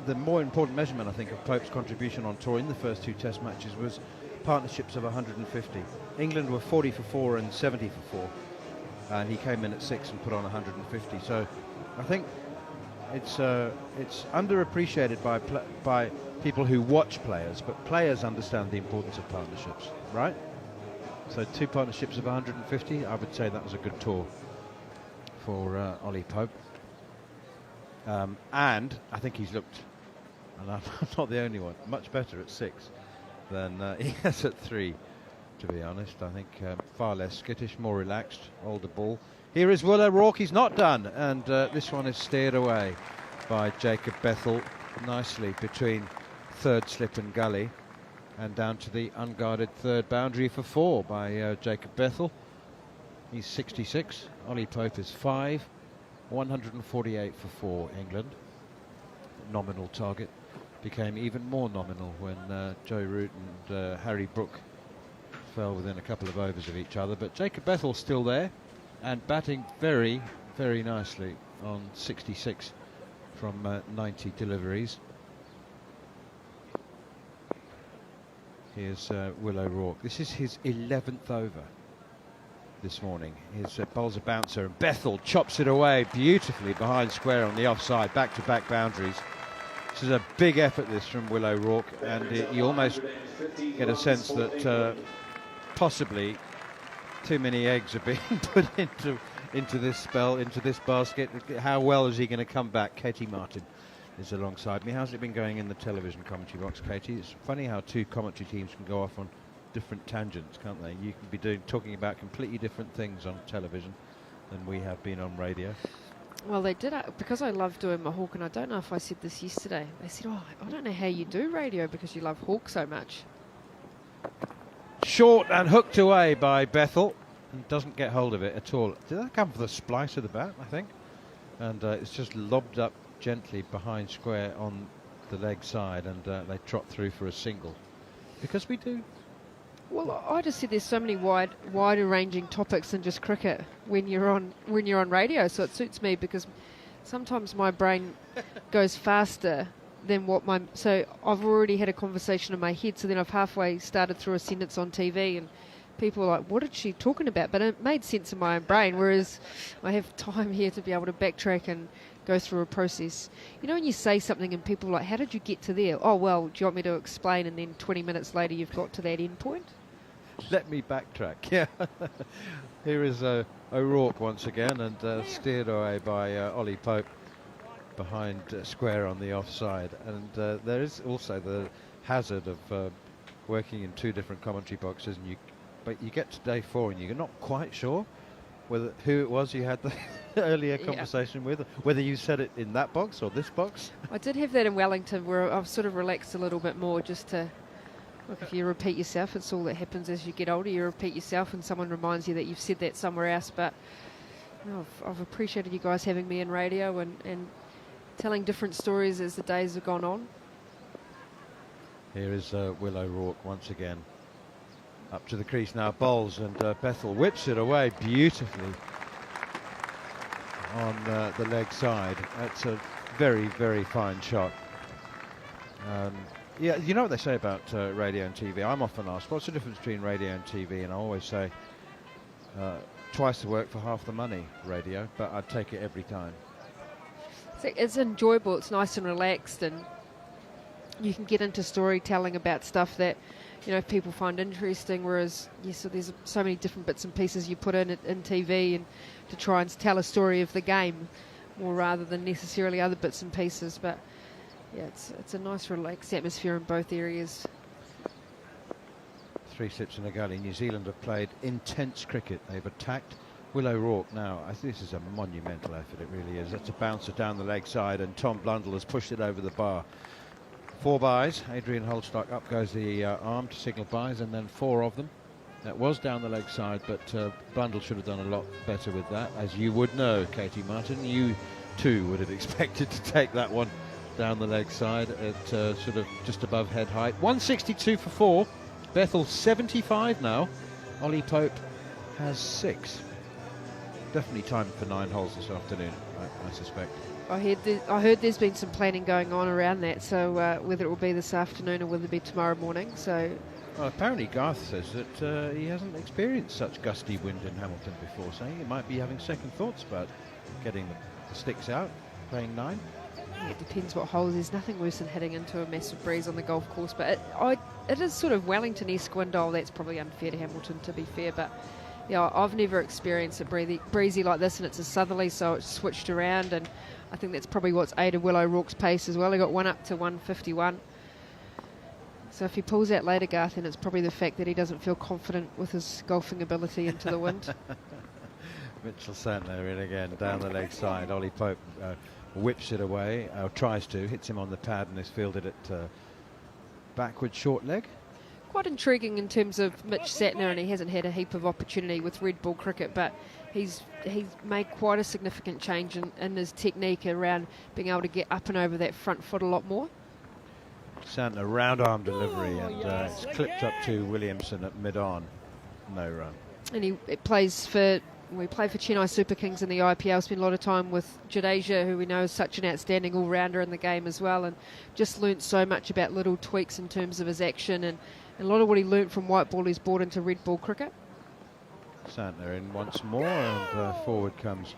the more important measurement, I think, of Pope's contribution on tour in the first 2 Test matches was partnerships of 150. England were 40 for 4 and 70 for 4, and he came in at 6 and put on 150. So I think it's underappreciated by people who watch players, but players understand the importance of partnerships, right? So 2 partnerships of 150, I would say that was a good tour for Ollie Pope. And I think he's looked, and I'm not the only one, much better at 6 than he has at 3, to be honest. I think far less skittish, more relaxed, older ball. Here is Will O'Rourke, he's not done, and this one is steered away by Jacob Bethel nicely between third slip and gully, and down to the unguarded third boundary for 4 by Jacob Bethel. He's 66, Ollie Pope is 5, 148 for 4 England. Nominal target became even more nominal when Joe Root and Harry Brook fell within a couple of overs of each other, but Jacob Bethel's still there and batting very, very nicely on 66 from 90 deliveries. Here's Will O'Rourke. This is his 11th over this morning. His bowls a bouncer, and Bethel chops it away beautifully behind square on the offside, back-to-back boundaries. This is a big effort, this, from Will O'Rourke, and you almost get a sense that possibly too many eggs are being put into this spell, into this basket. How well is he going to come back? Katie Martin is alongside me. How's it been going in the television commentary box, Katie? It's funny how 2 commentary teams can go off on different tangents, can't they? You can be talking about completely different things on television than we have been on radio. Well, they did, because I love doing my Hawk, and I don't know if I said this yesterday. They said, oh, I don't know how you do radio because you love Hawk so much. Short and hooked away by Bethel, and doesn't get hold of it at all. Did that come for the splice of the bat, I think? And it's just lobbed up gently behind square on the leg side, and they trot through for a single. Because we do. Well, I just said there's so many wider-ranging topics than just cricket when you're on radio, so it suits me because sometimes my brain goes faster than so I've already had a conversation in my head, so then I've halfway started through a sentence on TV and people are like, what is she talking about? But it made sense in my own brain, whereas I have time here to be able to backtrack and go through a process. You know, when you say something and people are like, how did you get to there? Oh, well, do you want me to explain? And then 20 minutes later you've got to that end point. Let me backtrack. Yeah. Here is O'Rourke once again, and steered away by Ollie Pope behind square on the offside. And there is also the hazard of working in 2 different commentary boxes, and but you get to day 4 and you're not quite sure who it was you had the earlier conversation with, whether you said it in that box or this box. I did have that in Wellington where I've sort of relaxed a little bit more, just to look, if you repeat yourself, it's all that happens as you get older. You repeat yourself and someone reminds you that you've said that somewhere else. But I've appreciated you guys having me in radio and telling different stories as the days have gone on. Here is Will O'Rourke once again. Up to the crease now, bowls, and Bethel whips it away beautifully on the leg side. That's a very, very fine shot. Yeah, you know what they say about radio and TV? I'm often asked, what's the difference between radio and TV? And I always say, twice the work for half the money, radio, but I'd take it every time. It's enjoyable, it's nice and relaxed, and you can get into storytelling about stuff that, you know, people find interesting, whereas so there's so many different bits and pieces you put in TV and to try and tell a story of the game more rather than necessarily other bits and pieces. But yeah, it's a nice relaxed atmosphere in both areas. 3 slips in a gully. New Zealand have played intense cricket. They've attacked. Will O'Rourke now, I think this is a monumental effort, it really is. That's a bouncer down the leg side, and Tom Blundell has pushed it over the bar. 4 byes. Adrian Holstock, up goes the arm to signal byes, and then 4 of them. That was down the leg side, but Blundell should have done a lot better with that, as you would know, Katie Martin. You too would have expected to take that one down the leg side at sort of just above head height. 162 for 4. Bethel 75 now. Ollie Pope has 6. Definitely time for 9 holes this afternoon, I suspect. I heard there's been some planning going on around that, so whether it will be this afternoon or whether it be tomorrow morning. So, well, apparently Garth says that he hasn't experienced such gusty wind in Hamilton before, saying he might be having second thoughts about getting the sticks out, playing 9. it depends what hole. There's nothing worse than hitting into a massive breeze on the golf course, but it is sort of Wellington-esque wind. That's probably unfair to Hamilton, to be fair, but yeah, I've never experienced it breezy like this, and it's a southerly, so it's switched around, and I think that's probably what's aided Will O'Rourke's pace as well. He got one up to 151. So if he pulls out later, Garth, then it's probably the fact that he doesn't feel confident with his golfing ability into the wind. Mitchell Santner in again, down the leg side. Ollie Pope whips it away, tries to, hits him on the pad and is fielded at backward short leg. Quite intriguing in terms of Mitch Santner, and he hasn't had a heap of opportunity with red ball cricket, but he's made quite a significant change in his technique around being able to get up and over that front foot a lot more. Santner round arm delivery, and it's clipped up to Williamson at mid-on. No run. And he plays for... We play for Chennai Super Kings in the IPL, spent a lot of time with Jadeja, who we know is such an outstanding all-rounder in the game as well, and just learnt so much about little tweaks in terms of his action, and a lot of what he learnt from white ball he's brought into red ball cricket. Santner in once more, and forward comes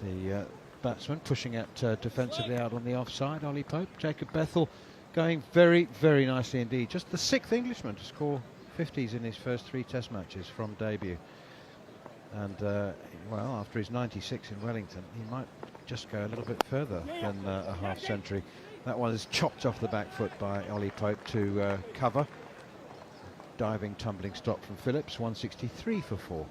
the batsman, pushing it defensively out on the offside. Ollie Pope, Jacob Bethel going very, very nicely indeed. Just the 6th Englishman to score 50s in his first 3 Test matches from debut, and well, after his 96 in Wellington, he might just go a little bit further than a half century. That one is chopped off the back foot by Ollie Pope to cover. Diving, tumbling stop from Phillips, 163 for 4.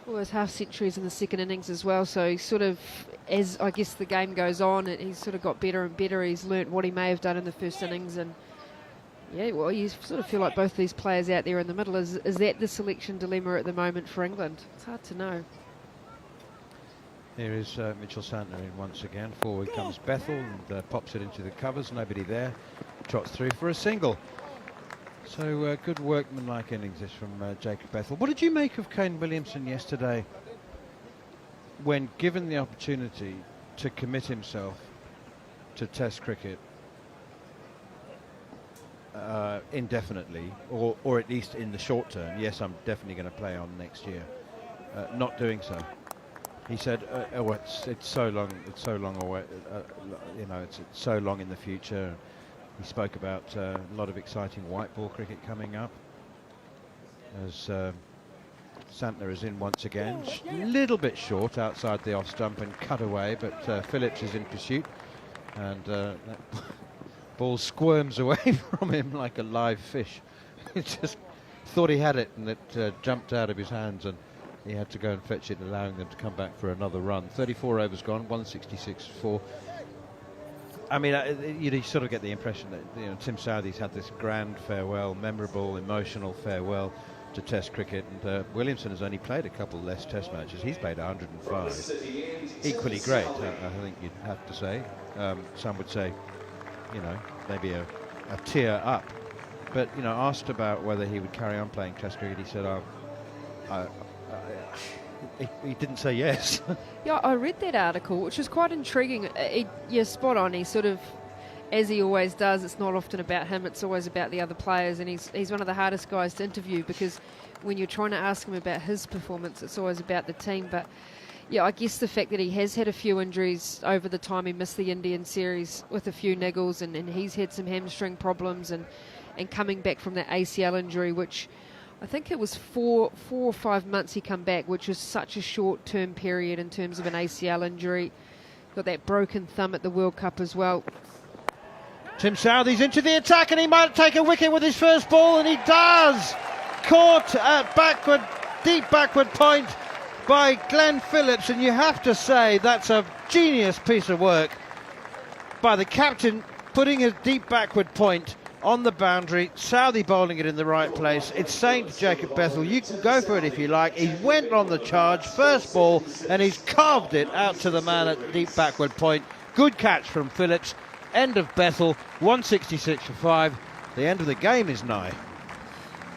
Well, there's half centuries in the second innings as well, so he's sort of, as I guess the game goes on, he's sort of got better and better. He's learnt what he may have done in the first innings, and yeah, well, you sort of feel like both these players out there in the middle. Is that the selection dilemma at the moment for England? It's hard to know. Here is Mitchell Santner in once again. Forward comes Bethel and pops it into the covers. Nobody there. Trots through for a single. So good workmanlike innings this from Jacob Bethel. What did you make of Kane Williamson yesterday when given the opportunity to commit himself to Test cricket indefinitely, or at least in the short term? Yes, I'm definitely going to play on next year. Not doing so. He said, "Oh, it's so long. It's so long away. You know, it's so long in the future." He spoke about a lot of exciting white ball cricket coming up. As Santner is in once again, a little bit short outside the off stump and cut away, but Phillips is in pursuit, and that ball squirms away from him like a live fish. He just thought he had it, and it jumped out of his hands, and he had to go and fetch it, allowing them to come back for another run. 34 overs gone, 166 for 4. I mean, you sort of get the impression that Tim Southee's had this grand farewell, memorable, emotional farewell to Test cricket, and Williamson has only played a couple less Test matches. He's played 105. Equally great, I think you'd have to say. Some would say, maybe a tier up. But, asked about whether he would carry on playing Test cricket, he said, he didn't say yes. Yeah, I read that article, which was quite intriguing. You're spot on. He sort of, as he always does, it's not often about him, it's always about the other players, and he's one of the hardest guys to interview, because when you're trying to ask him about his performance, it's always about the team. But yeah, I guess the fact that he has had a few injuries over the time he missed the Indian series with a few niggles, and he's had some hamstring problems, and coming back from that ACL injury, which I think it was 4 or 5 months he come back, which was such a short-term period in terms of an ACL injury. Got that broken thumb at the World Cup as well. Tim Southee's into the attack, and he might take a wicket with his first ball, and he does! Caught at deep backward point by Glenn Phillips, and you have to say that's a genius piece of work by the captain, putting his deep backward point on the boundary. Southey bowling it in the right place. It's saying to Jacob Bethell, you can go for it if you like. He went on the charge, first ball, and he's carved it out to the man at deep backward point. Good catch from Phillips. End of Bethell, 166 for 5. The end of the game is nigh.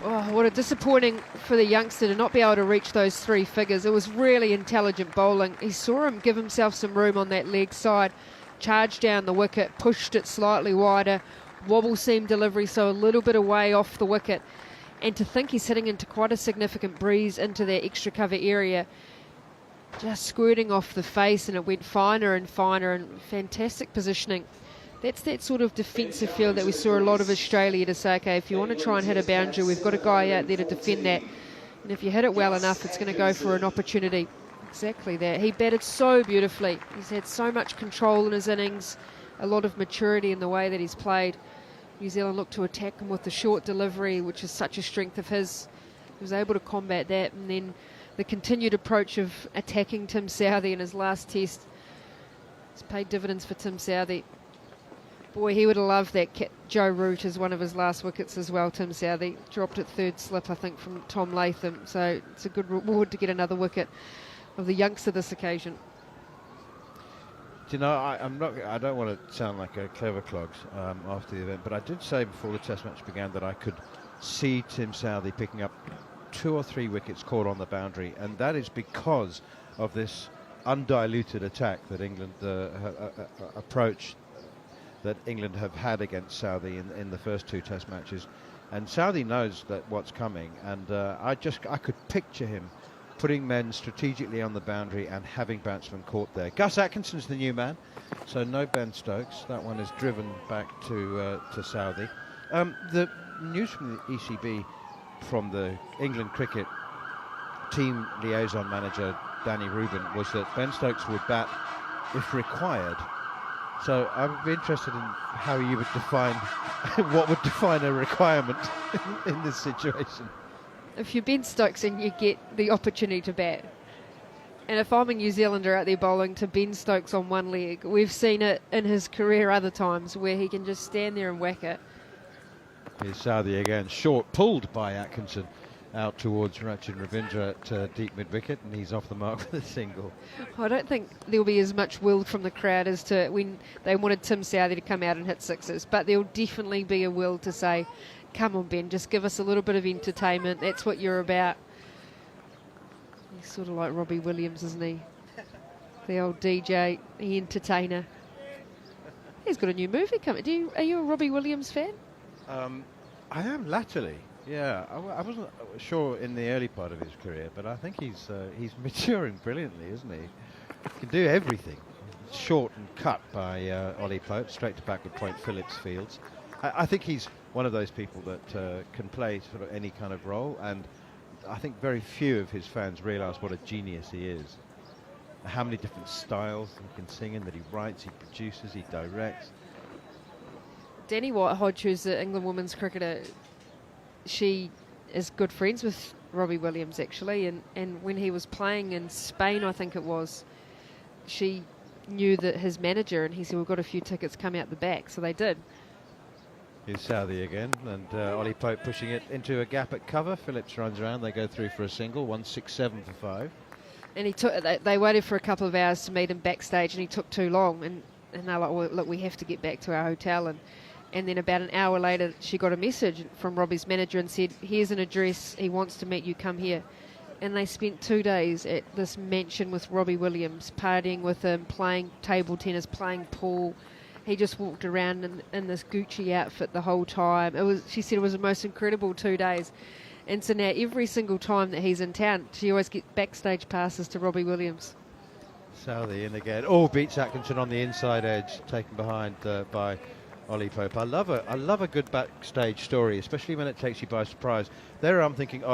Oh, what a disappointing for the youngster to not be able to reach those 3 figures. It was really intelligent bowling. He saw him give himself some room on that leg side, charged down the wicket, pushed it slightly wider, wobble seam delivery, so a little bit away off the wicket. And to think he's hitting into quite a significant breeze into that extra cover area, just squirting off the face, and it went finer and finer, and fantastic positioning. That's that sort of defensive feel that we saw a lot of Australia to say, okay, if you want to try and hit a boundary, we've got a guy out there to defend that. And if you hit it well enough, it's going to go for an opportunity. Exactly that. He batted so beautifully. He's had so much control in his innings, a lot of maturity in the way that he's played. New Zealand looked to attack him with the short delivery, which is such a strength of his. He was able to combat that, and then the continued approach of attacking Tim Southey in his last test has paid dividends for Tim Southey. Boy, he would have loved that Joe Root as one of his last wickets as well. Tim Southey dropped at third slip, I think, from Tom Latham. So it's a good reward to get another wicket of the youngster this occasion. Do you know, I don't want to sound like a clever clogs after the event, but I did say before the Test match began that I could see Tim Southey picking up 2 or 3 wickets caught on the boundary, and that is because of this undiluted attack that England approach that England have had against Southey in the first 2 Test matches. And Southey knows that what's coming, and I could picture him putting men strategically on the boundary and having batsmen caught there. Gus Atkinson's the new man, so no Ben Stokes. That one is driven back to Southey. The news from the ECB from the England cricket team liaison manager Danny Rubin was that Ben Stokes would bat if required. So I would be interested in how you would define what would define a requirement in this situation. If you're Ben Stokes and you get the opportunity to bat, and if I'm a New Zealander out there bowling to Ben Stokes on one leg, we've seen it in his career other times where he can just stand there and whack it. Here's Southey again, short, pulled by Atkinson out towards Rachin Ravindra at deep mid-wicket, and he's off the mark with a single. I don't think there'll be as much will from the crowd as to when they wanted Tim Southey to come out and hit sixes, but there'll definitely be a will to say, come on Ben, just give us a little bit of entertainment, that's what you're about. He's sort of like Robbie Williams, isn't he? The old DJ, the entertainer. He's got a new movie coming. Are you a Robbie Williams fan? I am latterly. Yeah, I wasn't sure in the early part of his career, but I think he's maturing brilliantly, isn't he? He can do everything. Short and cut by Ollie Pope, straight to backward point Phillips Fields. I think he's one of those people that can play sort of any kind of role, and I think very few of his fans realise what a genius he is. How many different styles he can sing in, that he writes, he produces, he directs. Danny White-Hodge, who's the England women's cricketer, she is good friends with Robbie Williams actually, and when he was playing in Spain, I think it was, she knew that his manager, and he said, we've got a few tickets, come out the back, so they did. Here's Southey again, and Ollie Pope pushing it into a gap at cover. Phillips runs around, they go through for a single, 167 for 5. And they waited for a couple of hours to meet him backstage, and he took too long, and they're like, well, look, we have to get back to our hotel, and then about an hour later, she got a message from Robbie's manager and said, here's an address, he wants to meet you, come here. And they spent 2 days at this mansion with Robbie Williams, partying with him, playing table tennis, playing pool. He just walked around in this Gucci outfit the whole time. She said it was the most incredible 2 days. And so now every single time that he's in town, she always gets backstage passes to Robbie Williams. Southey in again. Oh, beats Atkinson on the inside edge, taken behind by Ollie Pope. I love a good backstage story, especially when it takes you by surprise. There I'm thinking,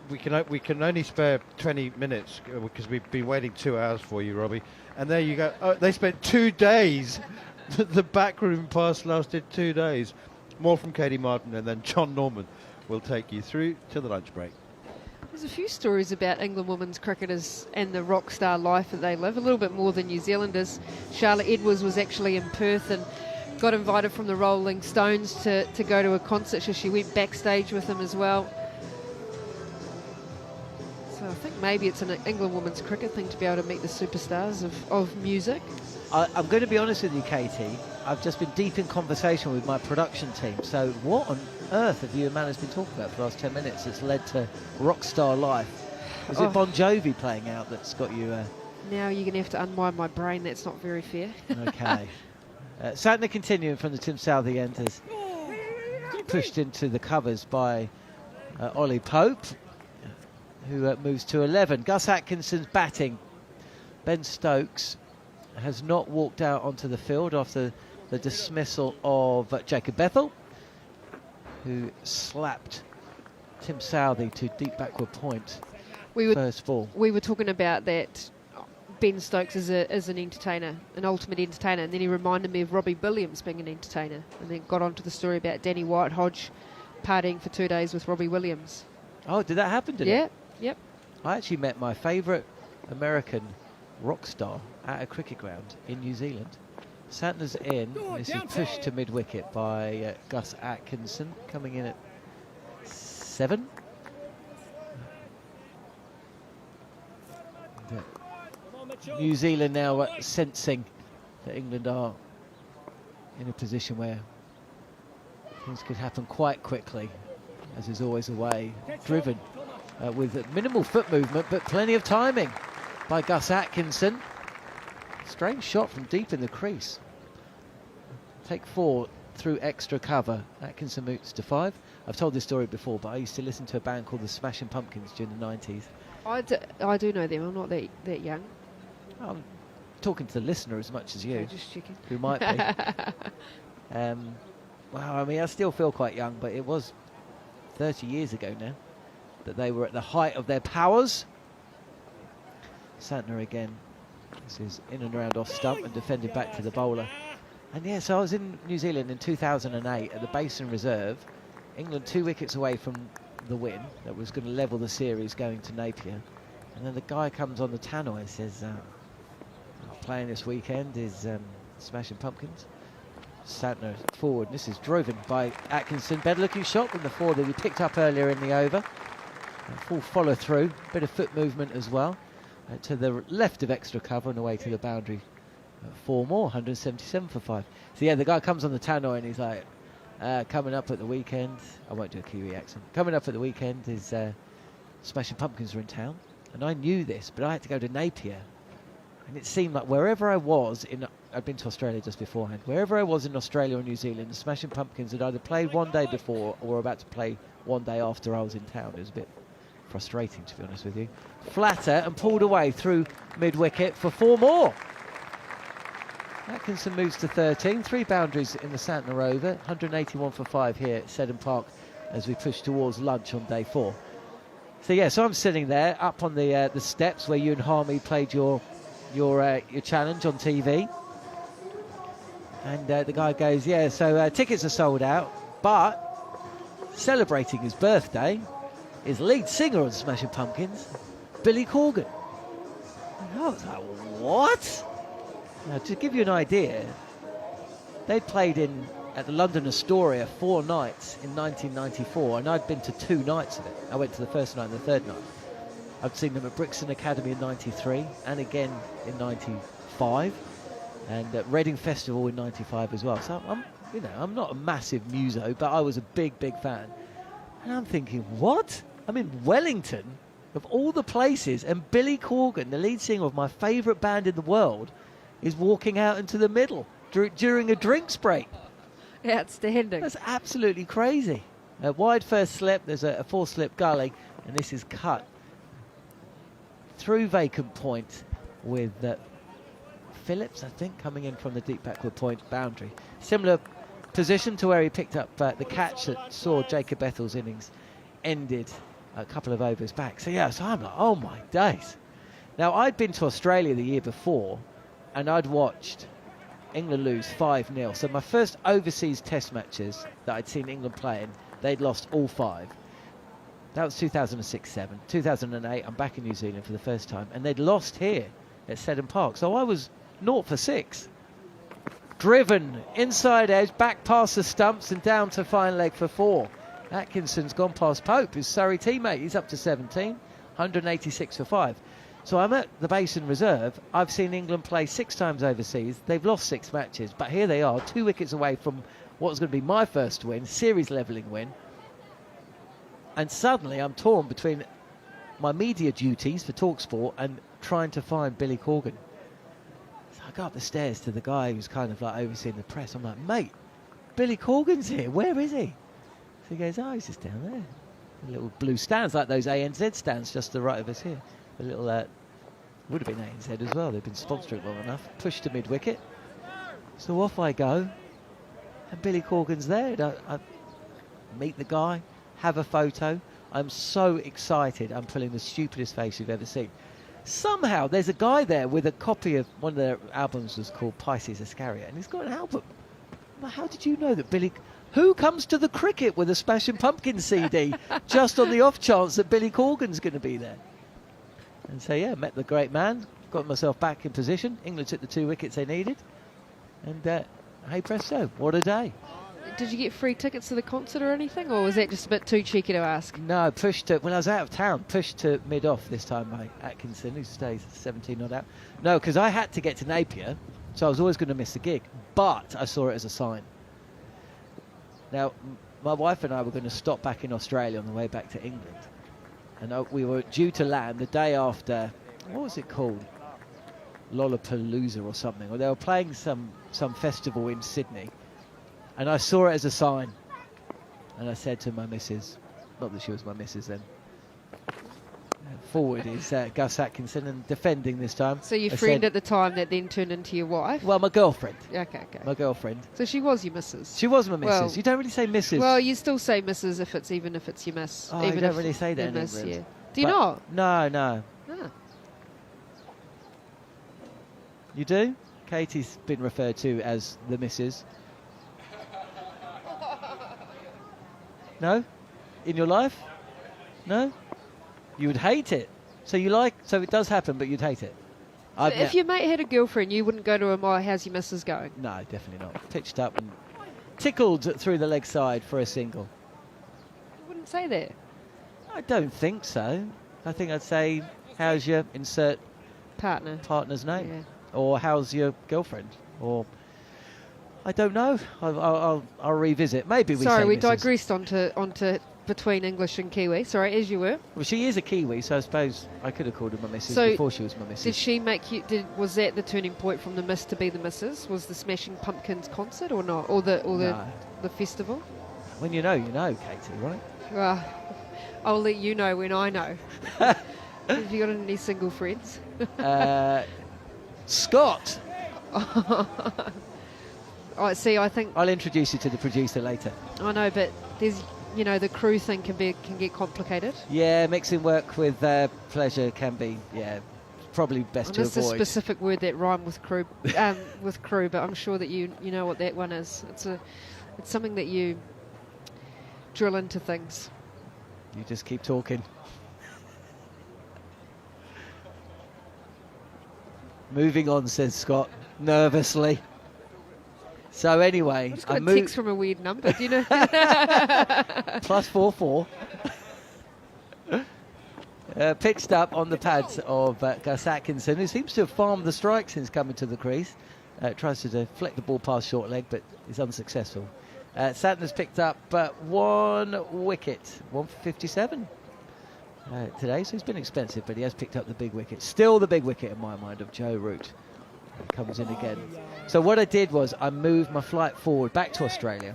we can only spare 20 minutes because we've been waiting 2 hours for you, Robbie. And there you go. Oh, they spent 2 days. The backroom pass lasted 2 days. More from Katie Martin, and then John Norman will take you through to the lunch break. There's a few stories about England women's cricketers and the rock star life that they live, a little bit more than New Zealanders. Charlotte Edwards was actually in Perth and got invited from the Rolling Stones to go to a concert, so she went backstage with them as well. So I think maybe it's an England women's cricket thing to be able to meet the superstars of music. I'm going to be honest with you, Katie. I've just been deep in conversation with my production team. So what on earth have you and Manos been talking about for the last 10 minutes that's led to Rockstar Life? Is it Bon Jovi playing out that's got you... Now you're going to have to unwind my brain. That's not very fair. Okay. Santner continuing from the Tim Southey end is pushed into the covers by Ollie Pope, who moves to 11. Gus Atkinson's batting. Ben Stokes has not walked out onto the field after the dismissal of Jacob Bethel, who slapped Tim Southey to deep backward point. First ball. We were talking about that Ben Stokes is an entertainer, an ultimate entertainer, and then he reminded me of Robbie Williams being an entertainer, and then got onto the story about Danny White-Hodge partying for 2 days with Robbie Williams. Oh, did that happen, did it? Yep. I actually met my favourite American rock star at a cricket ground in New Zealand. Santner's in. This is pushed to mid-wicket by Gus Atkinson, coming in at 7. New Zealand now sensing that England are in a position where things could happen quite quickly, as is always the way. Driven with minimal foot movement, but plenty of timing by Gus Atkinson. Strange shot from deep in the crease. Take 4 through extra cover. Atkinson moves to 5. I've told this story before, but I used to listen to a band called the Smashing Pumpkins during the 90s. I do know them. I'm not that young. I'm talking to the listener as much as you, I'm just checking. who might be. Well, I mean, I still feel quite young, but it was 30 years ago now that they were at the height of their powers. Santner again. This is in and around off stump and defended back to the bowler. And yeah, so I was in New Zealand in 2008 at the Basin Reserve. England 2 wickets away from the win that was going to level the series going to Napier. And then the guy comes on the tannoy and says, playing this weekend is Smashing Pumpkins. Santner forward. This is driven by Atkinson. Better looking shot than the 4 that he picked up earlier in the over. A full follow through. Bit of foot movement as well. To the left of extra cover and away to the boundary. 4 more. 177 for 5. So yeah, the guy comes on the tannoy and he's like, coming up at the weekend. I won't do a Kiwi accent. Coming up at the weekend is Smashing Pumpkins are in town. And I knew this, but I had to go to Napier. And it seemed like wherever I was I'd been to Australia just beforehand. Wherever I was in Australia or New Zealand, the Smashing Pumpkins had either played one day before or were about to play one day after I was in town. It was a bit frustrating, to be honest with you. Flatter and pulled away through mid-wicket for 4 more. Atkinson moves to 13. 3 boundaries in the Santner over. 181 for 5 here at Seddon Park as we push towards lunch on day 4. So yeah, so I'm sitting there up on the steps where you and Harmy played your challenge on TV, and the guy goes, yeah, so tickets are sold out, but celebrating his birthday is lead singer on Smashing Pumpkins, Billy Corgan. And I was like, what? Now, to give you an idea, they played at the London Astoria 4 nights in 1994, and I'd been to 2 nights of it. I went to the first night and the third night. I'd seen them at Brixton Academy in 93 and again in 95, and at Reading Festival in 95 as well. So I'm not a massive muso, but I was a big fan. And I'm thinking, what? I'm in Wellington, of all the places, and Billy Corgan, the lead singer of my favourite band in the world, is walking out into the middle during a drinks break. Outstanding. That's absolutely crazy. A wide first slip, there's a 4-slip gully, and this is cut through vacant point with Phillips, I think, coming in from the deep backward point boundary. Similar position to where he picked up the catch that saw Jacob Bethel's innings ended a couple of overs back. So yeah, so I'm like, oh my days. Now, I'd been to Australia the year before, and I'd watched England lose 5-0. So my first overseas test matches that I'd seen England playing, they'd lost all 5. That was 2006-07. 2008, I'm back in New Zealand for the first time, and they'd lost here at Seddon Park. So I was 0 for 6. driven inside edge, back past the stumps and down to fine leg for 4. Atkinson's gone past Pope, his Surrey teammate. He's up to 17, 186 for 5. So I'm at the Basin Reserve. I've seen England play 6 times overseas. They've lost 6 matches, but here they are, 2 wickets away from what was going to be my first win, series levelling win. And suddenly I'm torn between my media duties for TalkSport and trying to find Billy Corgan. So I go up the stairs to the guy who's kind of like overseeing the press. I'm like, mate, Billy Corgan's here. Where is he? So he goes, oh, he's just down there. The little blue stands, like those ANZ stands just to the right of us here. A little, would have been ANZ as well. They've been sponsoring long enough. Push to mid-wicket. So off I go. And Billy Corgan's there. I meet the guy, have a photo. I'm so excited. I'm pulling the stupidest face you've ever seen. Somehow there's a guy there with a copy of one of their albums was called Pisces Iscariot, and he's got an album. Well, how did you know that Billy... Who comes to the cricket with a Smashing Pumpkins CD just on the off chance that Billy Corgan's going to be there? And so, yeah, met the great man, got myself back in position. England took the 2 wickets they needed. And, hey presto, what a day. Did you get free tickets to the concert or anything, or was that just a bit too cheeky to ask? No, pushed to, when I was out of town, pushed to mid-off this time by Atkinson, who stays 17 not out. No, because I had to get to Napier, so I was always going to miss the gig. But I saw it as a sign. Now, my wife and I were going to stop back in Australia on the way back to England. And we were due to land the day after, what was it called? Lollapalooza or something. Or they were playing some festival in Sydney. And I saw it as a sign. And I said to my missus, not that she was my missus then, forward is Gus Atkinson, and defending this time. So your friend at the time that then turned into your wife? Well, my girlfriend. Okay. My girlfriend. So she was your missus? She was my missus. Well, you don't really say missus. Well, you still say missus even if it's your miss. Oh, even you don't if really say that in miss, England. yeah. Do you not? No. Ah. You do? Katie's been referred to as the missus. No? In your life? No? You would hate it. So it does happen, but you'd hate it. So if your mate had a girlfriend, you wouldn't go to him, oh, how's your missus going? No, definitely not. Pitched up and tickled through the leg side for a single. You wouldn't say that. I don't think so. I think I'd say, how's your insert partner's name? Yeah. Or how's your girlfriend? Or I don't know. I'll revisit. Maybe we. Sorry, say we missus. digressed onto between English and Kiwi. Sorry, as you were. Well, she is a Kiwi, so I suppose I could have called her my missus before she was my missus. Did she make you? Was that the turning point from the miss to be the missus? Was the Smashing Pumpkins concert or not, or the festival? When you know, Katie, right? Well, I'll let you know when I know. Have you got any single friends? Scott. I see. I think I'll introduce you to the producer later. I know, but there's, the crew thing can get complicated. Yeah, mixing work with pleasure can be, probably best to avoid. That's a specific word that rhyme with crew, but I'm sure that you know what that one is. It's something that you drill into things. You just keep talking. Moving on, says Scott, nervously. So anyway, I just got a text from a weird number, do you know? +44. Pitched up on the pads of Gus Atkinson, who seems to have farmed the strike since coming to the crease. Tries to deflect the ball past short leg, but is unsuccessful. Santner's picked up 1 wicket, 157 today, so he's been expensive, but he has picked up the big wicket. Still the big wicket in my mind of Joe Root. Comes in again. So what I did was I moved my flight forward back to Australia,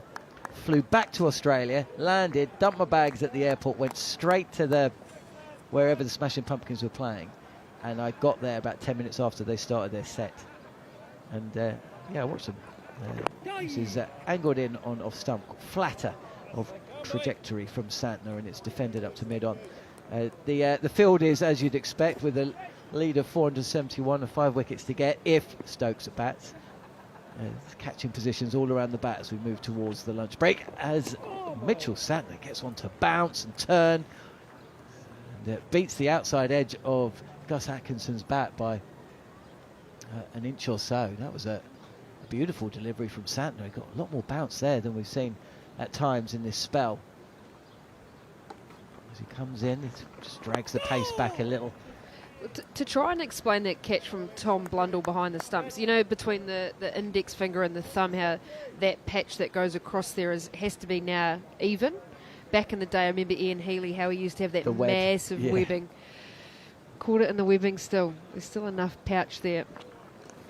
flew back to Australia, landed, dumped my bags at the airport, went straight to wherever the Smashing Pumpkins were playing, and I got there about 10 minutes after they started their set. And I watched them. This is angled in on off stump, flatter of trajectory from Santner, and it's defended up to mid-on. The field is, as you'd expect, with a lead of 471 and 5 wickets to get if Stokes at bats. Catching positions all around the bat as we move towards the lunch break, as Mitchell Santner gets one to bounce and turn, and beats the outside edge of Gus Atkinson's bat by an inch or so. That was a Beautiful delivery from Santner. He got a lot more bounce there than we've seen at times in this spell. As he comes in, he just drags the pace back a little. To try and explain that catch from Tom Blundell behind the stumps, you know, between the index finger and the thumb, how that patch that goes across there has to be now even. Back in the day, I remember Ian Healy, how he used to have that massive webbing. Caught it in the webbing still. There's still enough pouch there.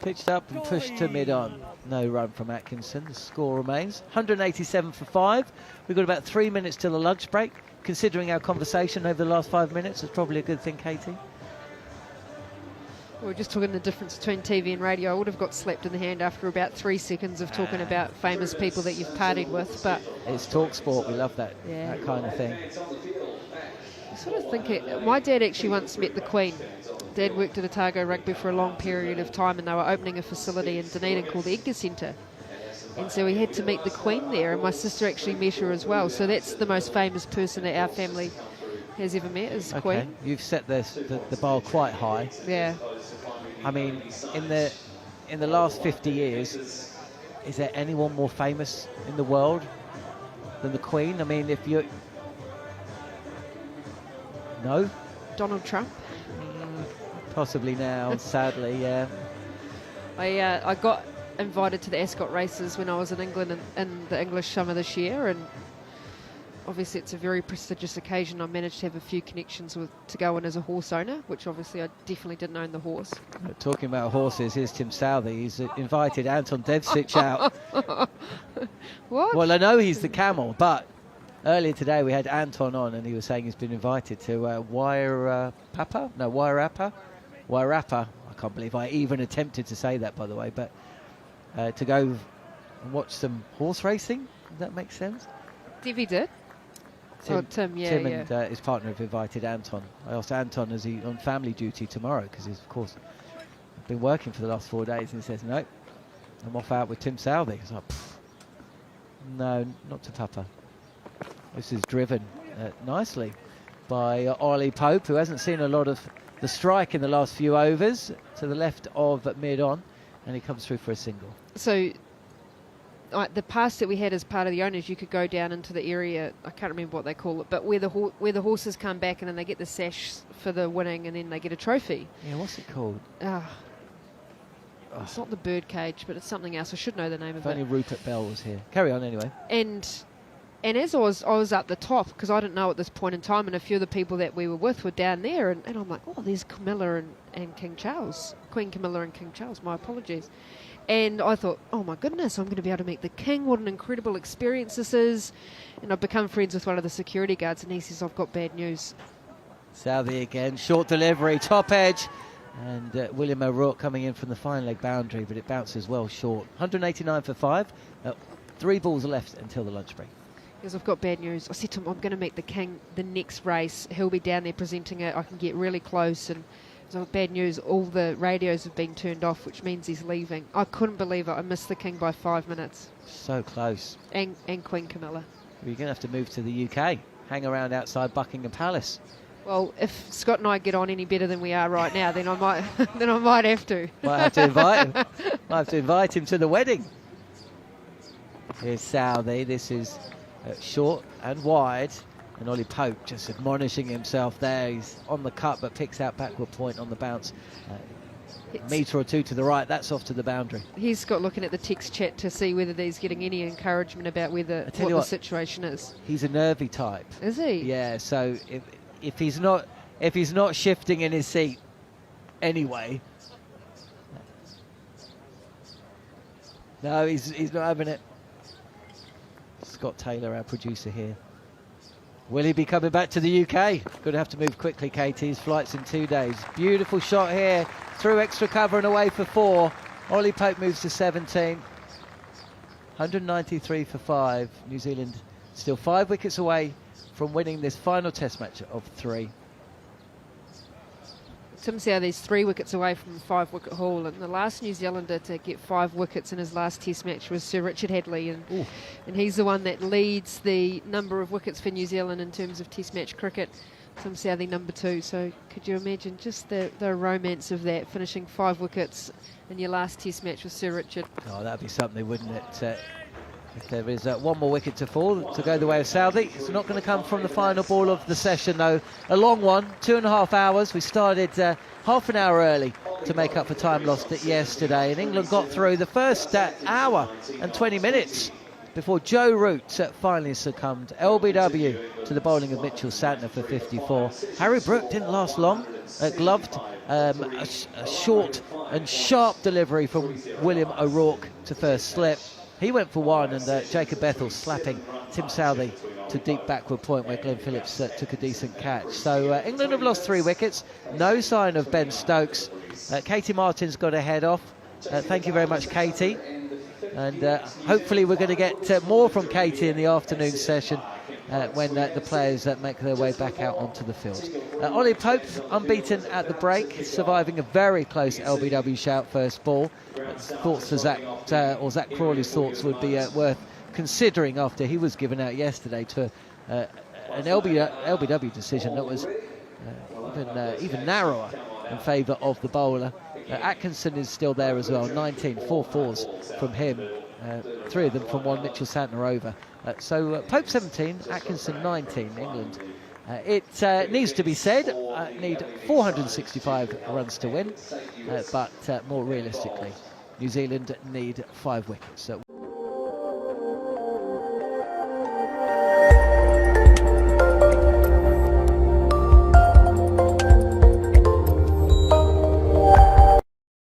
Pitched up and pushed to mid-on. No run from Atkinson. The score remains 187 for 5. We've got about 3 minutes till the lunch break. Considering our conversation over the last 5 minutes, it's probably a good thing, Katie. We were just talking the difference between TV and radio. I would have got slapped in the hand after about 3 seconds of talking about famous people that you've partied with, but it's talk sport. We love that, yeah, that kind of thing. I sort of think my dad actually once met the Queen. Dad worked at Otago Rugby for a long period of time, and they were opening a facility in Dunedin called the Edgar Centre. And so he had to meet the Queen there, and my sister actually met her as well. So that's the most famous person that our family has ever met, is the Queen. You've set the bar quite high. Yeah. I mean, in the last 50 years, is there anyone more famous in the world than the Queen? I mean, if you... No? Donald Trump? Possibly now, sadly, yeah. I got invited to the Ascot races when I was in England in the English summer this year, and obviously it's a very prestigious occasion. I managed to have a few connections to go in as a horse owner, which obviously I definitely didn't own the horse. Talking about horses, here's Tim Southey. He's invited Anton Devcic out. What? Well, I know he's the camel, but earlier today we had Anton on, and he was saying he's been invited to Wairarapa. I can't believe I even attempted to say that, by the way, but to go and watch some horse racing. Does that make sense? Debbie did. Tim, yeah. Tim and his partner have invited Anton. I asked Anton, is he on family duty tomorrow? Because he's, of course, been working for the last 4 days, and he says, no, I'm off out with Tim Southey. I was like, no, not to Papa. This is driven nicely by Ollie Pope, who hasn't seen a lot of the strike in the last few overs, to the left of mid-on, and he comes through for a single. So the pass that we had as part of the owners, you could go down into the area, I can't remember what they call it, but where the horses come back and then they get the sash for the winning and then they get a trophy. Yeah, what's it called? It's not the bird cage, but it's something else. I should know the name of it. If only Rupert Bell was here. Carry on anyway. And as I was up the top, because I didn't know at this point in time, and a few of the people that we were with were down there, and I'm like, oh, there's Camilla and King Charles. Queen Camilla and King Charles, my apologies. And I thought, oh my goodness, I'm going to be able to meet the King. What an incredible experience this is. And I've become friends with one of the security guards, and he says, I've got bad news. Southey again, short delivery, top edge. And William O'Rourke coming in from the fine leg boundary, but it bounces well short. 189 for 5. 3 balls left until the lunch break. Because I've got bad news. I said to him, I'm going to meet the King the next race. He'll be down there presenting it. I can get really close. And so bad news, all the radios have been turned off, which means he's leaving. I couldn't believe it. I missed the King by 5 minutes. So close. And Queen Camilla. You're going to have to move to the UK. Hang around outside Buckingham Palace. Well, if Scott and I get on any better than we are right now, then I might have to. Might have to invite him. Might have to invite him to the wedding. Here's Southey. This is short and wide. And Ollie Pope just admonishing himself there. He's on the cut but picks out backward point on the bounce. A metre or two to the right, that's off to the boundary. He's Scott looking at the text chat to see whether he's getting any encouragement about what the situation is. He's a nervy type. Is he? Yeah, so if he's not shifting in his seat anyway. No, he's not having it. Scott Taylor, our producer here. Will he be coming back to the UK? Going to have to move quickly, Katie. His flight's in 2 days. Beautiful shot here. Through extra cover and away for 4. Ollie Pope moves to 17. 193 for 5. New Zealand still 5 wickets away from winning this final test match of 3. Tim Southey's 3 wickets away from a 5-wicket haul, and the last New Zealander to get 5 wickets in his last test match was Sir Richard Hadley, and he's the one that leads the number of wickets for New Zealand in terms of test match cricket. Tim Southee number 2. So could you imagine just the romance of that, finishing 5 wickets in your last Test match with Sir Richard? Oh, that'd be something, wouldn't it? If there is one more wicket to fall to go the way of Southee. It's not going to come from the final ball of the session, though. A long one, 2.5 hours. We started half an hour early to make up for time lost yesterday, and England got through the first hour and 20 minutes before Joe Root finally succumbed. LBW to the bowling of Mitchell Santner for 54. Harry Brook didn't last long, gloved. A short and sharp delivery from William O'Rourke to first slip. He went for 1, and Jacob Bethel slapping Tim Southee to deep backward point where Glenn Phillips took a decent catch. So England have lost 3 wickets. No sign of Ben Stokes. Katie Martin's got a head off. Thank you very much, Katie. And hopefully we're going to get more from Katie in the afternoon session when the players make their way back out onto the field. Ollie Pope unbeaten at the break, surviving a very close LBW shout first ball. Thoughts for Zach Crawley's thoughts would be worth considering after he was given out yesterday to an LBW decision that was even narrower in favour of the bowler. Atkinson is still there as well, 19, 4 fours from him, 3 of them from one Mitchell Santner over. So Pope 17, Atkinson 19, England. It needs to be said, need 465 runs to win, but more realistically, New Zealand need 5 wickets.